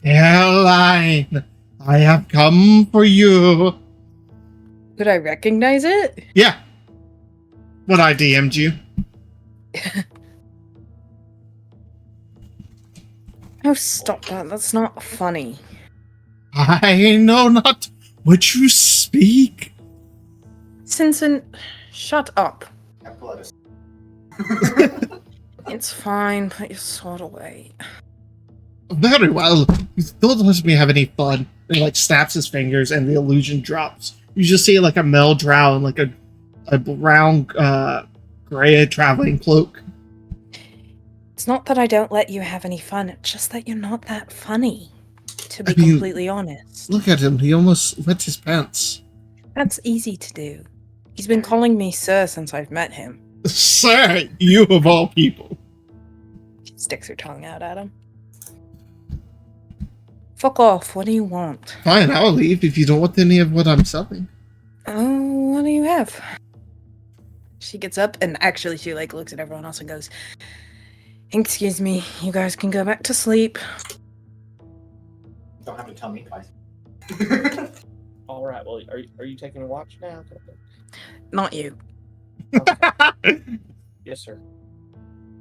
Caroline, I have come for you. Could I recognize it? Yeah. But I DM'd you. Oh, stop that. That's not funny. I know not what you speak. Simpson, shut up. That blood is- It's fine. Put your sword away. Very well. Don't let me have any fun. And he like snaps his fingers and the illusion drops. You just see like a male drow in like a brown gray traveling cloak. It's not that I don't let you have any fun. It's just that you're not that funny. to be I mean- completely honest. Look at him. He almost wet his pants. That's easy to do. He's been calling me sir since I've met him. Sir, you of all people. She sticks her tongue out at him. Fuck off. What do you want? Fine, I'll leave if you don't want any of what I'm selling. Oh, what do you have? She gets up and actually she like looks at everyone else and goes, "Excuse me, you guys can go back to sleep." Don't have to tell me twice. All right. Well, are you taking a watch now? Not you. Yes, sir.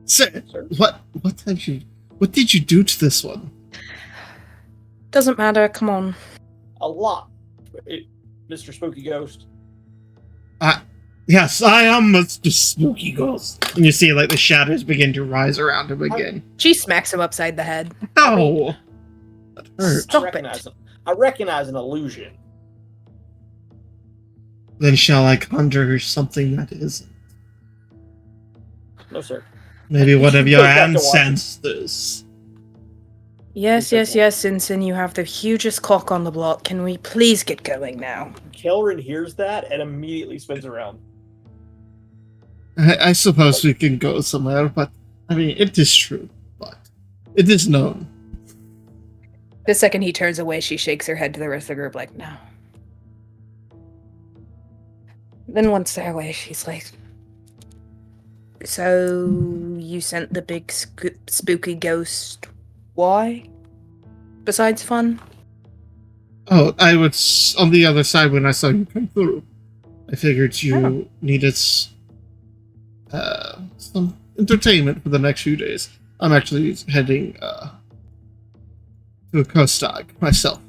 Sir, Sir. what did you do to this one? Doesn't matter, come on. A lot, Mr. Spooky Ghost. Yes, I am Mr. Spooky Ghost. And you see, like, the shadows begin to rise around him again. She smacks him upside the head. Oh! That hurt. Stop it. I recognize an illusion. Then shall I conjure something that isn't? No, sir. Maybe one of Go your back to watching. ancestors. Yes, Ensign, you have the hugest cock on the block. Can we please get going now? Kelrin hears that and immediately spins around. I suppose we can go somewhere, but I mean, it is true, but it is known. The second he turns away, she shakes her head to the rest of the group like, no. Then once they're away, she's like, so you sent the big spooky ghost. Why? Besides fun? Oh, I was on the other side when I saw you come through. I figured you needed some entertainment for the next few days. I'm actually heading to a Kostag myself.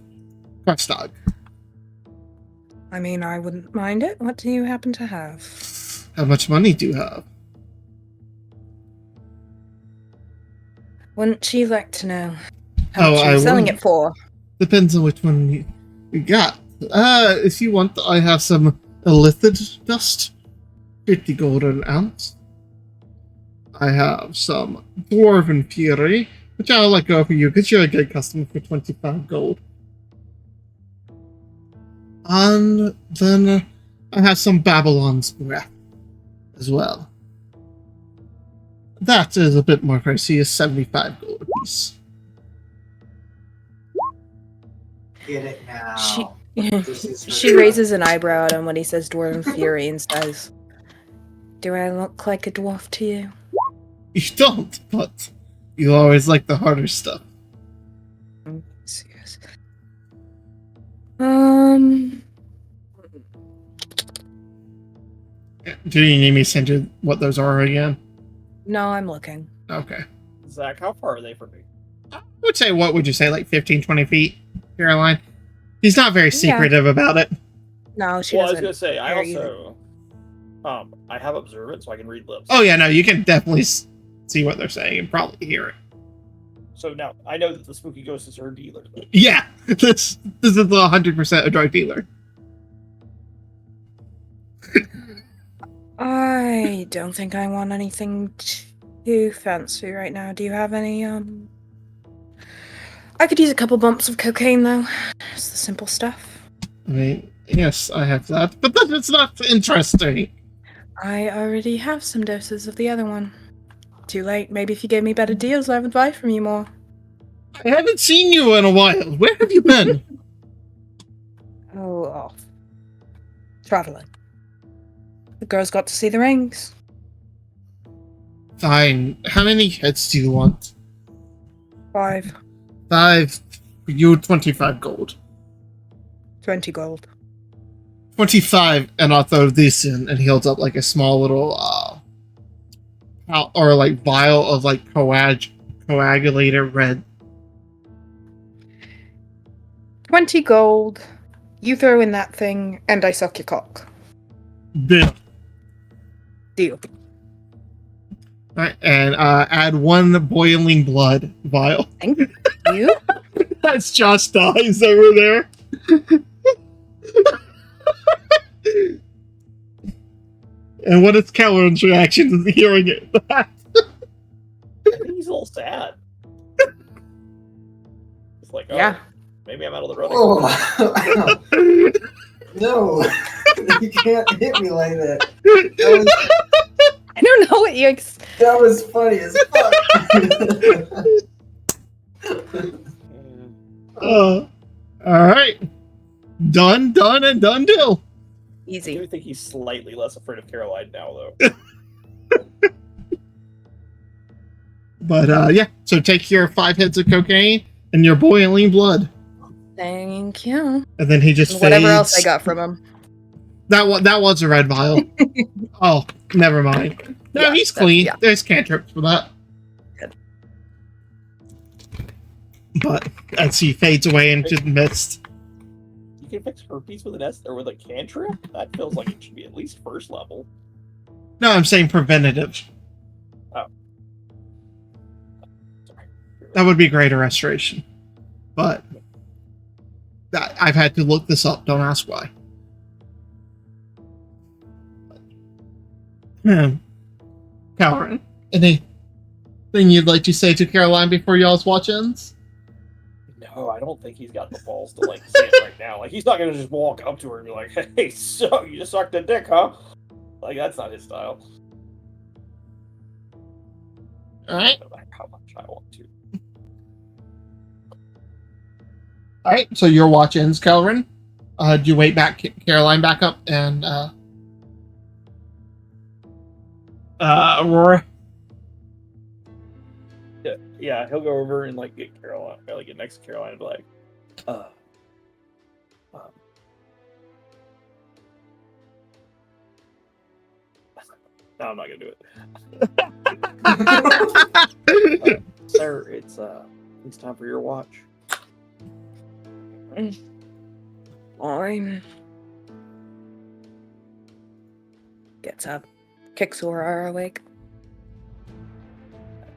Kostag. I mean, I wouldn't mind it. What do you happen to have? How much money do you have? Wouldn't she like to know how much I you're selling would. it for? Depends on which one you got. If you want, I have some illithid dust, 50 gold an ounce. I have some dwarven fury, which I'll let go for you because you're a good customer for 25 gold. And then I have some Babylon's breath as well. That is a bit more pricey, is 75 gold a piece. Get it now. She raises an eyebrow at him when he says Dwarven Fury and says, "Do I look like a dwarf to you?" You don't, but you always like the harder stuff. Serious. Do you need me to send you what those are again? No, I'm looking. Okay. Zach, how far are they from me? I would say, what would you say, like 15, 20 feet, Caroline? He's not very secretive about it. No, she Well, I was doesn't. gonna say, I care either. also, I have observant, so I can read lips. Oh, yeah, no, you can definitely see what they're saying and probably hear it. So now I know that the spooky ghost is her dealer. But Yeah, this is 100% a drug dealer. I don't think I want anything too fancy right now. Do you have any, I could use a couple bumps of cocaine, though. Just the simple stuff. I mean, yes, I have that, but that's not interesting. I already have some doses of the other one. Too late. Maybe if you gave me better deals, I would buy from you more. I haven't seen you in a while. Where have you been? Oh, off. Traveling. The girls got to see the rings. Fine. How many heads do you want? 5. 5. For you, 25 gold. 20 gold. 25, and I'll throw this in, and he holds up like a small little, or like vial of like coagulated red. 20 gold. You throw in that thing, and I suck your cock. Bill. Deal. Right, and add 1 boiling blood vial. Thank you. That's Josh dies over there. And what is Keller's reaction to hearing it? I think he's a little sad. It's like, oh, Yeah. Maybe I'm out of the running. Oh. No. You can't hit me like that. I don't know what you. That was funny as fuck. All right. Done, and done deal. I Easy. do think he's slightly less afraid of Caroline now, though. But yeah, so take your 5 hits of cocaine and your boiling blood. Thank you. And then he just Whatever fades. else I got from him. That was a red vial. Oh, never mind. No, Yeah, he's that's- clean. yeah. There's cantrips for that. Good. But as he fades away into the mist. You can fix herpes with an S or with a cantrip? That feels like it should be at least first level. No, I'm saying preventative. Oh. Sorry. That would be greater restoration. But I've had to look this up. Don't ask why. Caroline, anything you'd like to say to Caroline before y'all's watch ends? No, I don't think he's got the balls to like say it right now. Like he's not gonna just walk up to her and be like, "Hey, so you just sucked a dick, huh?" Like that's not his style. All right. No matter how much I want to. All right. So your watch ends, Caroline. Do you wait Caroline back up and Aurora? Yeah, he'll go over and like get Caroline, or like get next to Caroline and be like, no, I'm not gonna do it. Sir, it's time for your watch. Fine. Gets up, kicks Aurora awake.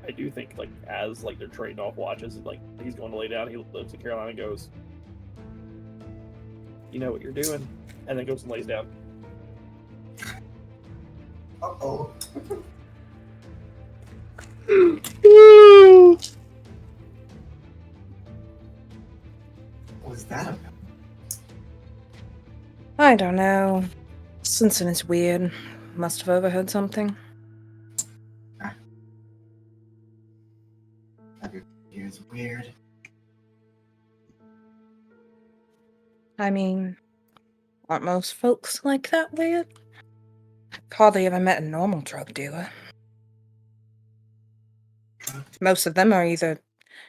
I do think like as like they're trading off watches, like he's going to lay down, he looks at Caroline and goes, "You know what you're doing," and then goes and lays down. Uh-oh. What was that about? I don't know. Simpson is weird. Must have overheard something. It's weird. I mean, aren't most folks like that weird? Hardly ever met a normal drug dealer. Most of them are either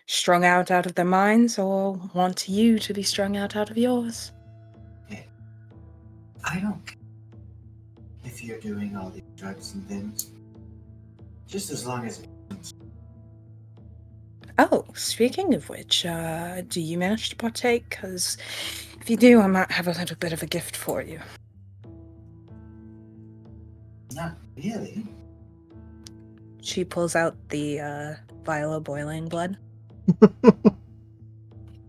strung out of their minds or want you to be strung out of yours. I don't care if you're doing all these drugs and things. Just as long as Oh, speaking of which, do you manage to partake? Because if you do, I might have a little bit of a gift for you. not really. She pulls out the vial of boiling blood.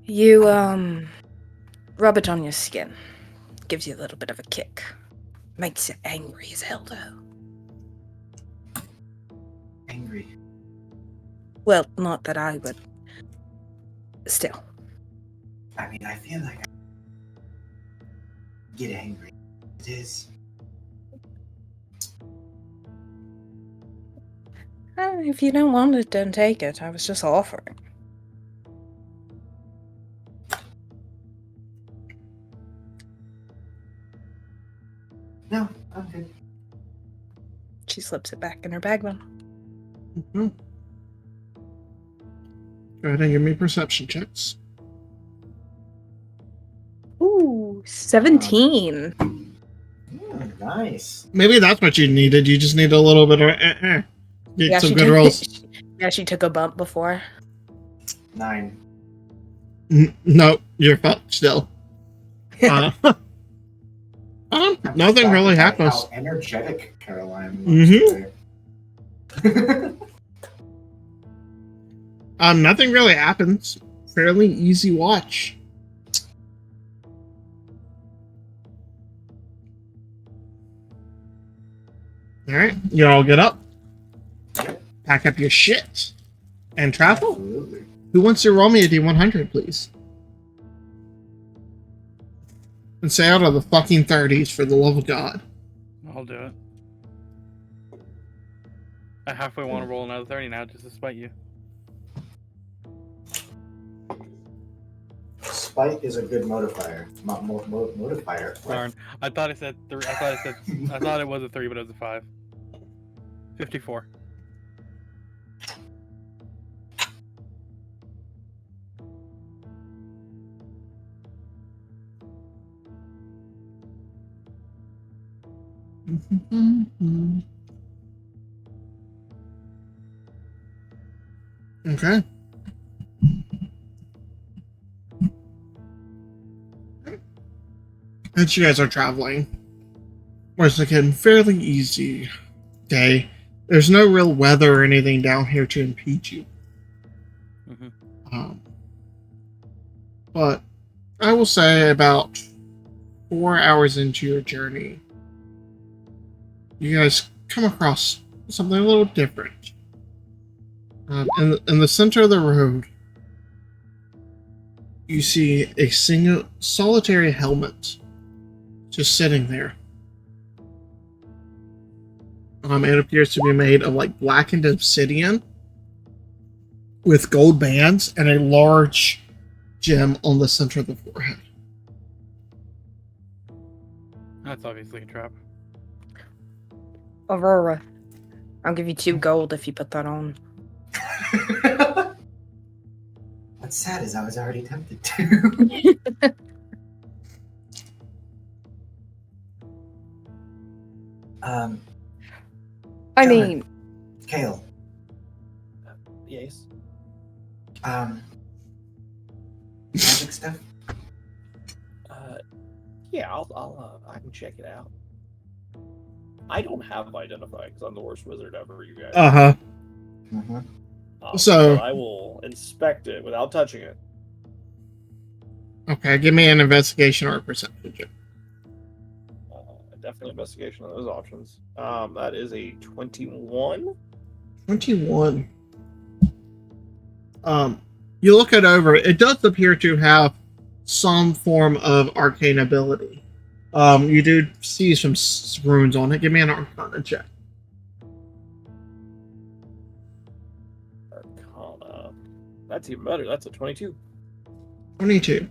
You, rub it on your skin. Gives you a little bit of a kick. Makes you angry as hell, though. Angry. Well, not that I would. Still. I mean, I feel like I get angry. It is. If you don't want it, don't take it. I was just offering. No, I'm good. She slips it back in her bag then. Mm-hmm. Go ahead and give me perception checks. Ooh, 17. Nice. Maybe that's what you needed. You just need a little bit of get some good rolls. Yeah, she took a bump before. 9. No, you're fucked still. Nothing really happens. How energetic Caroline Mhm. looks. Nothing really happens. Fairly easy watch. All right, you all get up, pack up your shit, and travel. Absolutely. Who wants to roll me a D100, please? and say out of the fucking 30s for the love of God. I'll do it. I halfway want to roll another 30 now just to spite you. Spite is a good modifier. Modifier. Darn. I thought it said 3. I thought it was a 3, but it was a 5. 54. Okay. As you guys are traveling, it's like a fairly easy day. There's no real weather or anything down here to impede you. Mm-hmm. But I will say about 4 hours into your journey, you guys come across something a little different. In the center of the road, you see a single solitary helmet just sitting there. It appears to be made of like blackened obsidian with gold bands and a large gem on the center of the forehead. That's obviously a trap. Aurora, I'll give you 2 gold if you put that on. What's sad is I was already tempted to. I Gentlemen. mean, Kale. Yes. Magic stuff? Yeah, I can check it out. I don't have Identify because I'm the worst wizard ever, you guys. Uh-huh. Mm-hmm. So- but I will inspect it without touching it. Okay, give me an investigation or a perception check. Definitely investigation on those options. That is a 21. 21. You look it over. It does appear to have some form of arcane ability. You do see some runes on it. Give me an Arcana check. Arcana. That's even better. That's a 22. 22.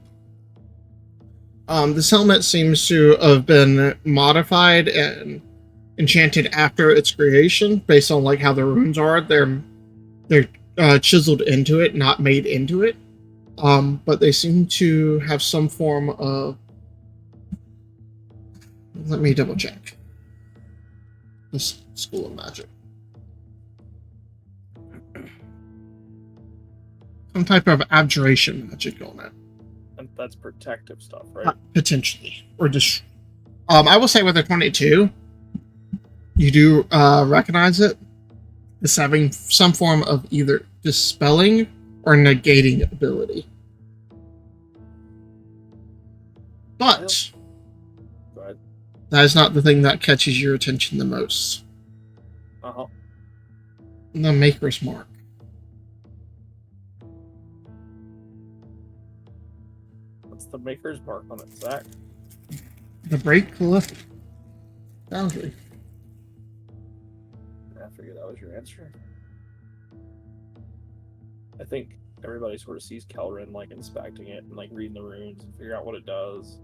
This helmet seems to have been modified and enchanted after its creation, based on like how the runes are. They're chiseled into it, not made into it. But they seem to have some form of. Let me double check. This School of Magic. Some type of abjuration magic on it. And that's protective stuff, right? Potentially. Or just. I will say with a 22, you do recognize it as having some form of either dispelling or negating ability. But Go ahead. that is not the thing that catches your attention the most. Uh-huh. The Maker's Mark. What's the Maker's Mark on it, Zach? The Break Cliff Boundary. I figured that was your answer. I think everybody sort of sees Kelrin like inspecting it and like reading the runes and figure out what it does.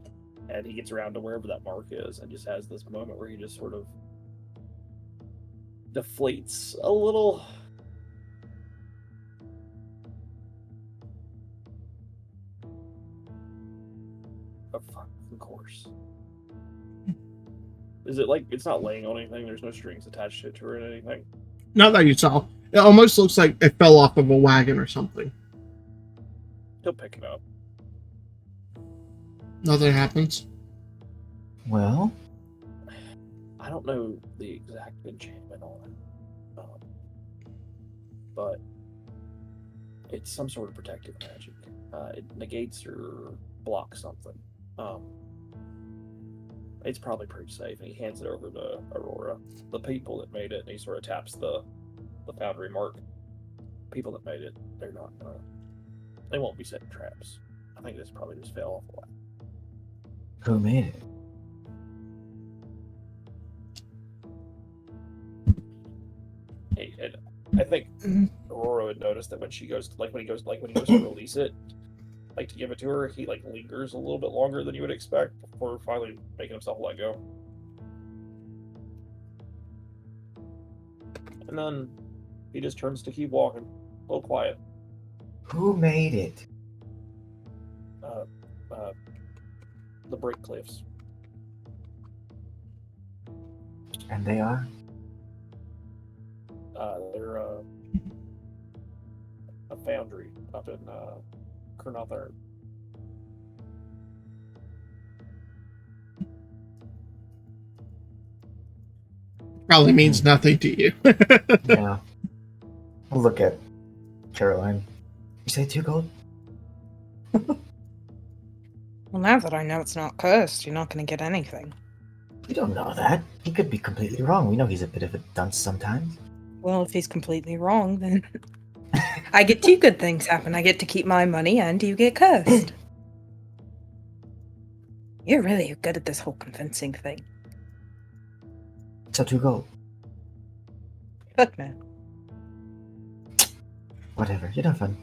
And he gets around to wherever that mark is and just has this moment where he just sort of deflates a little. Of course. Is it like it's not laying on anything? There's no strings attached to it or anything. Not that you saw. It almost looks like it fell off of a wagon or something. He'll pick it up. Nothing happens. Well, I don't know the exact enchantment on it, but it's some sort of protective magic. It negates or blocks something. It's probably pretty safe, and he hands it over to Aurora. The people that made it, and he sort of taps the foundry mark. People that made it, they're not they won't be setting traps. I think this probably just fell off a lot. Who made it? Hey, and I think Aurora would notice that when he goes to release it, like to give it to her, he like lingers a little bit longer than you would expect before finally making himself let go. And then he just turns to keep walking, a little quiet. Who made it? The Break Cliffs. And they are? They're a foundry up in Kurnothar. Probably means nothing to you. Yeah. I'll look at Caroline. You say 2 gold? Well, now that I know it's not cursed, you're not going to get anything. We don't know that. He could be completely wrong. We know he's a bit of a dunce sometimes. Well, if he's completely wrong, then I get 2 good things happen. I get to keep my money, and you get cursed. You're really good at this whole convincing thing. So 2 gold. Fuck no. Whatever. You're not fun.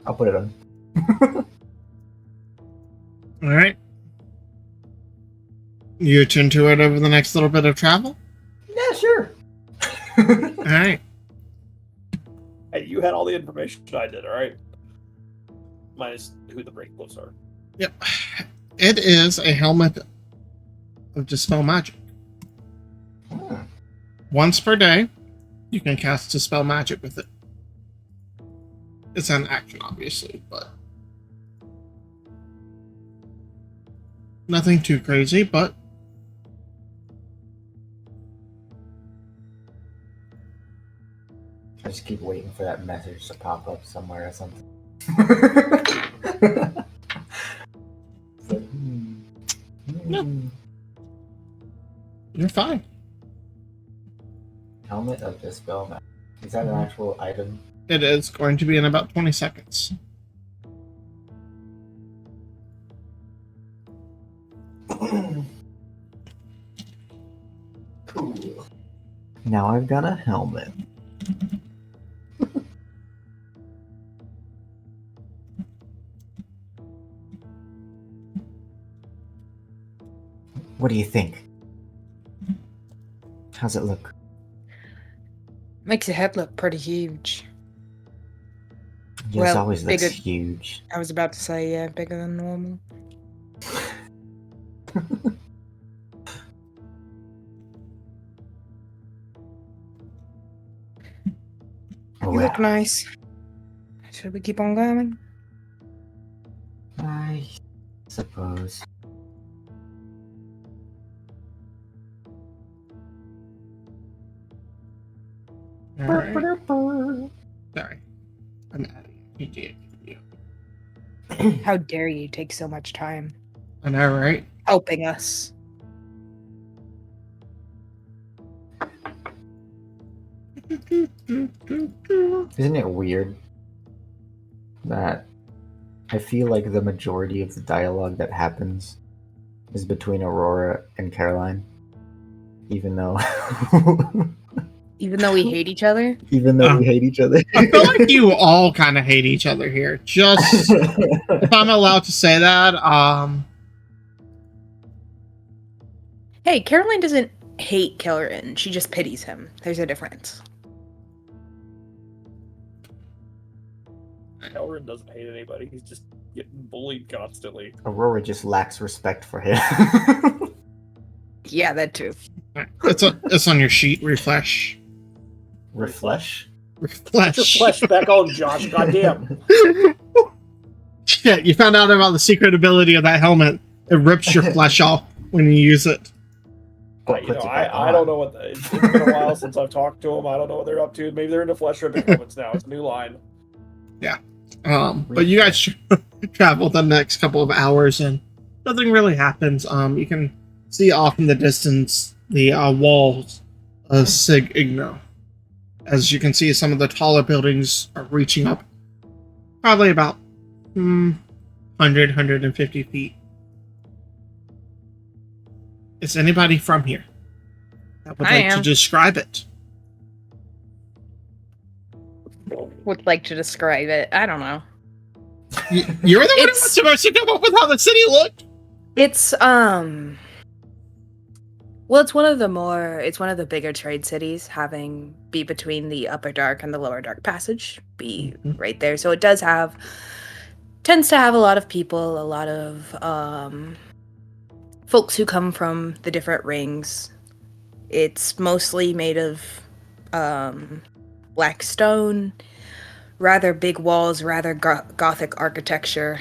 I'll put it on. All right. You attend to it over the next little bit of travel? Yeah, sure. All right. Hey, you had all the information I did, all right? Minus who the Break Cliffs are. Yep. It is a helmet of Dispel Magic. Once per day, you can cast Dispel Magic with it. It's an action, obviously, but nothing too crazy, but I just keep waiting for that message to pop up somewhere or something. It's like, No. You're fine. Helmet of Dispel Magic. Is that an actual item? It is going to be in about 20 seconds. Cool. Now I've got a helmet. What do you think? How's it look? Makes your head look pretty huge. Yours Well, always looks bigger- huge. I was about to say, yeah, bigger than normal. Oh, You look well, nice. Should we keep on going? I suppose. All right. Sorry. I'm adding a PG. How dare you take so much time I know, right? helping us? Isn't it weird that I feel like the majority of the dialogue that happens is between Aurora and Caroline? Even though Even though we hate each other? we hate each other. I feel like you all kind of hate each other here. Just if I'm allowed to say that, Hey, Caroline doesn't hate Kellerin. She just pities him. There's a difference. Elrin doesn't hate anybody. He's just getting bullied constantly. Aurora just lacks respect for him. Yeah, that too. it's on your sheet. Refresh. Refresh? Put your Refresh. flesh back on, Josh. Goddamn. Shit, you found out about the secret ability of that helmet. It rips your flesh off when you use it. But You puts know, it back I on. don't know what it's been a while since I've talked to them. I don't know what they're up to. Maybe they're into flesh ripping helmets now. It's a new line. But you guys travel the next couple of hours and nothing really happens. You can see off in the distance the walls of Sig Igno. As you can see, some of the taller buildings are reaching up probably about 100, 150 feet. Is anybody from here that would I like to am. describe it? Would like to describe it. I don't know. You're the one who was It's- supposed to come up with how the city looked. It's well, it's one of the bigger trade cities, having be between the upper dark and the lower dark passage, be right there. So it tends to have a lot of people, a lot of folks who come from the different rings. It's mostly made of black stone, rather big walls, rather gothic architecture.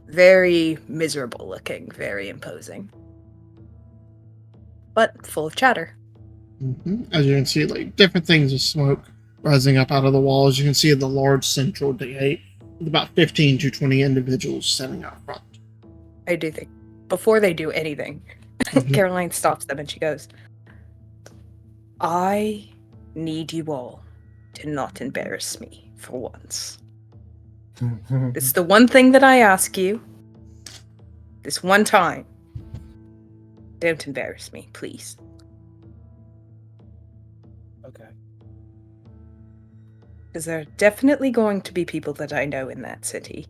Very miserable looking, very imposing. But full of chatter. As you can see, like different things of smoke rising up out of the walls. You can see the large central gate with about 15 to 20 individuals standing out front. I do think before they do anything, Caroline stops them and she goes, I need you all to not embarrass me for once. It's the one thing that I ask you. This one time. Don't embarrass me, please. Okay. Because there are definitely going to be people that I know in that city.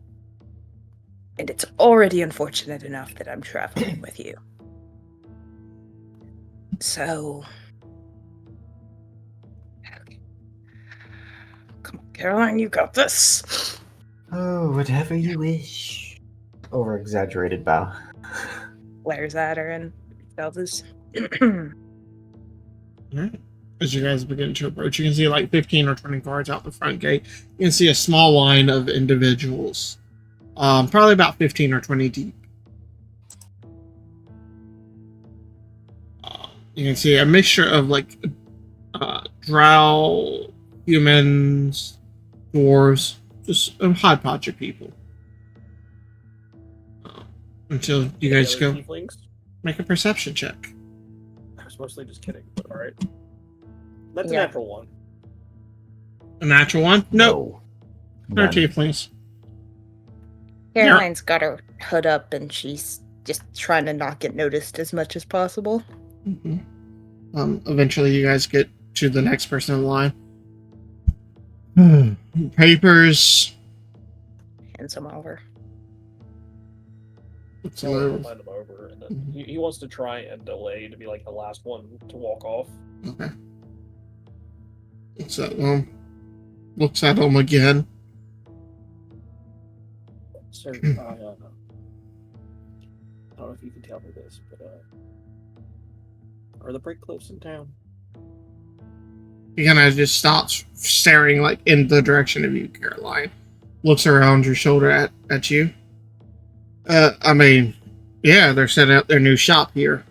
And it's already unfortunate enough that I'm traveling with you. So... Come on, Caroline, you got this. Oh, whatever you wish. Over-exaggerated bow. Glares at her and tells As you guys begin to approach, you can see like 15 or 20 guards out the front gate. You can see a small line of individuals, probably about 15 or 20 deep. You can see a mixture of like drow, humans, dwarves, just a hodgepodge of people. Until you guys go Tieflings? make a perception check. I was mostly just kidding, but alright. That's Yeah. a natural one. A natural one? Nope. No None. tieflings. Caroline's got her hood up and she's just trying to not get noticed as much as possible. Eventually, you guys get to the next person in line. Papers. Hands them over. What's So I'll over? hand him over, and then he wants to try and delay to be like the last one to walk off. Okay. What's that one? Looks at him again. So I don't know if you can tell me this, but are the brick cliffs in town? He kind of just stops staring like in the direction of you, Caroline. Looks around your shoulder at you. I mean, yeah, they're setting up their new shop here.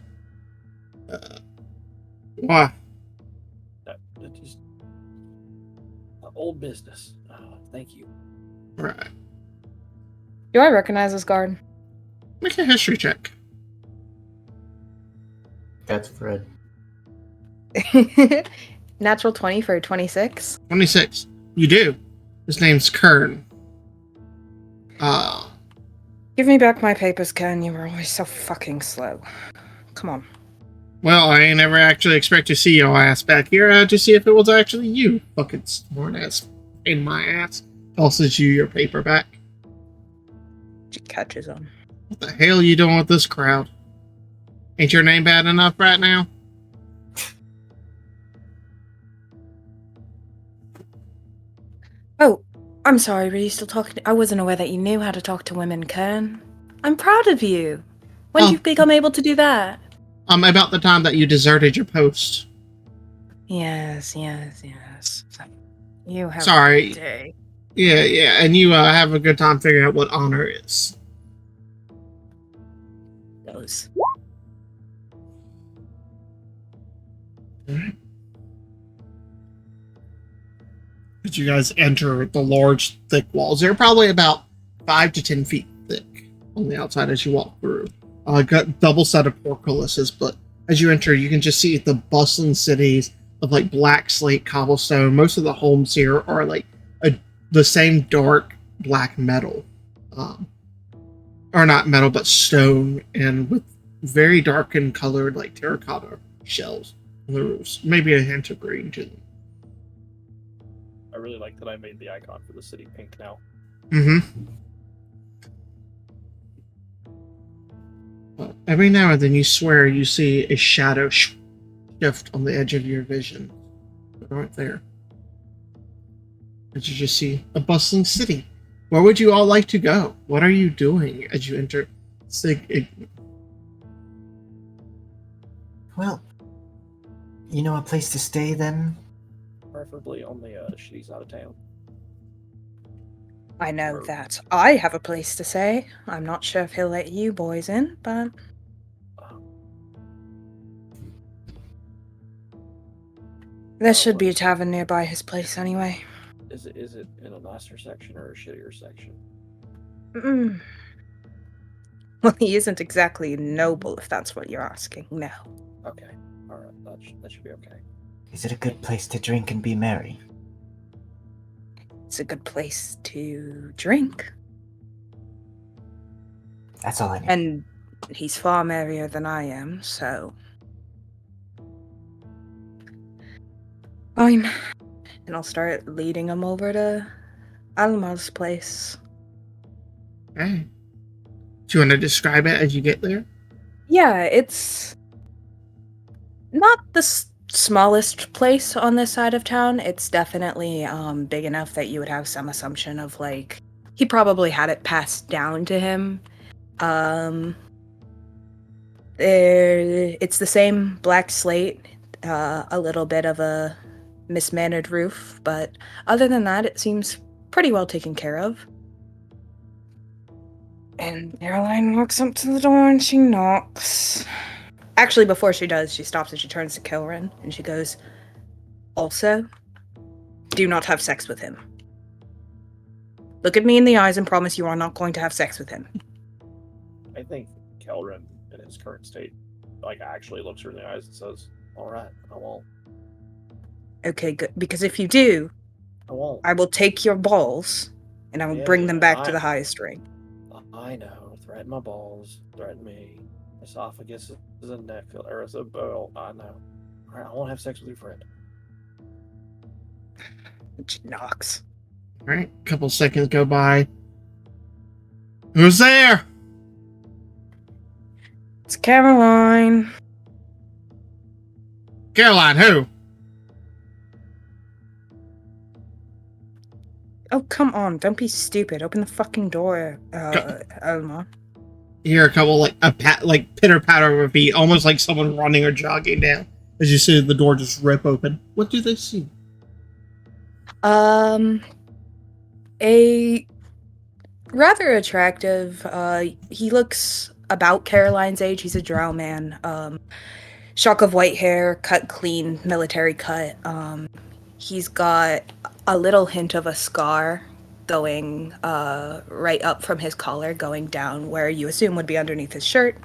Why? It's just old business. Thank you. Right. Do I recognize this guard? Make a history check. That's Fred. Natural 20 for 26. 26. You do. His name's Kern. Give me back my papers, Ken. You were always so fucking slow. Come on. Well, I ain't never actually expect to see your ass back here to see if it was actually you. Fucking smart ass in my ass. Tosses you your paper back. She catches him. What the hell are you doing with this crowd? Ain't your name bad enough right now? Oh, I'm sorry, were you still talking? I wasn't aware that you knew how to talk to women, Kern. I'm proud of you. When did you become able to do that? About the time that you deserted your post. Yes. You have Sorry. a good day. Yeah, and you have a good time figuring out what honor is. Those. As you guys enter the large, thick walls, they're probably about 5 to 10 feet thick on the outside as you walk through. Got double set of portcullises, but as you enter, you can just see the bustling cities of like black slate cobblestone. Most of the homes here are like the same dark black metal, or not metal, but stone, and with very dark and colored, like terracotta shells on the roofs. Maybe a hint of green to them. I really like that I made the icon for the city pink now. Mm-hmm. Every now and then you swear you see a shadow shift on the edge of your vision. Right there. And you just see a bustling city. Where would you all like to go? What are you doing as you enter Sig? Well, you know a place to stay then? Preferably on the shitty side of town. I know that I have a place to stay. I'm not sure if he'll let you boys in, but there should be a tavern nearby his place anyway. Is it in a nicer section or a shittier section? Well, he isn't exactly noble, if that's what you're asking. No. Okay. Alright, that should be okay. Is it a good place to drink and be merry? It's a good place to drink. That's all I need. And he's far merrier than I am, so... Fine. And I'll start leading him over to Alma's place. Okay. Do you want to describe it as you get there? Yeah, it's not the smallest place on this side of town. It's definitely big enough that you would have some assumption of, like, he probably had it passed down to him. It's the same black slate, a little bit of a mismannered roof, but other than that, it seems pretty well taken care of. And Caroline walks up to the door and she knocks. Actually, before she does, she stops and she turns to Kilrin and she goes, also, do not have sex with him. Look at me in the eyes and promise you are not going to have sex with him. I think Kelrin, in his current state, like, actually looks her in the eyes and says, alright, I won't. Okay, good. Because if you do, I won't. I will take your balls and I will bring them back to the highest rank. I know. Threaten my balls. Threaten me. Esophagus is a neck or is a bowel. I know. Alright, I won't have sex with your friend. She knocks. Alright, a couple seconds go by. Who's there? It's Caroline. Caroline, who? Oh, come on. Don't be stupid. Open the fucking door, Alma. You hear a couple, like pitter-patter of feet, almost like someone running or jogging down, as you see the door just rip open. What do they see? A rather attractive, he looks about Caroline's age. He's a drow man. Shock of white hair, cut clean, military cut. He's got a little hint of a scar going right up from his collar, going down where you assume would be underneath his shirt.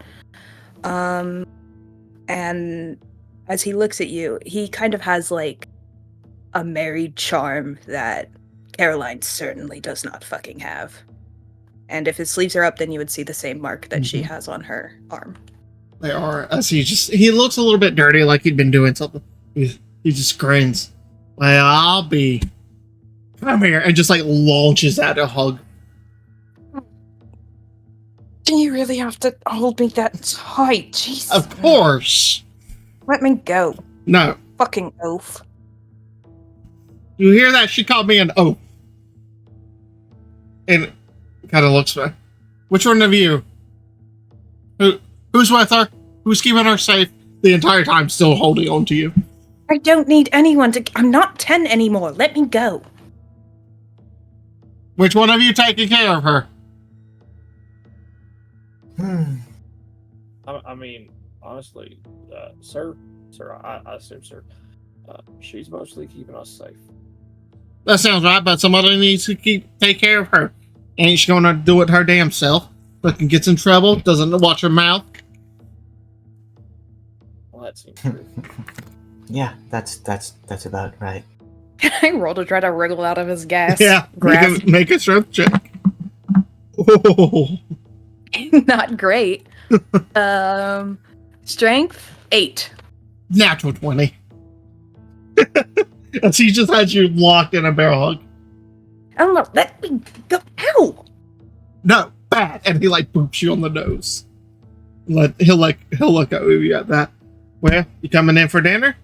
And as he looks at you, he kind of has like a married charm that Caroline certainly does not fucking have. And if his sleeves are up, then you would see the same mark that she has on her arm. They are. As he looks a little bit dirty, like he'd been doing something. He just grins. Well, I'll be. Come here, and just like launches out a hug. Do you really have to hold me that tight? Jesus. Of course. Let me go. No. Fucking oaf. You hear that? She called me an oaf. And kind of looks back. Which one of you? Who's with her? Who's keeping her safe the entire time, still holding on to you? I don't need anyone to... I'm not 10 anymore. Let me go. Which one of you taking care of her? I mean, honestly, sir, I assume, sir, she's mostly keeping us safe. That sounds right, but somebody needs to take care of her. Ain't she gonna do it her damn self? Fucking gets in trouble, doesn't watch her mouth. Well, that seems true. Yeah, that's about right. I roll to try to wriggle out of his gas. Yeah, make a strength check. Oh. Not great. Strength 8. Natural 20. And she just has you locked in a bear hug. Elmo, let me go. Ow! No, bad. And he like boops you on the nose. He'll look at you at that. Well, you coming in for dinner?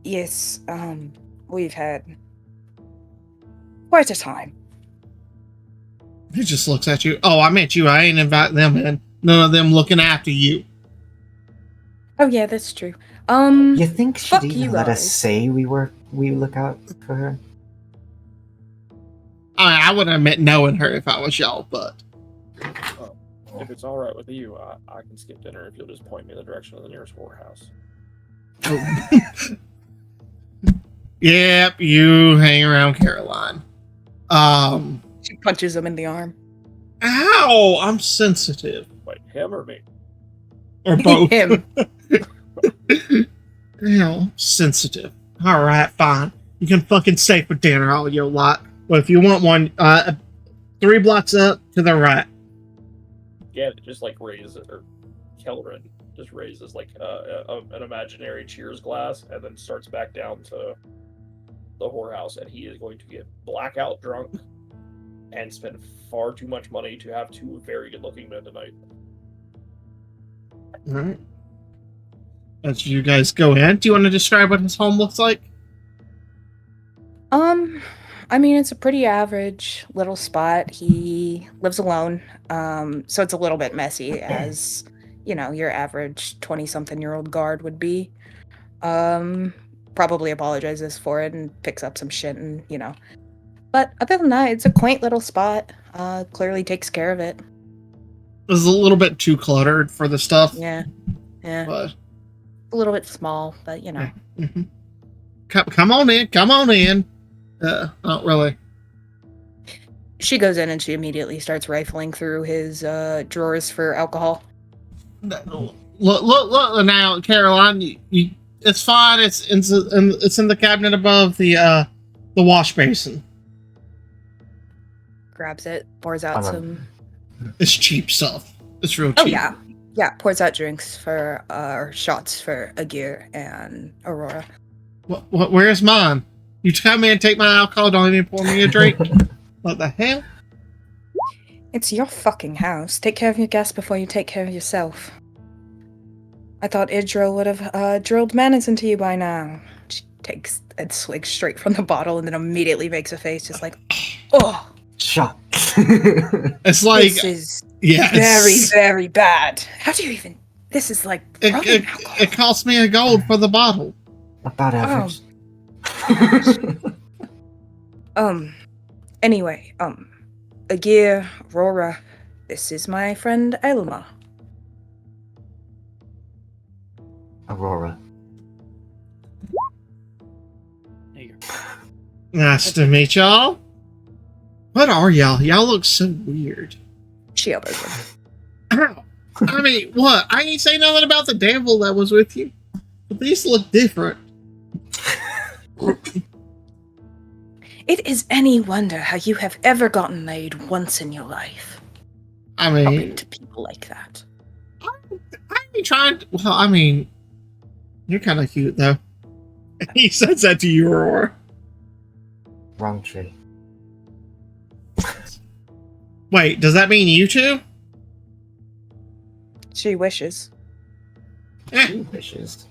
Yes, we've had quite a time. He just looks at you. Oh, I meant you. I ain't inviting them in. None of them looking after you. Oh yeah, that's true. You think she'd Fuck even you let us guys. say we look out for her? I would have meant knowing her if I was y'all, but If it's all right with you, I can skip dinner if you'll just point me in the direction of the nearest whorehouse. yep, you hang around Caroline. She punches him in the arm. Ow! I'm sensitive. Wait, him or me? Or both. Him. Ow, sensitive. All right, fine. You can fucking stay for dinner, all your lot. But if you want one, 3 blocks up to the right. Yeah, it just like raises, or Kelleran just raises like an imaginary cheers glass and then starts back down to the whorehouse, and he is going to get blackout drunk and spend far too much money to have 2 very good-looking men tonight. All right. As you guys go in, do you want to describe what his home looks like? I mean, it's a pretty average little spot. He lives alone, so it's a little bit messy, as you know, your average 20-something-year-old guard would be. Probably apologizes for it and picks up some shit, and you know. But other than that, it's a quaint little spot. Clearly takes care of it. It's a little bit too cluttered for the stuff. Yeah, But a little bit small, but you know. mm-hmm. Come on in. Not really. She goes in and she immediately starts rifling through his drawers for alcohol. Look now, Caroline. It's fine. It's in the cabinet above the wash basin. Grabs it, pours out some. It's cheap stuff. It's real cheap. Oh yeah. Pours out drinks for or shots for Agir and Aurora. Where's mine? You come in and take my alcohol. Don't even pour me a drink. What the hell? It's your fucking house. Take care of your guests before you take care of yourself. I thought Idril would have drilled manners into you by now. She takes a swig straight from the bottle and then immediately makes a face just like, oh. Shot. It's like, this is very, very bad. How do you even? This is like it cost me a gold for the bottle. About average. Anyway, Agir, Aurora, this is my friend Elma. Aurora. There you go. Nice to meet y'all. What are y'all? Y'all look so weird. She elbows him. Ow. I mean, what? I ain't say nothing about the devil that was with you. But these look different. It is any wonder how you have ever gotten laid once in your life. I mean, Talking to people like that. I ain't trying to, well, I mean, you're kind of cute, though. He says that to you, Aurora. Wrong tree. Wait, does that mean you two? She wishes. She wishes.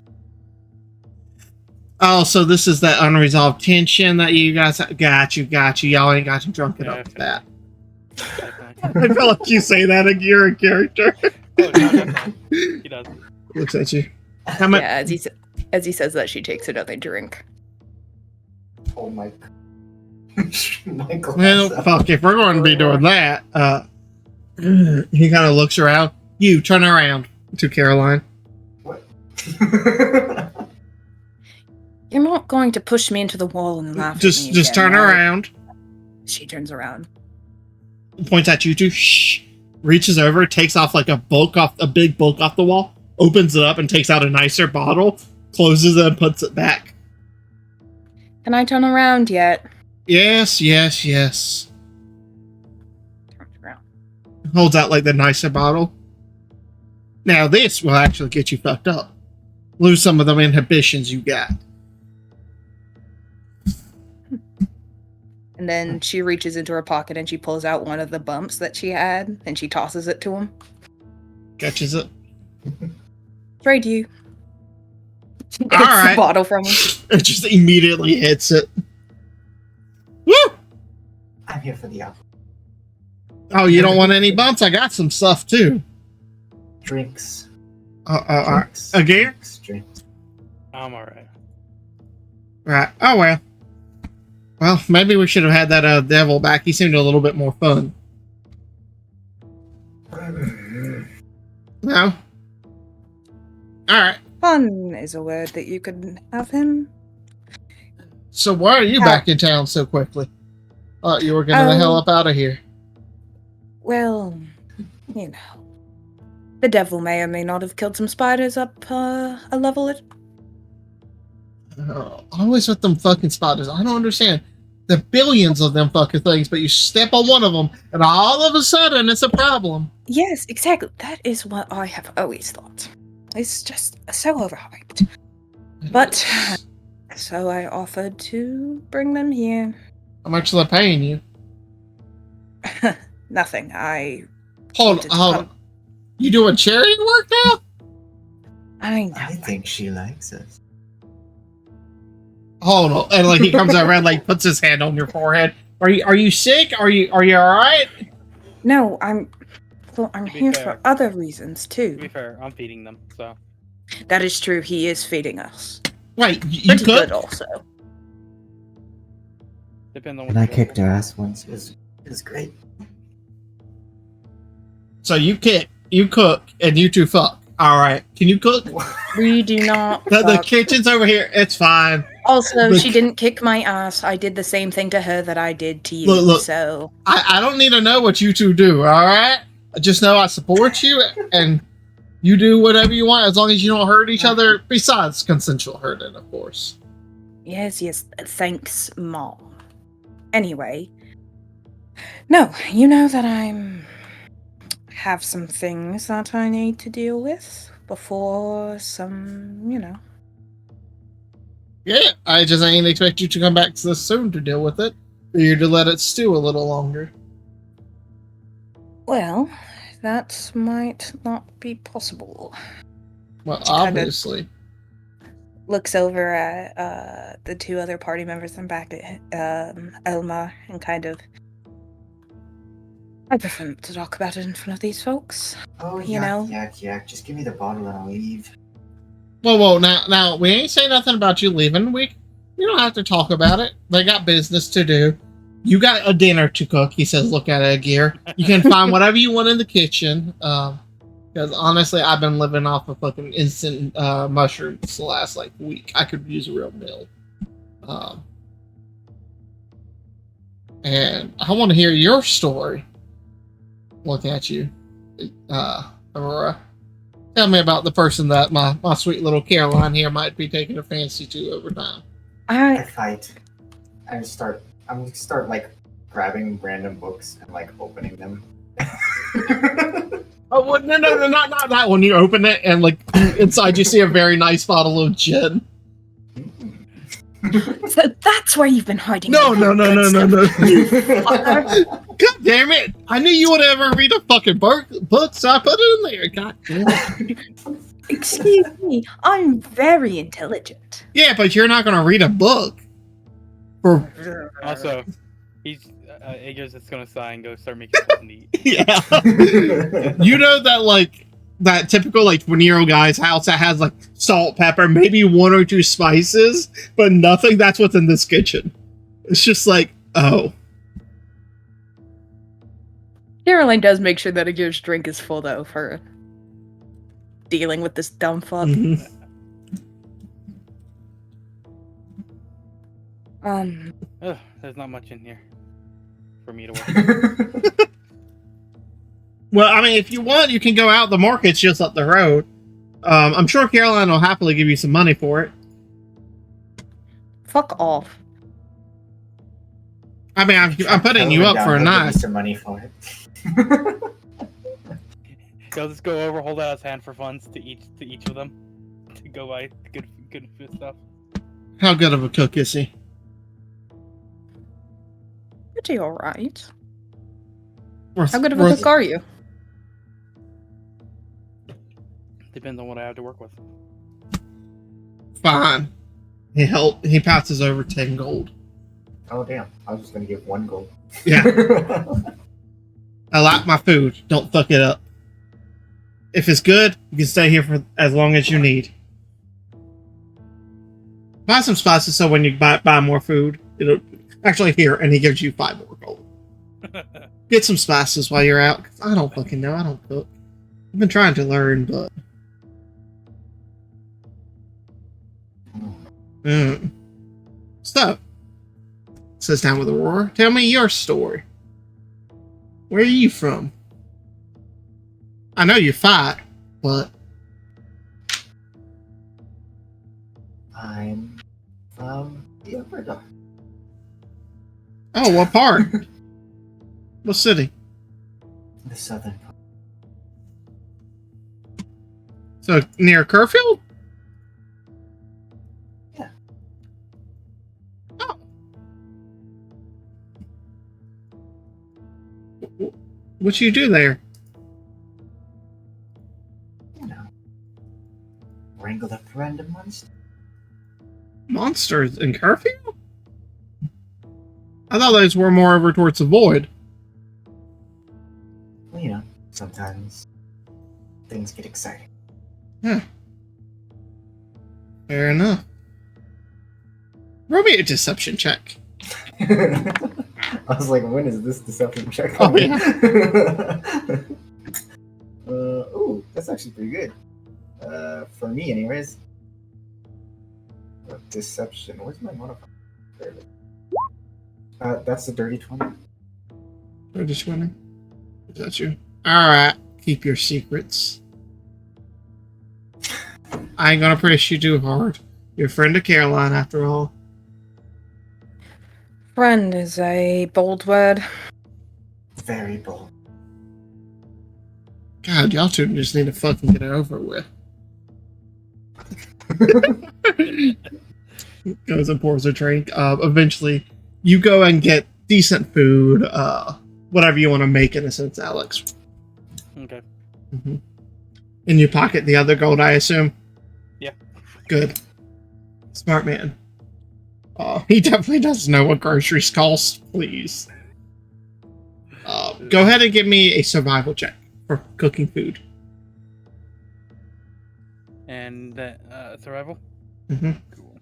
Oh, so this is that unresolved tension that you guys got you. Y'all ain't got you drunk enough for that. I feel like you say that like you're a character. Oh, no, definitely. He does. Looks at you. How much? Yeah, as he says that, she takes another drink. Oh my. My Well, glass. fuck, if we're going to be doing that, he kind of looks around. You, turn around to Caroline. What? You're not going to push me into the wall and laugh at me Just again, turn right? around. She turns around. Points at you two. Shh. Reaches over, takes off like a big bulk off the wall, opens it up and takes out a nicer bottle, closes it and puts it back. Can I turn around yet? Yes. Turns around. Holds out like the nicer bottle. Now this will actually get you fucked up. Lose some of them inhibitions you got. And then she reaches into her pocket and she pulls out one of the bumps that she had and she tosses it to him. Catches it. Trade you. She All gets right. the bottle from him. It just immediately hits it. Woo! I'm here for the alcohol. Oh, you don't want any bumps? I got some stuff too. Drinks. Again? Drinks. I'm alright. Right. Oh well. Well, maybe we should have had that devil back. He seemed a little bit more fun. No? Alright. Fun is a word that you could have him. So why are you back in town so quickly? Thought you were getting the hell up out of here. Well, you know. The devil may or may not have killed some spiders up a level. Always with them fucking spiders. I don't understand. There are billions of them fucking things, but you step on one of them, and all of a sudden it's a problem. Yes, exactly. That is what I have always thought. It's just so overhyped. But, so I offered to bring them here. How much are they paying you? Nothing. I Hold on. You doing charity work now? I know. I think she likes us. Hold on. And like he comes over and like puts his hand on your forehead. Are you sick? Are you all right? No, I'm be here fair. for other reasons To be too. fair, I'm feeding them, so. That is true. He is feeding us. Wait, you Pretty cook? good, also. Depends on what And I you go kicked for. her ass once. It was great. So you cook, and you two fuck. All right. Can you cook? We do not. The fuck. kitchen's over here. It's fine. Also, Look. she didn't kick my ass. I did the same thing to her that I did to you. Look. So I don't need to know what you two do. All right. Just know I support you, and you do whatever you want as long as you don't hurt each other. Besides consensual hurting, of course. yes. Thanks, Mom. Anyway, no, you know that have some things that I need to deal with before some, Yeah, I just ain't expect you to come back this soon to deal with it. For you to let it stew a little longer. Well, that might not be possible. Well, Kinda- obviously. Looks over at the two other party members and back at Elma and kind of. I prefer not to talk about it in front of these folks. Oh, You know? yak. Just give me the bottle and I'll leave. Whoa, now we ain't saying nothing about you leaving. We don't have to talk about it. They got business to do. You got a dinner to cook. He says, look at it, Gear. You can find whatever you want in the kitchen. Because honestly, I've been living off of fucking instant mushrooms the last week. I could use a real meal. And I want to hear your story. Look at you, Aurora. Tell me about the person that my sweet little Caroline here might be taking a fancy to over time. I fight. I'm gonna start grabbing random books and opening them. Oh, well, no, not that one. You open it and inside you see a very nice bottle of gin. So that's where you've been hiding. No. all your good stuff. God damn it! I knew you would ever read a fucking book, so I put it in there. God damn it. Excuse me, I'm very intelligent. Yeah, but you're not gonna read a book. Also, he's Aegis is gonna sigh and go start making something to eat. Yeah. You know that that typical Venero guy's house that has salt, pepper, maybe one or two spices, but nothing. That's what's in this kitchen. It's just oh. Caroline does make sure that Agir's drink is full though for dealing with this dumb fuck. Mhm. Ugh, there's not much in here for me to work. Well, I mean, if you want, you can go out. The market's just up the road. I'm sure Caroline will happily give you some money for it. Fuck off. I mean, I'm putting you up for a Give me night. some money for it. He'll just go over, hold out his hand for funds to each of them to go buy good food stuff. How good of a cook is he? Pretty alright. Worth- How good of a worth- cook are you? Depends on what I have to work with. Fine. He passes over 10 gold. Oh damn! I was just gonna give 1 gold. Yeah. I like my food. Don't fuck it up. If it's good, you can stay here for as long as you need. Buy some spices so when you buy more food, it'll actually here, and he gives you 5 more gold. Get some spices while you're out. 'Cause I don't fucking know. I don't cook. I've been trying to learn, but So, sits down with Aurora. Tell me your story. Where are you from? I know you fight, but I'm from the Upper Dark. oh, what part? What city? The southern part. So near Kerfield? Yeah. Oh. What you do there? You know, wrangled up random monsters. Monsters in Kerfield? I thought those were more over towards the void. Well, you know, sometimes things get exciting. Fair enough. Roll me a deception check. I was like, when is this deception check Oh, coming? yeah. Ooh, that's actually pretty good. For me, anyways. Deception. Where's my modifier? There it is. That's a dirty 20. Or just winning? Is that you? Alright. Keep your secrets. I ain't gonna press you too hard. You're a friend of Caroline, after all. Friend is a bold word. Very bold. God, y'all two just need to fucking get it over with. Goes and pours a drink. Eventually, you go and get decent food. Whatever you want to make, in a sense, Alex. Okay. Mm-hmm. In your pocket, the other gold, I assume? Yeah. Good. Smart man. He definitely doesn't know what groceries cost, please. Go ahead and give me a survival check for cooking food. And survival? Mm-hmm. Cool.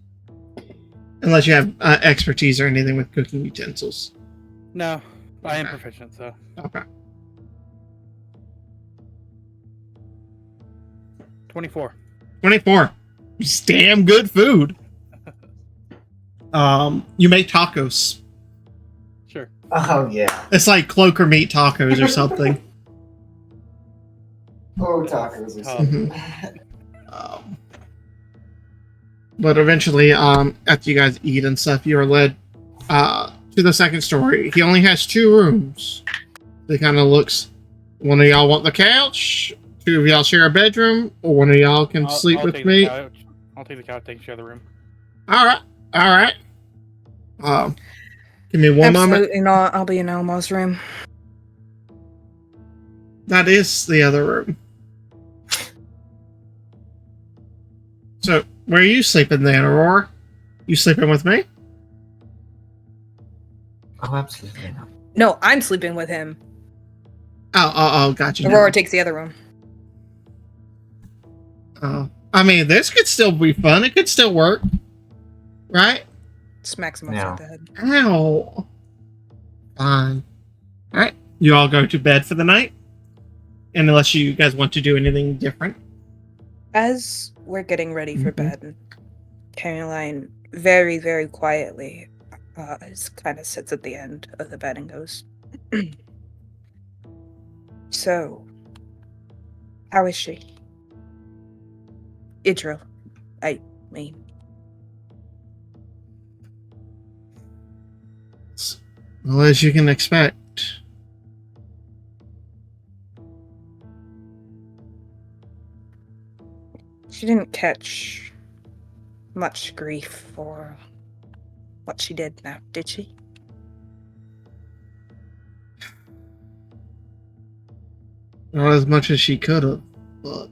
Unless you have expertise or anything with cooking utensils. No, I am Okay. proficient, so. Okay. 24. 24. It's damn good food. You make tacos. Sure. Oh, yeah. It's like cloaker meat tacos or something. Oh, tacos. Are Oh. But eventually, after you guys eat and stuff, you are led to the second story. He only has 2 rooms. It kind of looks. One of y'all want the couch. 2 of y'all share a bedroom, or one of y'all can sleep I'll with take me. The couch. I'll take the couch. Take share the room. All right. Give me one moment. Absolutely not. I'll be in Elmo's room. That is the other room. So, where are you sleeping then, Aurora? You sleeping with me? Oh, absolutely not. No, I'm sleeping with him. Oh, gotcha. Aurora takes the other room. I mean, this could still be fun. It could still work. Right? Smacks him No. upside the head. Ow. Fine. Alright. You all go to bed for the night? And unless you guys want to do anything different. As we're getting ready for Mhm. bed, Caroline very, very quietly just kind of sits at the end of the bed and goes, So, how is she? Idril, I mean. Well, as you can expect. She didn't catch much grief for what she did now, did she? Not as much as she could have, but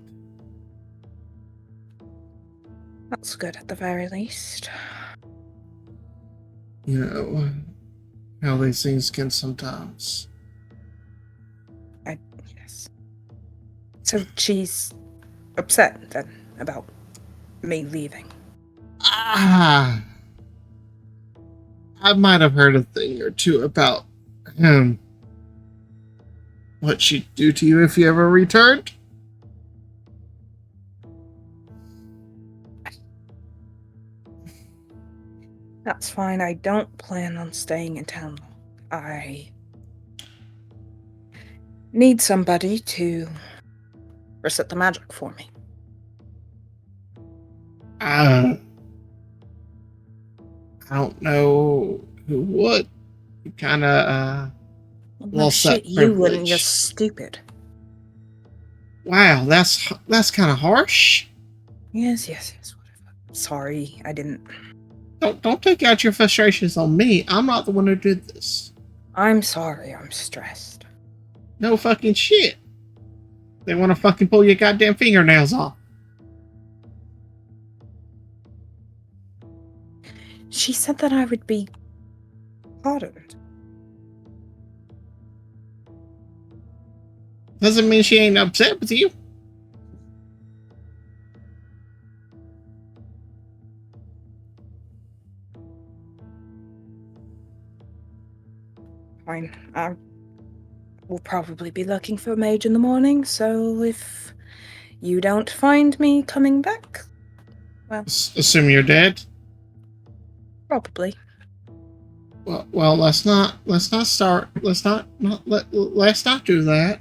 That's good at the very least. you know how these things can sometimes. Yes. So she's upset then about me leaving. I might have heard a thing or two about him. What she'd do to you if you ever returned? That's fine. I don't plan on staying in town long. I need somebody to reset the magic for me. I don't know who would. You kind of Well, lost shit, that you wouldn't. privilege. You're stupid. Wow, that's kind of harsh. Yes, whatever. Sorry, I didn't. Don't take out your frustrations on me. I'm not the one who did this. I'm sorry, I'm stressed. No fucking shit. They want to fucking pull your goddamn fingernails off. She said that I would be pardoned. Doesn't mean she ain't upset with you. Fine. I will probably be looking for a mage in the morning, so if you don't find me coming back, well, Assume you're dead. probably. Well, let's not do that.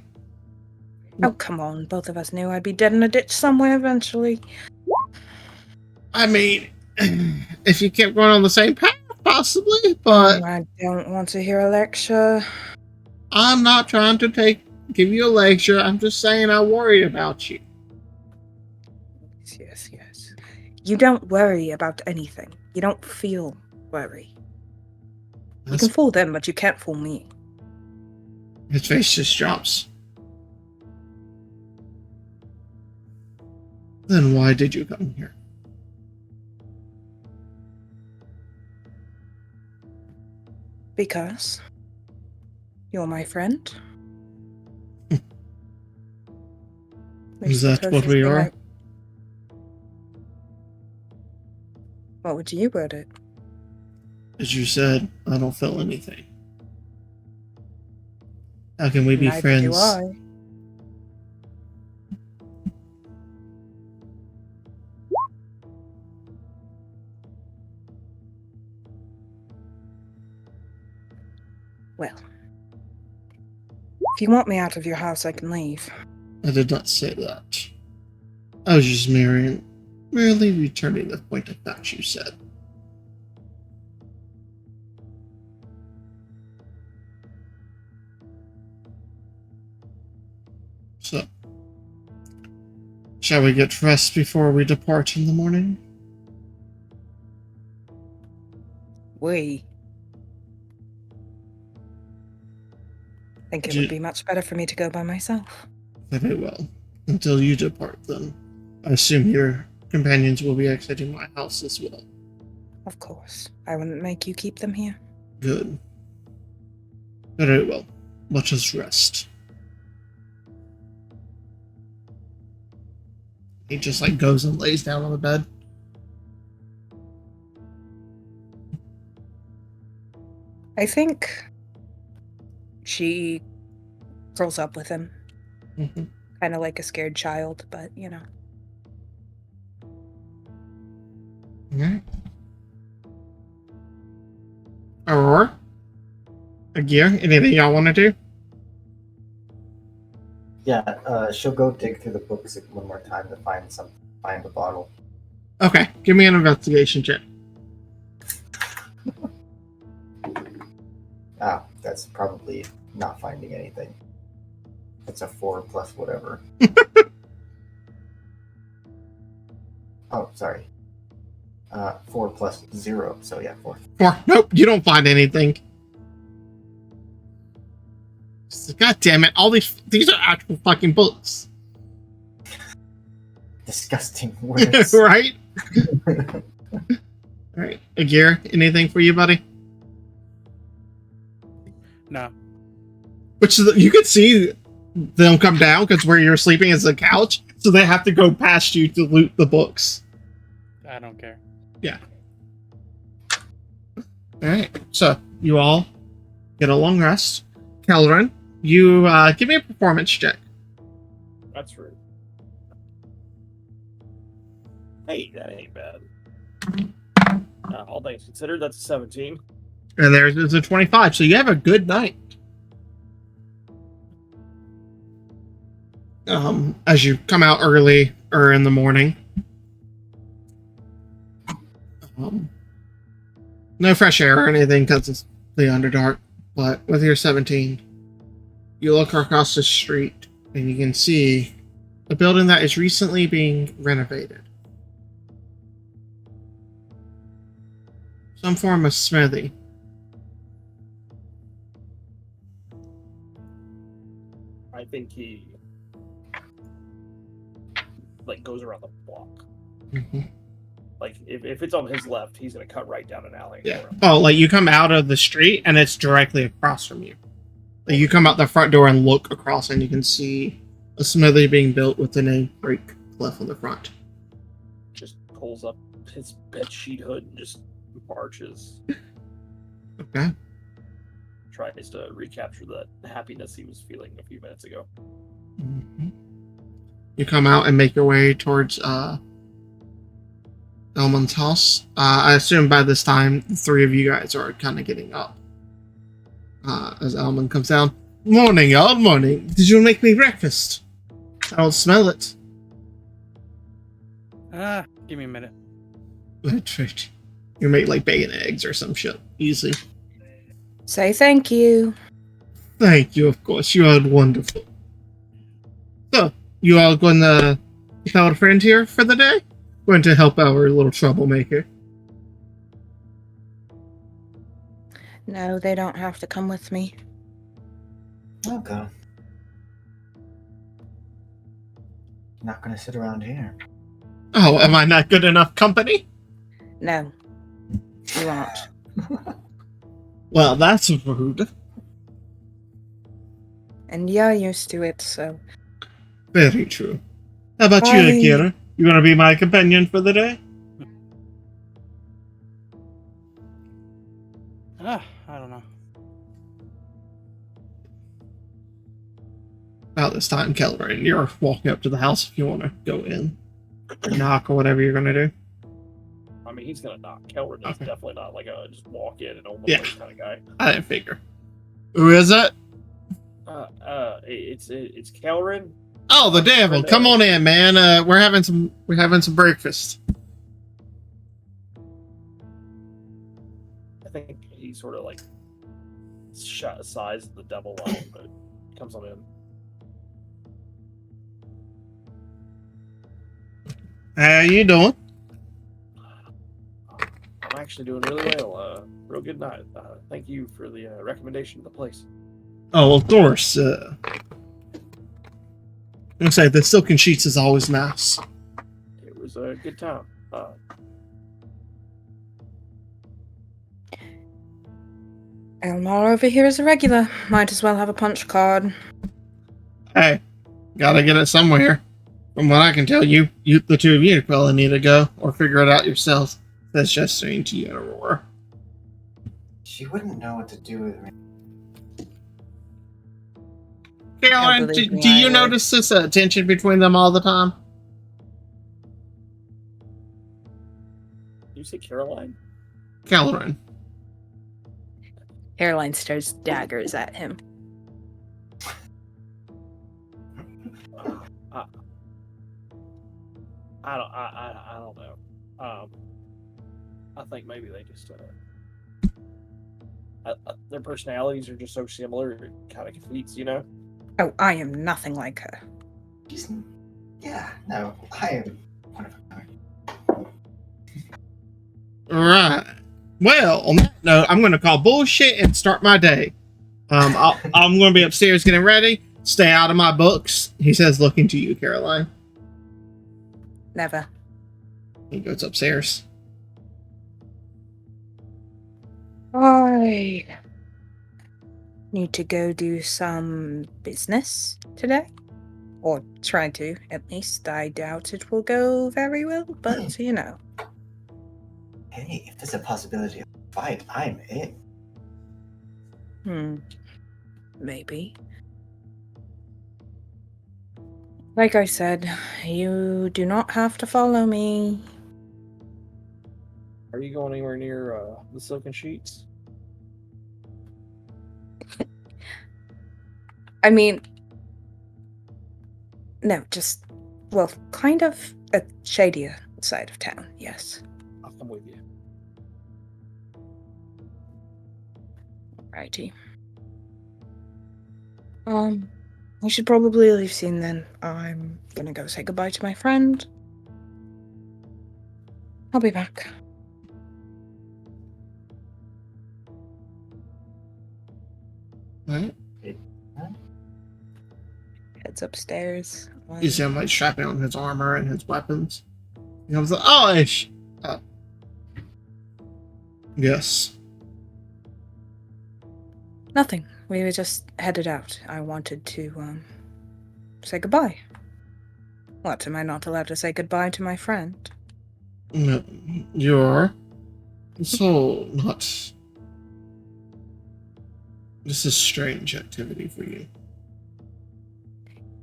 Oh, come on. Both of us knew I'd be dead in a ditch somewhere eventually. I mean, if you kept going on the same path, possibly, but I don't want to hear a lecture. I'm not trying to give you a lecture. I'm just saying I worry about you. Yes. You don't worry about anything. You don't feel worry. You can fool them, but you can't fool me. His face just drops. Then why did you come here? Because you're my friend. Is that what we are? What would you word it? As you said, I don't feel anything. How can we be Neither friends? do I. Well, if you want me out of your house, I can leave. I did not say that. I was just merely returning the point of fact you said. So, shall we get rest before we depart in the morning? Think it would be much better for me to go by myself. Very well. Until you depart, then. I assume your companions will be exiting my house as well. Of course. I wouldn't make you keep them here. Good. Very well. Let us rest. He just goes and lays down on the bed. I think she curls up with him. Mm-hmm. Kind of like a scared child, but Alright. Aurora? Agia, anything y'all want to do? Yeah, she'll go dig through the books one more time to find the bottle. Okay, give me an investigation check. That's probably not finding anything. It's a 4 plus whatever. Oh, sorry. 4 plus 0, so yeah, 4. 4. Nope, you don't find anything. God damn it! All these are actual fucking books, Disgusting words. right? All right, Agir, anything for you, buddy? No. Which you can see them come down because where you're sleeping is a couch, so they have to go past you to loot the books. I don't care. Yeah. All right, so you all get a long rest. Kelrin, you give me a performance check. That's rude. Hey, that ain't bad. All things considered, that's a 17. And there's a 25, so you have a good night. As you come out early or in the morning. No fresh air or anything because it's the Underdark, but with your 17, you look across the street and you can see a building that is recently being renovated. Some form of smithy. I think he goes around the block. Mm-hmm. Like if it's on his left, he's gonna cut right down an alley. And Yeah. go around. Oh, like you come out of the street and it's directly across from you. Like you come out the front door and look across and you can see a smithy being built with the name Break Cliff on the front. Just pulls up his bed sheet hood and just marches. Okay. Tries to recapture that happiness he was feeling a few minutes ago. Mm-hmm. You come out and make your way towards Elman's house. I assume by this time, the three of you guys are kind of getting up. As Elman comes down. Morning, y'all. Morning. Did you make me breakfast? I don't smell it. Give me a minute. Right. You make like bacon and eggs or some shit. Easy. Say thank you. Thank you, of course. You are wonderful. So, you all going to tell a friend here for the day? Going to help our little troublemaker. No, they don't have to come with me. Okay. Not gonna sit around here. Oh, am I not good enough company? No, you aren't. Well, that's rude. And you're used to it, so. Very true. How about Bye. you, Akira? You want to be my companion for the day? I don't know. About this time, Kelleran, you're walking up to the house if you want to go in. Or knock or whatever you're going to do. I mean, he's gonna knock. Kelvin is Okay. definitely not like a just walk in and open the Yeah. place kind of guy. I didn't figure. Who is it? It's Kelrin. Oh, the devil! Come on in, man. We're having some breakfast. I think he sort of like shot aside the devil line, but comes on in. How you doing? I'm actually doing really well. Real good night. Thank you for the recommendation of the place. Oh, of course. I'm gonna say the silken sheets is always nice. It was a good time. Elmar over here is a regular. Might as well have a punch card. Hey, gotta get it somewhere. From what I can tell, you the two of you probably need to go or figure it out yourselves. That's just saying to you and Aurora. She wouldn't know what to do with me. Caroline, believe me, do I you would. notice this tension between them all the time? You say Caroline? Caroline. Caroline stares daggers at him. I don't know. I think maybe they just their personalities are just so similar. It kind of conflicts, you know. Oh, I am nothing like her. Yeah, no, I am one of a kind. Right. Well, on that note, I'm going to call bullshit and start my day. I'm going to be upstairs getting ready. Stay out of my books, he says, looking to you, Caroline. Never. He goes upstairs. I need to go do some business today. Or try to, at least. I doubt it will go very well, but you know. Hey, if there's a possibility of a fight, I'm in. Maybe. Like I said, you do not have to follow me. Are you going anywhere near the silken sheets? I mean, no, just, well, kind of a shadier side of town, yes. I'll come with you. Righty. I should probably leave soon then. I'm gonna go say goodbye to my friend. I'll be back. Right? Heads upstairs. You see him like strapping on his armor and his weapons. He comes like, oh, ish. Yes. Nothing. We were just headed out. I wanted to, say goodbye. What, am I not allowed to say goodbye to my friend? No, you're so not. This is strange activity for you.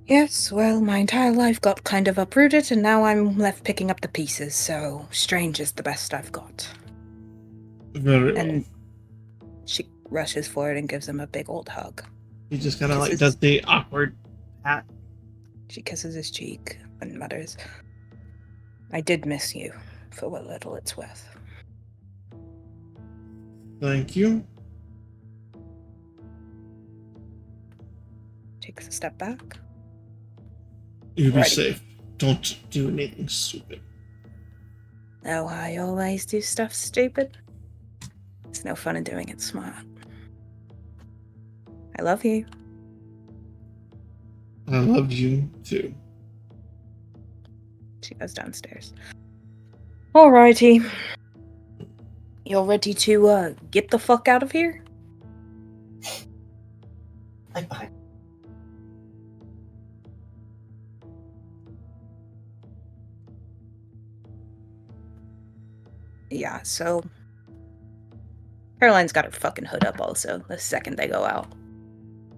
Yes, well, my entire life got kind of uprooted, and now I'm left picking up the pieces, so strange is the best I've got. Very well. And she rushes forward and gives him a big old hug. He just kind of like does the awkward pat. She kisses his cheek and mutters, I did miss you, for what little it's worth. Thank you. Takes a step back. You be Alrighty. safe. Don't do anything stupid. Oh, I always do stuff stupid. It's no fun in doing it smart. I love you. I love you too. She goes downstairs. Alrighty. You're ready to get the fuck out of here? Like behind. Yeah, so Caroline's got her fucking hood up also the second they go out.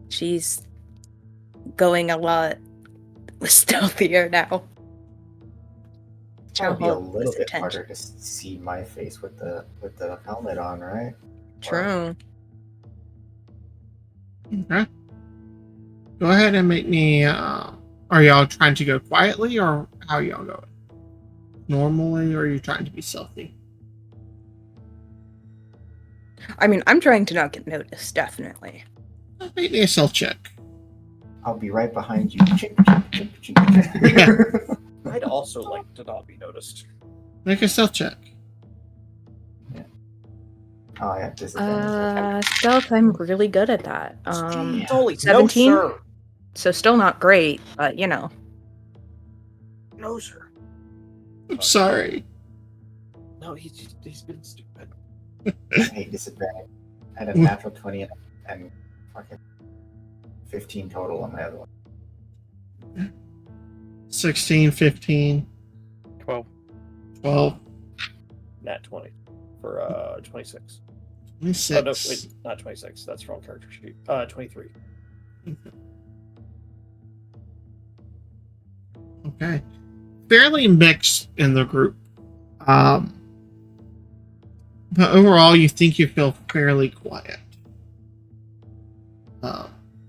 She's going a lot stealthier now. It would be a Stronghold was little bit intention. harder to see my face with the helmet on, right? True. Okay. Go ahead and make me. Are y'all trying to go quietly, or how y'all going? Normally, or are you trying to be stealthy? I mean, I'm trying to not get noticed, definitely. Make me a stealth check. I'll be right behind you. Chink, chink, chink, chink. I'd also like to not be noticed. Make a stealth check. Oh, I have disadvantage. Stealth, I'm really good at that. It's only 17? No, sir. So still not great, but you know. No, sir. I'm sorry. No, he's been stupid. I hate disadvantage. I had a natural 20 and fucking 15 total on my other one. 16, 15, 12. 12, Nat 20 for 26. 26. Oh, no, wait, not 26. That's wrong character sheet. 23. Okay. Fairly mixed in the group. But overall, you think you feel fairly quiet.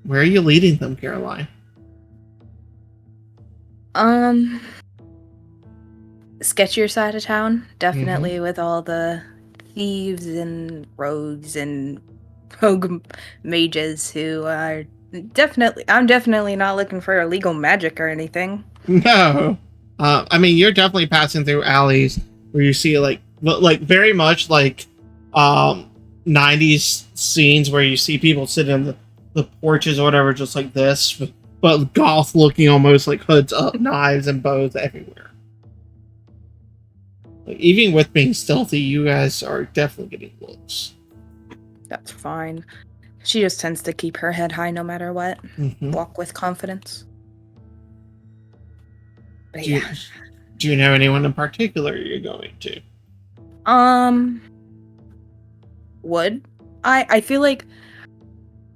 Where are you leading them, Caroline? Sketchier side of town, definitely, with all the thieves and rogues and rogue mages who are I'm definitely not looking for illegal magic or anything. No. I mean, you're definitely passing through alleys where you see, like, but like very much like 90s scenes where you see people sitting in the porches or whatever, just like this, but goth looking, almost like hoods up, knives and bows everywhere. Like, even with being stealthy, you guys are definitely getting looks. That's fine. She just tends to keep her head high no matter what. Mm-hmm. Walk with confidence. But Do you know anyone in particular you're going to? Would I feel like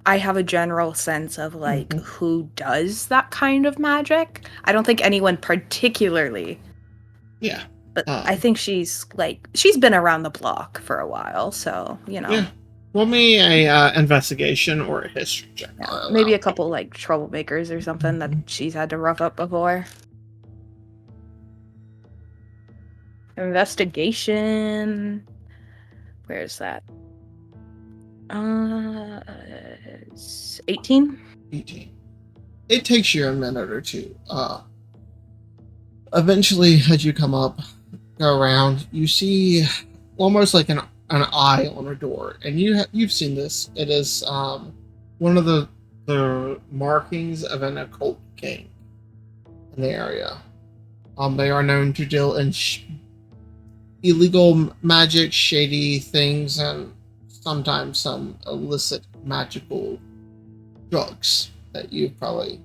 I have a general sense of like Mhm. who does that kind of magic. I don't think anyone particularly, Yeah. but I think she's been around the block for a while, so you know. Yeah. Roll me a investigation or a history check. Yeah, maybe a couple like troublemakers or something that she's had to rough up before. Investigation. Where's that? 18. 18. It takes you a minute or two. Eventually, as you come up, go around, you see almost like an eye on a door, and you've seen this. It is one of the markings of an occult king in the area. They are known to deal in illegal magic, shady things, and sometimes some illicit magical drugs that you've probably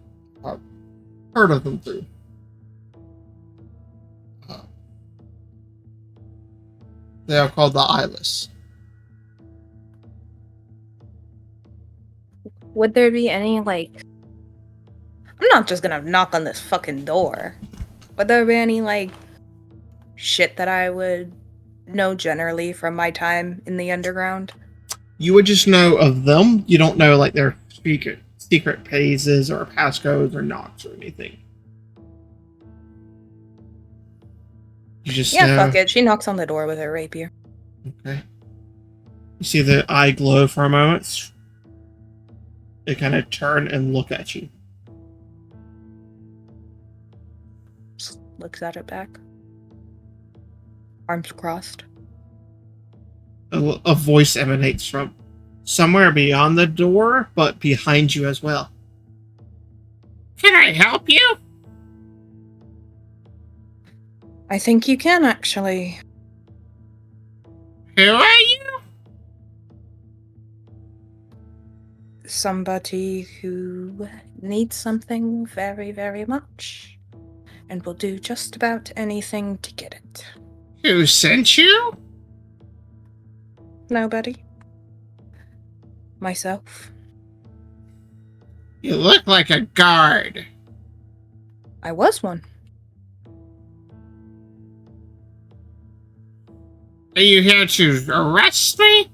heard of them through. They are called the Eyeless. Would there be any like? I'm not just gonna knock on this fucking door. Would there be any like shit that I would know generally from my time in the underground? You would just know of them. You don't know like their secret phases or passcodes or knocks or anything. You just Yeah, know. fuck it. She knocks on the door with her rapier. Okay. You see the eye glow for a moment. They kind of turn and look at you. Just looks at it back. Arms crossed. A voice emanates from somewhere beyond the door, but behind you as well. Can I help you? I think you can actually. Who are you? Somebody who needs something very, very much, and will do just about anything to get it. Who sent you? Nobody. Myself. You look like a guard. I was one. Are you here to arrest me?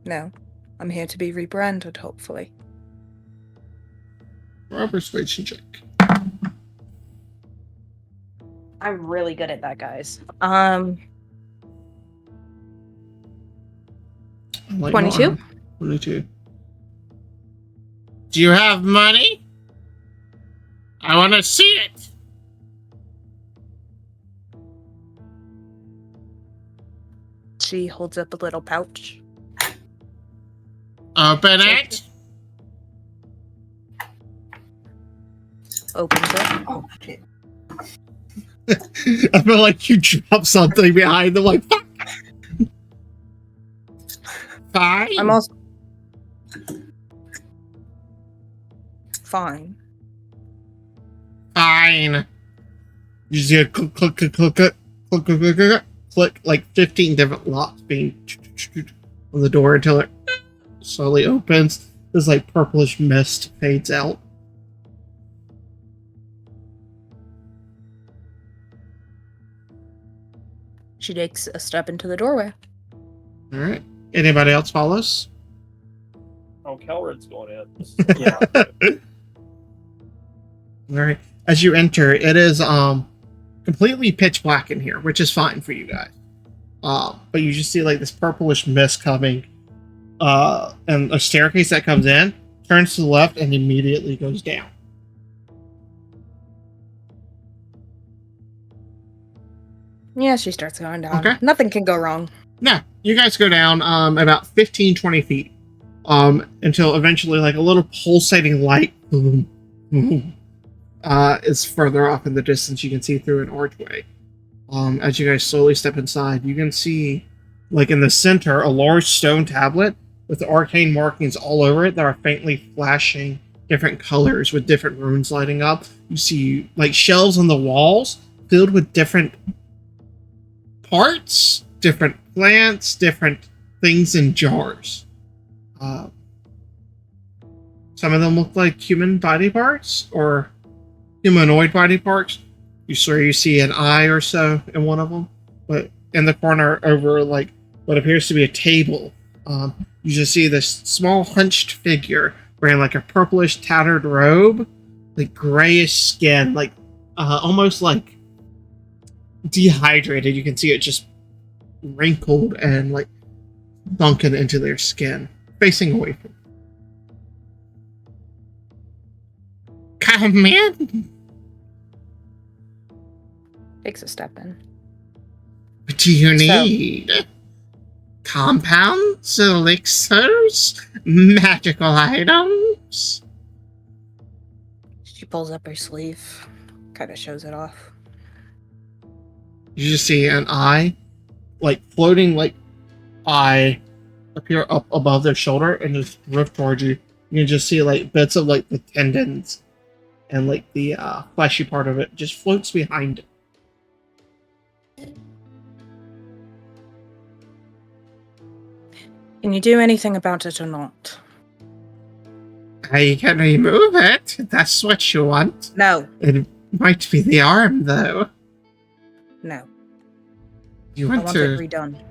No. I'm here to be rebranded, hopefully. Roll a persuasion check. I'm really good at that, guys. Like 22? more. 22. Do you have money? I want to see it. She holds up a little pouch. Open it. Opens it. Oh, shit. I feel like you dropped something behind them, like, fuck. Fine. I'm also fine. Fine. You see a click, click, click, click, click, click, click, click, click, click, like 15 different locks being on the door until it slowly opens. This like purplish mist fades out. She takes a step into the doorway. All right. Anybody else follows? Oh, Kelred's going in. Yeah. All right. As you enter, it is completely pitch black in here, which is fine for you guys. But you just see like this purplish mist coming, and a staircase that comes in, turns to the left, and immediately goes down. Yeah, she starts going down. Okay. Nothing can go wrong. Yeah, you guys go down about 15, 20 feet until eventually like a little pulsating light boom, boom, is further off in the distance. You can see through an archway. As you guys slowly step inside, you can see like in the center a large stone tablet with arcane markings all over it that are faintly flashing different colors with different runes lighting up. You see like shelves on the walls filled with different parts, different plants, different things in jars. Some of them look like human body parts or humanoid body parts. You swear you see an eye or so in one of them, but in the corner over like what appears to be a table, you just see this small hunched figure wearing like a purplish tattered robe, like grayish skin, like almost like dehydrated. You can see it just wrinkled and like sunken into their skin, facing away from. Come in. Takes a step in. What do you need? Compounds, elixirs, magical items? She pulls up her sleeve, kind of shows it off. You just see an eye, like floating, like eye, appear up above their shoulder and just drift towards you. You can just see like bits of like the tendons and like the fleshy part of it just floats behind it. Can you do anything about it or not? I can remove it. That's what you want. No. It might be the arm, though. No. You I want want to? it redone.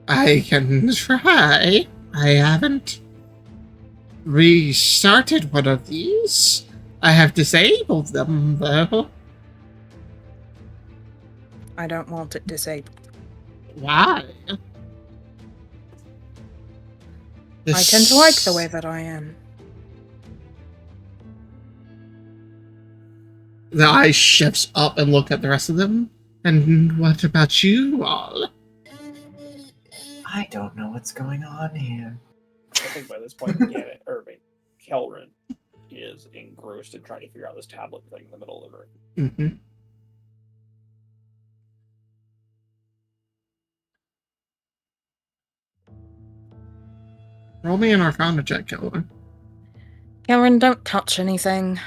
I can try. I haven't restarted one of these. I have disabled them, though. I don't want it disabled. Why? I tend to like the way that I am. The eye shifts up and look at the rest of them. And what about you all? I don't know what's going on here. I think by this point, Kelrin is engrossed in trying to figure out this tablet thing in the middle of the room. Mm-hmm. Roll me an Arcana check, Kelvin. Cameron, don't touch anything.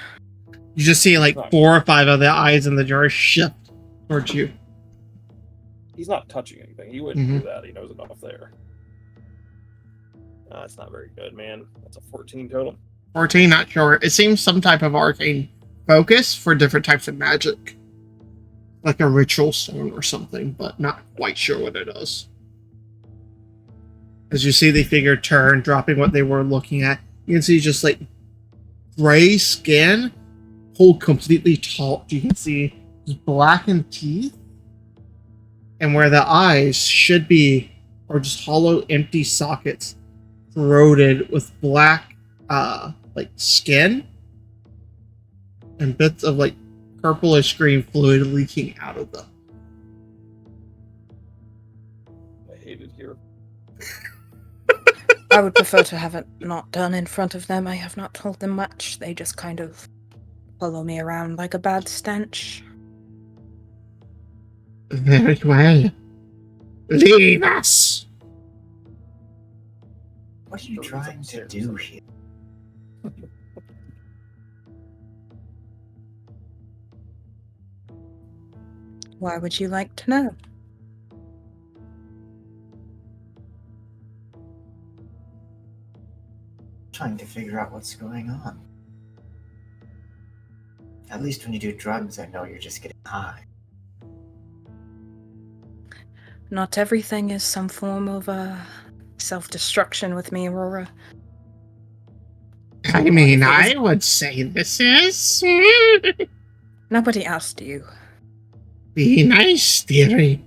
You just see like 4 or 5 of the eyes in the jar shift towards you. He's not touching anything. He wouldn't do that. He knows enough there. That's not very good, man. That's a 14 total. 14, not sure. It seems some type of arcane focus for different types of magic. Like a ritual stone or something, but not quite sure what it is. As you see the figure turn, dropping what they were looking at, you can see just like gray skin pulled completely taut. You can see just blackened teeth. And where the eyes should be are just hollow, empty sockets corroded with black like skin and bits of like purplish green fluid leaking out of them. I hate it here. I would prefer to have it not done in front of them. I have not told them much. They just kind of follow me around like a bad stench. Very well. Leave us! What are you trying to do here? Why would you like to know? Trying to figure out what's going on. At least when you do drugs, I know you're just getting high. Not everything is some form of self-destruction with me, Aurora. I mean, I would say this is... Nobody asked you. Be nice, dearie.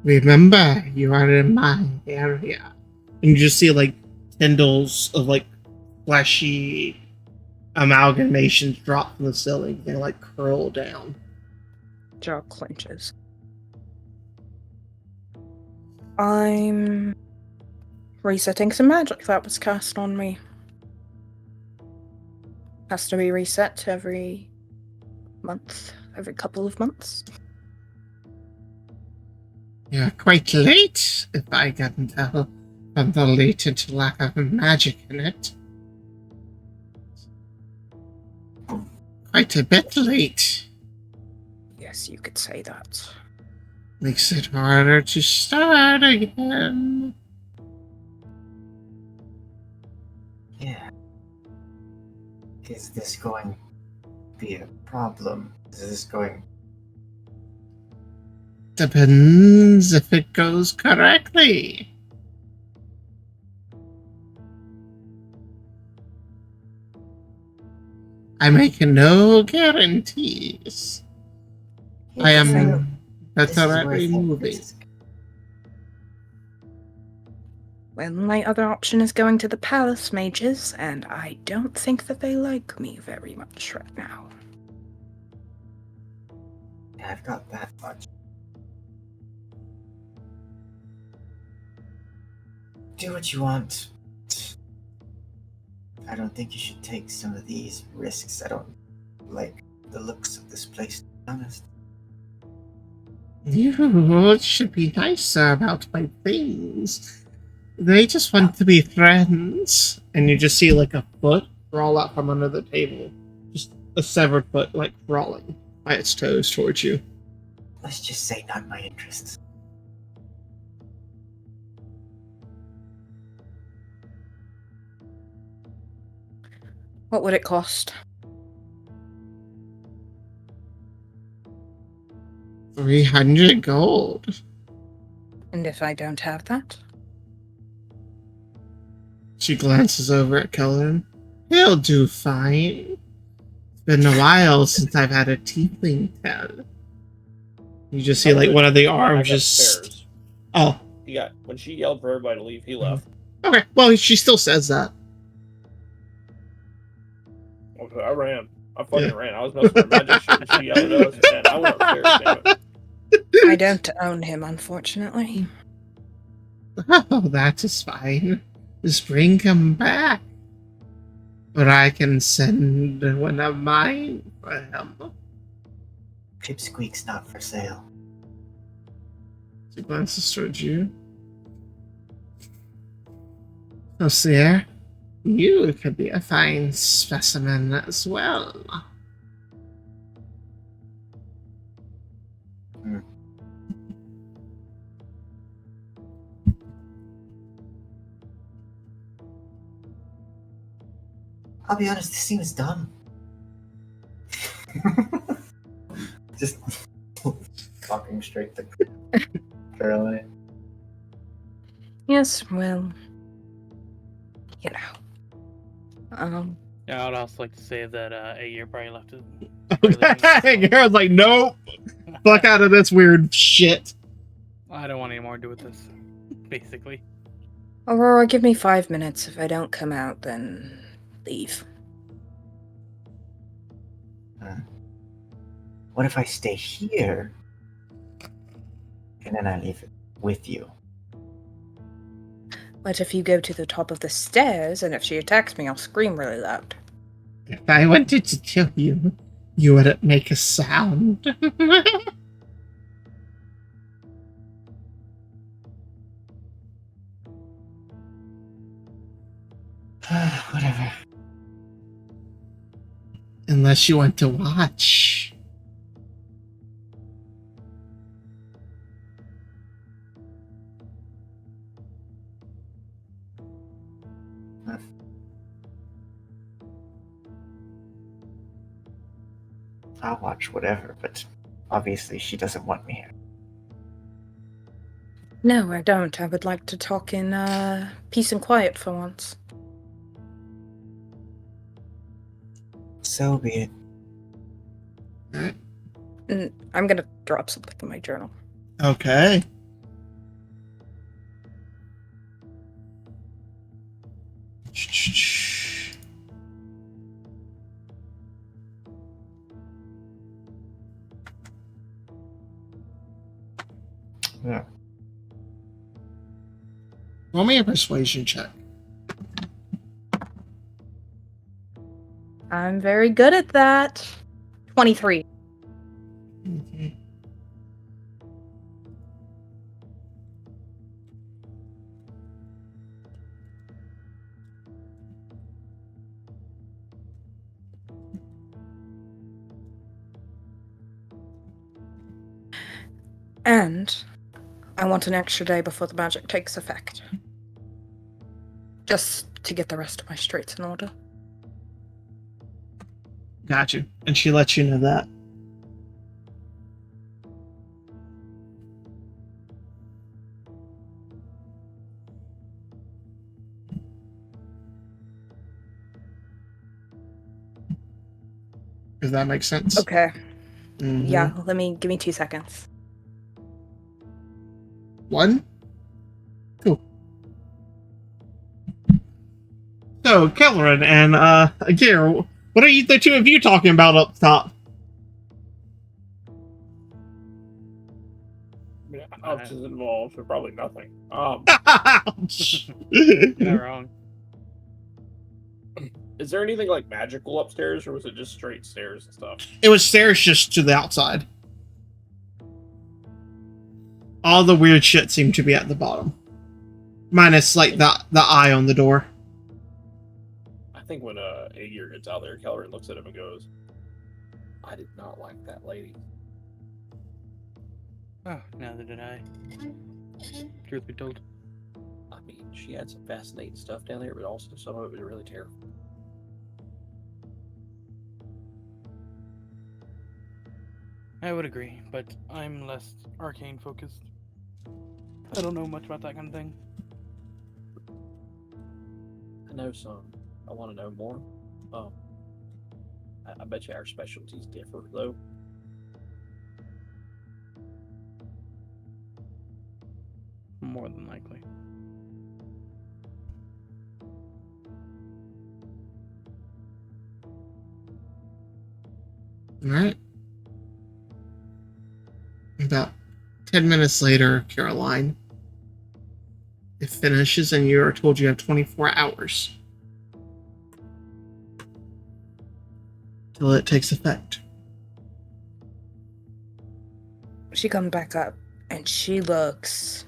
Remember, you are in my area. And you just see, like, tendrils of, like, fleshy amalgamations drop from the ceiling. They, like, curl down jaw clenches. I'm resetting some magic that was cast on me. Has to be reset every month, every couple of months. You're quite late, if I can tell from the latent lack of magic in it. Quite a bit late. Yes, you could say that. Makes it harder to start again. Yeah. Is this going to be a problem? Is this going... Depends if it goes correctly. I make no guarantees. I am This better is at where I think removing. this is... Well, my other option is going to the palace mages, and I don't think that they like me very much right now. Yeah, I've got that much. Do what you want. I don't think you should take some of these risks. I don't like the looks of this place, to be honest. You should be nicer about my things. They just want to be friends. And you just see like a foot crawl out from under the table. Just a severed foot, like crawling by its toes towards you. Let's just say not my interests. What would it cost? 300 gold. And if I don't have that? She glances over at Cullen. He'll do fine. It's been a while since I've had a tiefling tell. You just see like one of the arms just... Spares. Oh. He got, when she yelled for everybody to leave, he left. Okay, well, she still says that. Okay, I ran. I fucking ran. I was messing with magic shit and she yelled at us, and I went upstairs, damn it. I don't own him, unfortunately. Oh, that is fine. Just bring him back. Or I can send one of mine for him. Pipsqueak's not for sale. She glances towards you. Oh, Sierra, you could be a fine specimen as well. I'll be honest, this seems dumb. Just talking straight to Caroline. Yes, well, you know. Yeah, I would also like to say that Aegir probably left it. Okay, Garrett's like, nope. Fuck out of this weird shit. I don't want any more to do with this, basically. Aurora, give me 5 minutes. If I don't come out, then leave. What if I stay here and then I leave it with you? But if you go to the top of the stairs, and if she attacks me, I'll scream really loud. If I wanted to kill you, you wouldn't make a sound. Whatever. Unless you want to watch. I'll watch whatever, but obviously she doesn't want me here. No, I don't. I would like to talk in peace and quiet for once. So be it. I'm gonna drop something in my journal. Okay. Yeah. Roll me a persuasion check. I'm very good at that. 23. Okay. And I want an extra day before the magic takes effect. Just to get the rest of my straights in order. Got you. And she lets you know that. Does that make sense? Okay. Mhm. Yeah, give me 2 seconds. 1. Cool. So, Kelleran and Agir, what are the two of you talking about up top? I mean, Alex is involved, so probably nothing. Ouch. You're not wrong. Is there anything like magical upstairs, or was it just straight stairs and stuff? It was stairs just to the outside. All the weird shit seemed to be at the bottom. Minus, like, the eye on the door. I think when Aegir gets out there, Kelleran looks at him and goes, "I did not like that lady." Oh, neither did I. Truth be told. I mean, she had some fascinating stuff down there, but also some of it was really terrible. I would agree, but I'm less arcane focused. I don't know much about that kind of thing. I know some. I want to know more. I bet you our specialties differ, though. More than likely. Alright. About 10 minutes later, Caroline, it finishes and you are told you have 24 hours till it takes effect. She comes back up and she looks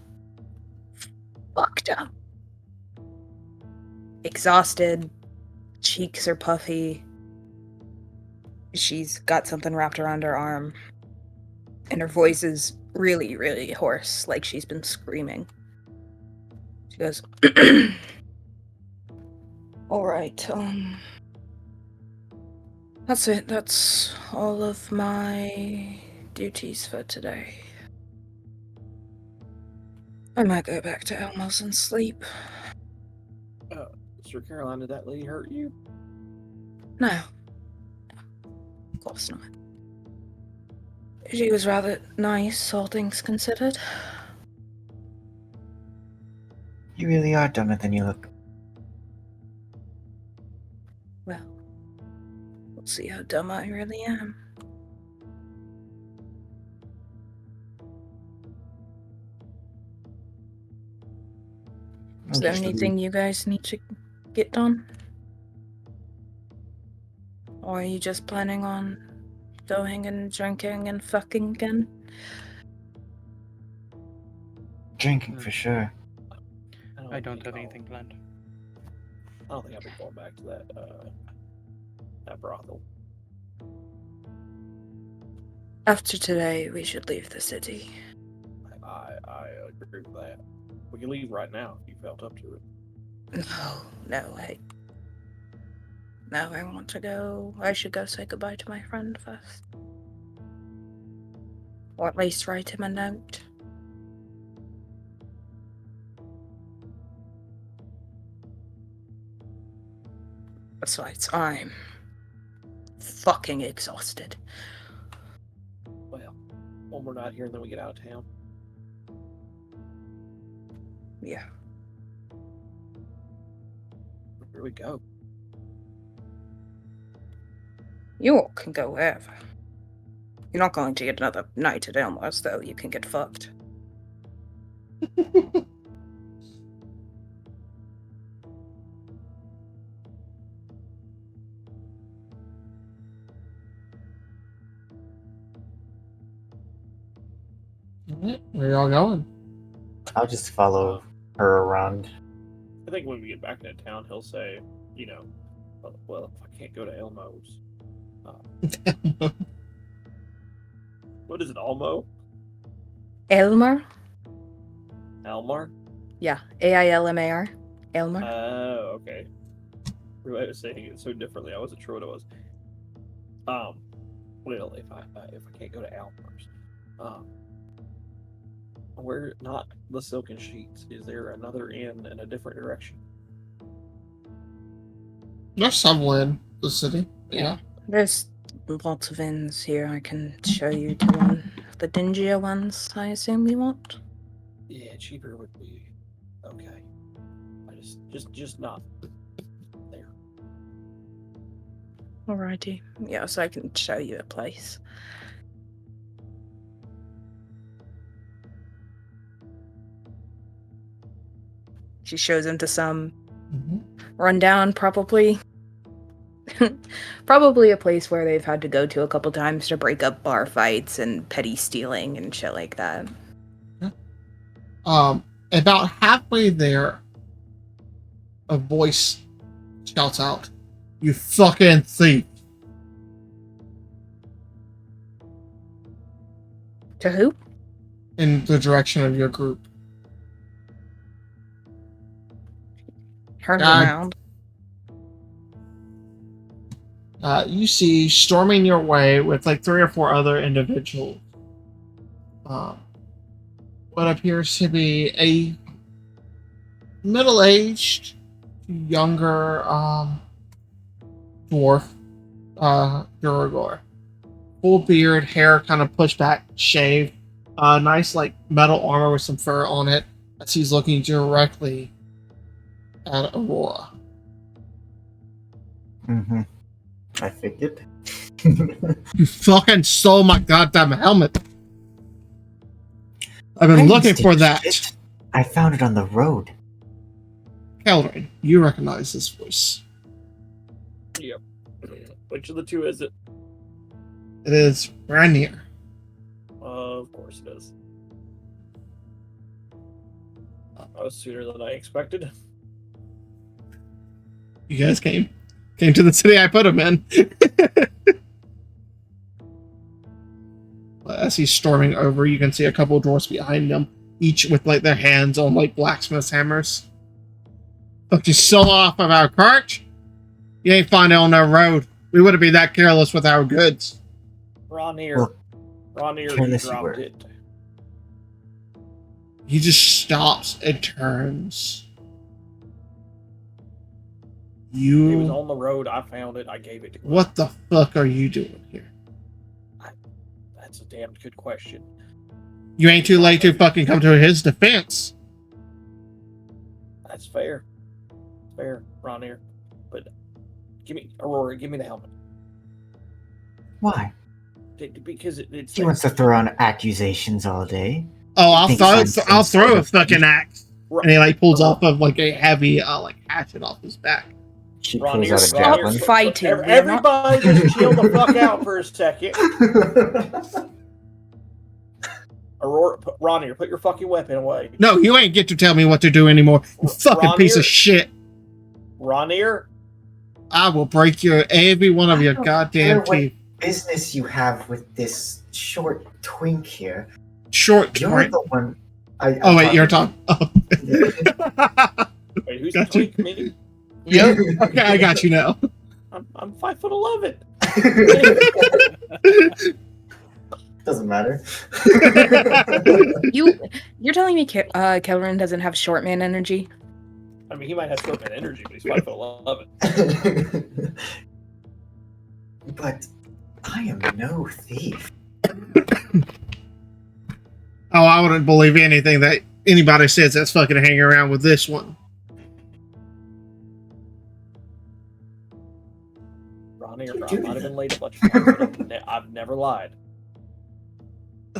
fucked up. Exhausted. Cheeks are puffy. She's got something wrapped around her arm. And her voice is really, really hoarse, like she's been screaming. She goes, Alright, that's it. That's all of my duties for today. I might go back to Elmo's and sleep. Sir Caroline, did that lady hurt you? No. Of course not. She was rather nice, all things considered. You really are dumber than you look. Well, we'll see how dumb I really am. Is there anything you guys need to get done? Or are you just planning on going and drinking and fucking again? Drinking for sure. I don't have anything planned. I don't think I'll be going back to that brothel. After today, we should leave the city. I agree with that. We can leave right now if you felt up to it. No, I want to go. I should go say goodbye to my friend first. Or at least write him a note. Besides, I'm fucking exhausted. Well, when we're not here, then we get out of town. Yeah. Here we go. You all can go wherever. You're not going to get another night at Elmo's, though. You can get fucked. Alright, where y'all going? I'll just follow her around. I think when we get back into town, he'll say, you know, well, if I can't go to Elmo's, what is it, Elmo? Elmer? Elmar? Yeah, Ailmar. Elmer. Oh, okay. I was saying it so differently. I wasn't sure what it was. Well, if I can't go to Elmer's, where not the Silken Sheets? Is there another inn in a different direction? There's somewhere in the city. Yeah. There's lots of inns here. I can show you to one of the dingier ones, I assume you want. Yeah, cheaper would be okay. I just not there. Alrighty. Yeah, so I can show you a place. She shows him to some rundown, probably. Probably a place where they've had to go to a couple times to break up bar fights and petty stealing and shit like that. About halfway there, a voice shouts out, "You fucking thief!" To who? in the direction of your group. Turns around. You see storming your way with like 3 or 4 other individuals. What appears to be a middle-aged, younger dwarf, Duragor. Full beard, hair kind of pushed back, shaved. Nice like metal armor with some fur on it as he's looking directly at Aurora. Mm-hmm. I figured. You fucking stole my goddamn helmet. I've been looking for that. Shit. I found it on the road. Kelvin, you recognize this voice. Yep. Which of the two is it? It is Ranier. Of course it is. That was sooner than I expected. You guys came to the city I put him in. As he's storming over, you can see a couple of dwarfs behind him, each with like their hands on like blacksmith's hammers. Fuck you so off of our cart? You ain't finding it on our road. We wouldn't be that careless with our goods. Ranier, you dropped it. He just stops and turns. It was on the road. I found it. I gave it to him. What the fuck are you doing here? That's a damn good question. You ain't too late to fucking come to his defense. That's fair. Fair, Ranier. But Aurora, give me the helmet. Why? Because it's. He wants to throw on accusations all day. Oh, I'll throw a fucking axe. And he like pulls off of like a heavy like hatchet off his back. She pulls out a Stop javelin. fighting. Everybody just chill the fuck out for a second. Aurora, Ranier, put your fucking weapon away. No, you ain't get to tell me what to do anymore. You fucking piece of shit. Ranier? I will break every one of your goddamn teeth. Business you have with this short twink here. Short You're twink? the one. Wait, you're talking. Oh. Wait, who's Got the you. twink? Me? Yep. Okay, I got you now. I'm 5'11". Doesn't matter. You're telling me Kellerin doesn't have short man energy? I mean, he might have short man energy, but he's 5'11". But I am no thief. Oh, I wouldn't believe anything that anybody says that's fucking hanging around with this one. Ranier, I might have been late a bunch of times, but I've never lied.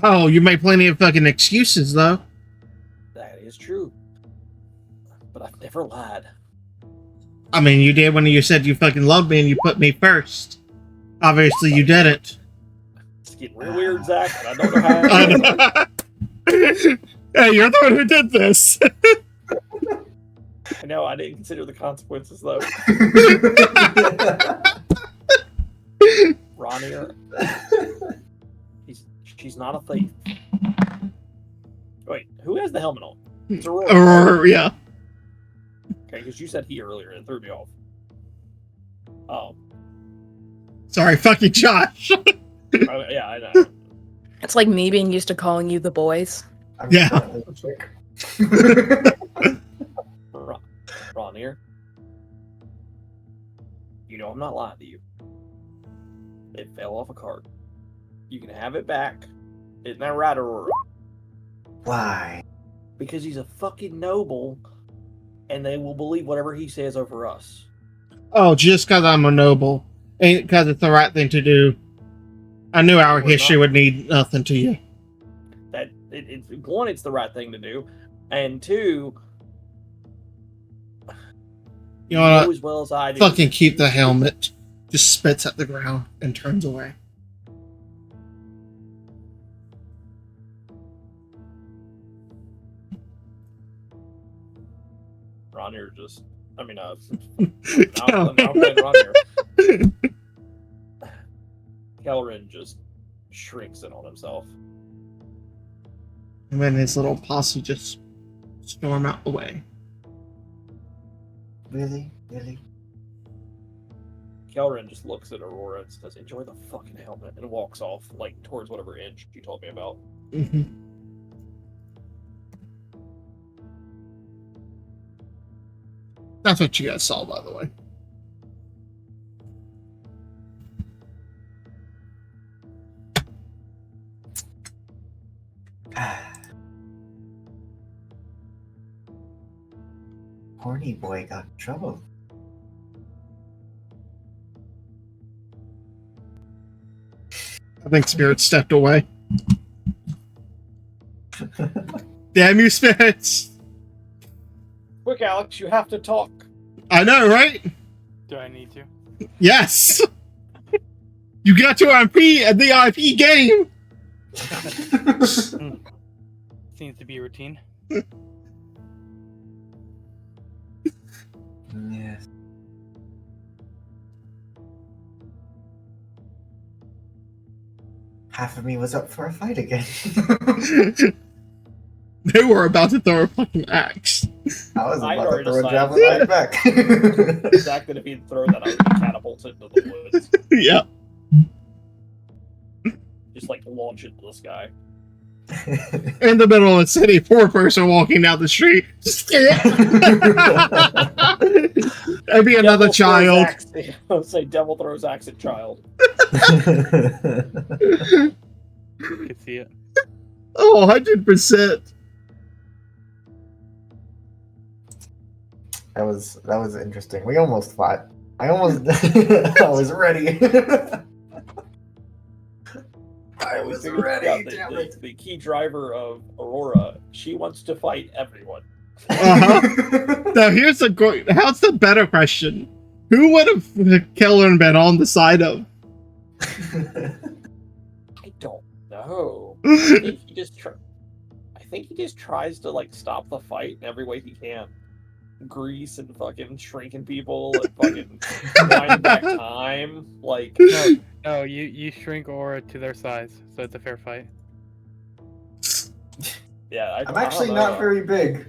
Oh, you make plenty of fucking excuses, though. is true. But I've never lied. I mean, you did when you said you fucking loved me and you put me first. Obviously, you didn't. It's getting real weird, Zach, and I don't know how. I know. Hey, you're the one who did this. I know, I didn't consider the consequences, though. Ronnie, she's not a thief. Wait, who has the helmet on? It's Aurora. Yeah. Okay, because you said he earlier and it threw me off. Oh. Sorry, fuck you, Josh. Yeah, I know. It's like me being used to calling you the boys. Yeah. Ronnie, you know I'm not lying to you. It fell off a cart. You can have it back. Isn't that right, Aurora? Why? Because he's a fucking noble, and they will believe whatever he says over us. Oh, just because I'm a noble. Ain't because it's the right thing to do. I knew our We're history not. would need nothing to you. That one, it's the right thing to do, and two, You wanna know as well as I do. fucking keep the helmet. Just spits at the ground and turns away. Ronnier just, I mean, now I'm playing Ronnier. Kelrin just shrinks in on himself. And then his little posse just storm out the way. Really? Really? Kelrin just looks at Aurora and says, "Enjoy the fucking helmet," and walks off, like, towards whatever inch you told me about. Mm-hmm. That's what you guys saw, by the way. Horny boy got in trouble. I think Spirit stepped away. Damn you, Spirits! Quick, Alex, you have to talk. I know, right? Do I need to? Yes! You got your IP at the IP game! Seems to be routine. Yes. Half of me was up for a fight again. They were about to throw a fucking axe. I was I'd about to already throw a decided javelin that. back. Zach, that if he'd throw that, I would catapult it into the woods. Yeah. Just, like, launch it to the sky. In the middle of the city, poor person walking down the street. That'd be another child. I'll say devil throws axe at child. You can see it. Oh, 100%. That was interesting. We almost fought. I was ready. I was We figured ready. out Damn that it. the key driver of Aurora, she wants to fight everyone. Uh-huh. Now here's how's the better question? Who would have Kellern been on the side of? I don't know. I think he just tries to, like, stop the fight in every way he can. Grease and fucking shrinking people and fucking winding back time. Like, No, you shrink Aura to their size, so it's a fair fight. yeah, I'm actually not very big.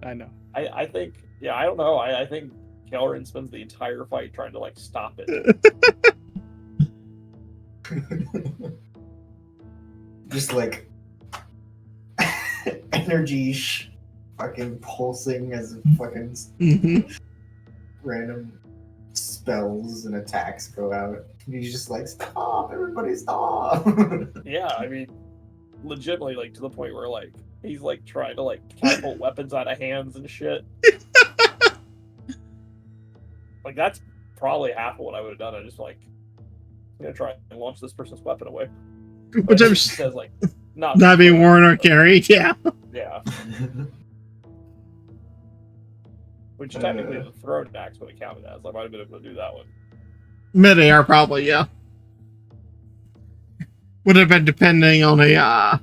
I know. I think, yeah, I don't know. I think Kelrin spends the entire fight trying to, like, stop it. Just like energy fucking pulsing as fucking Mm-hmm. random spells and attacks go out. He's just like, stop, everybody stop. Yeah, I mean, legitimately, like, to the point where, like, he's, like, trying to, like, catapult weapons out of hands and shit. Like, that's probably half of what I would have done. I just, like, I'm gonna try and launch this person's weapon away. Which I'm says, like, not being worn or carried, yeah. Yeah. Which technically the thrown axe would have counted as. I might have been able to do that one. Mid-air, probably, yeah. Would have been depending on a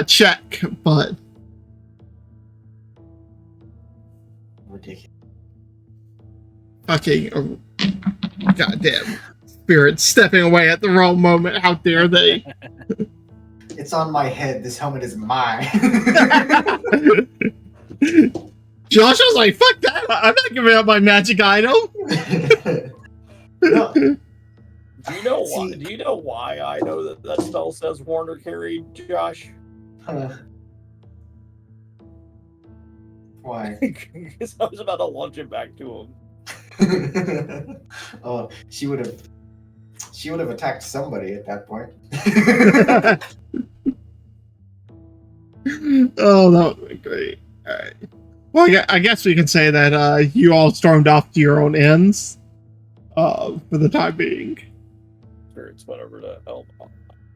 check, but Ridiculous. fucking goddamn spirits stepping away at the wrong moment. How dare they? It's on my head. This helmet is mine. Josh was like, "Fuck that! I'm not giving up my magic item." No. Do you know why? See- Do you know why I know that that spell says Warner carried, Josh? Why? Because I was about to launch it back to him. Oh, she would have attacked somebody at that point. Oh, that would be great. All right. Well, yeah, I guess we can say that you all stormed off to your own ends for the time being. Spirits went over to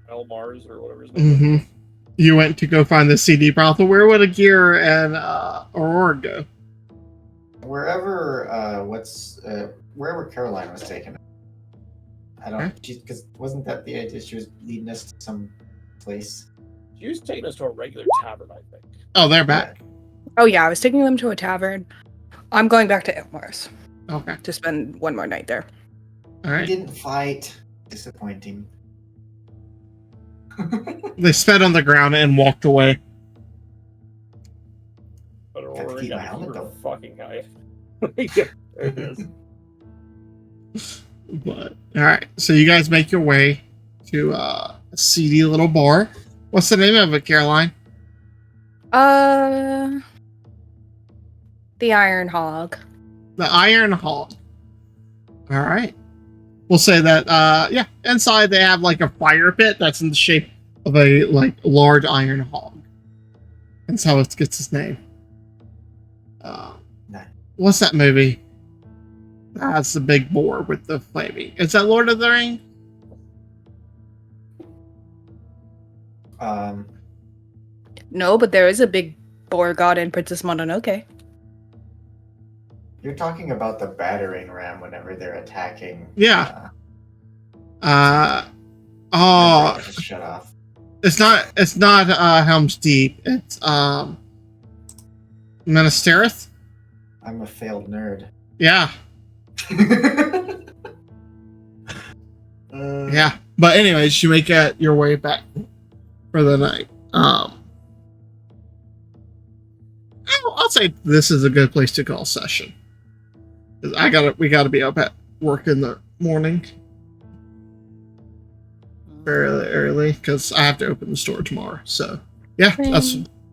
El Mars or whatever his name is. Mm-hmm. You went to go find the CD brothel. Where would Agira and Aurora go? Wherever wherever Caroline was taken. I don't Okay. because wasn't that the idea? She was leading us to some place. She was taking us to a regular tavern, I think. Oh, they're back. Oh yeah, I was taking them to a tavern. I'm going back to Elmars Okay. to spend one more night there. All We right. didn't fight. Disappointing. They spat on the ground and walked away. But Got to Aurora keep my got helmet, her though. fucking guy. There it is. But all right, so you guys make your way to a seedy little bar. What's the name of it, Caroline? The Iron Hog. The Iron Hog. All right. We'll say that. Yeah, inside they have like a fire pit that's in the shape of a like large iron hog. That's how it gets its name. Nice. What's that movie? That's the big boar with the flaming. Is that Lord of the Rings? No, but there is a big boar god in Princess Mononoke. You're talking about the battering ram whenever they're attacking. Yeah. My Oh, brain just shut off. it's not Helm's Deep. It's Ministerith. I'm a failed nerd. Yeah. Yeah. But anyways, you make your way back for the night. I'll say this is a good place to call session. 'Cause we gotta be up at work in the morning fairly early because I have to open the store tomorrow. So yeah,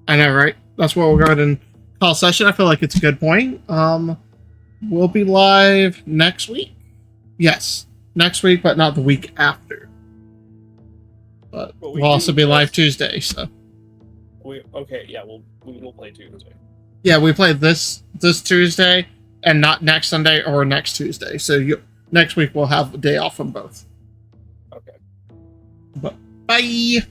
I know, right? That's what we'll go ahead and call session. I feel like it's a good point. We'll be live next week. Yes, next week, but not the week after. But But we we'll also do be live this- Tuesday. So We will play Tuesday. yeah, we play this Tuesday and not next Sunday or next Tuesday. So next week we'll have a day off from both. Okay. Bye.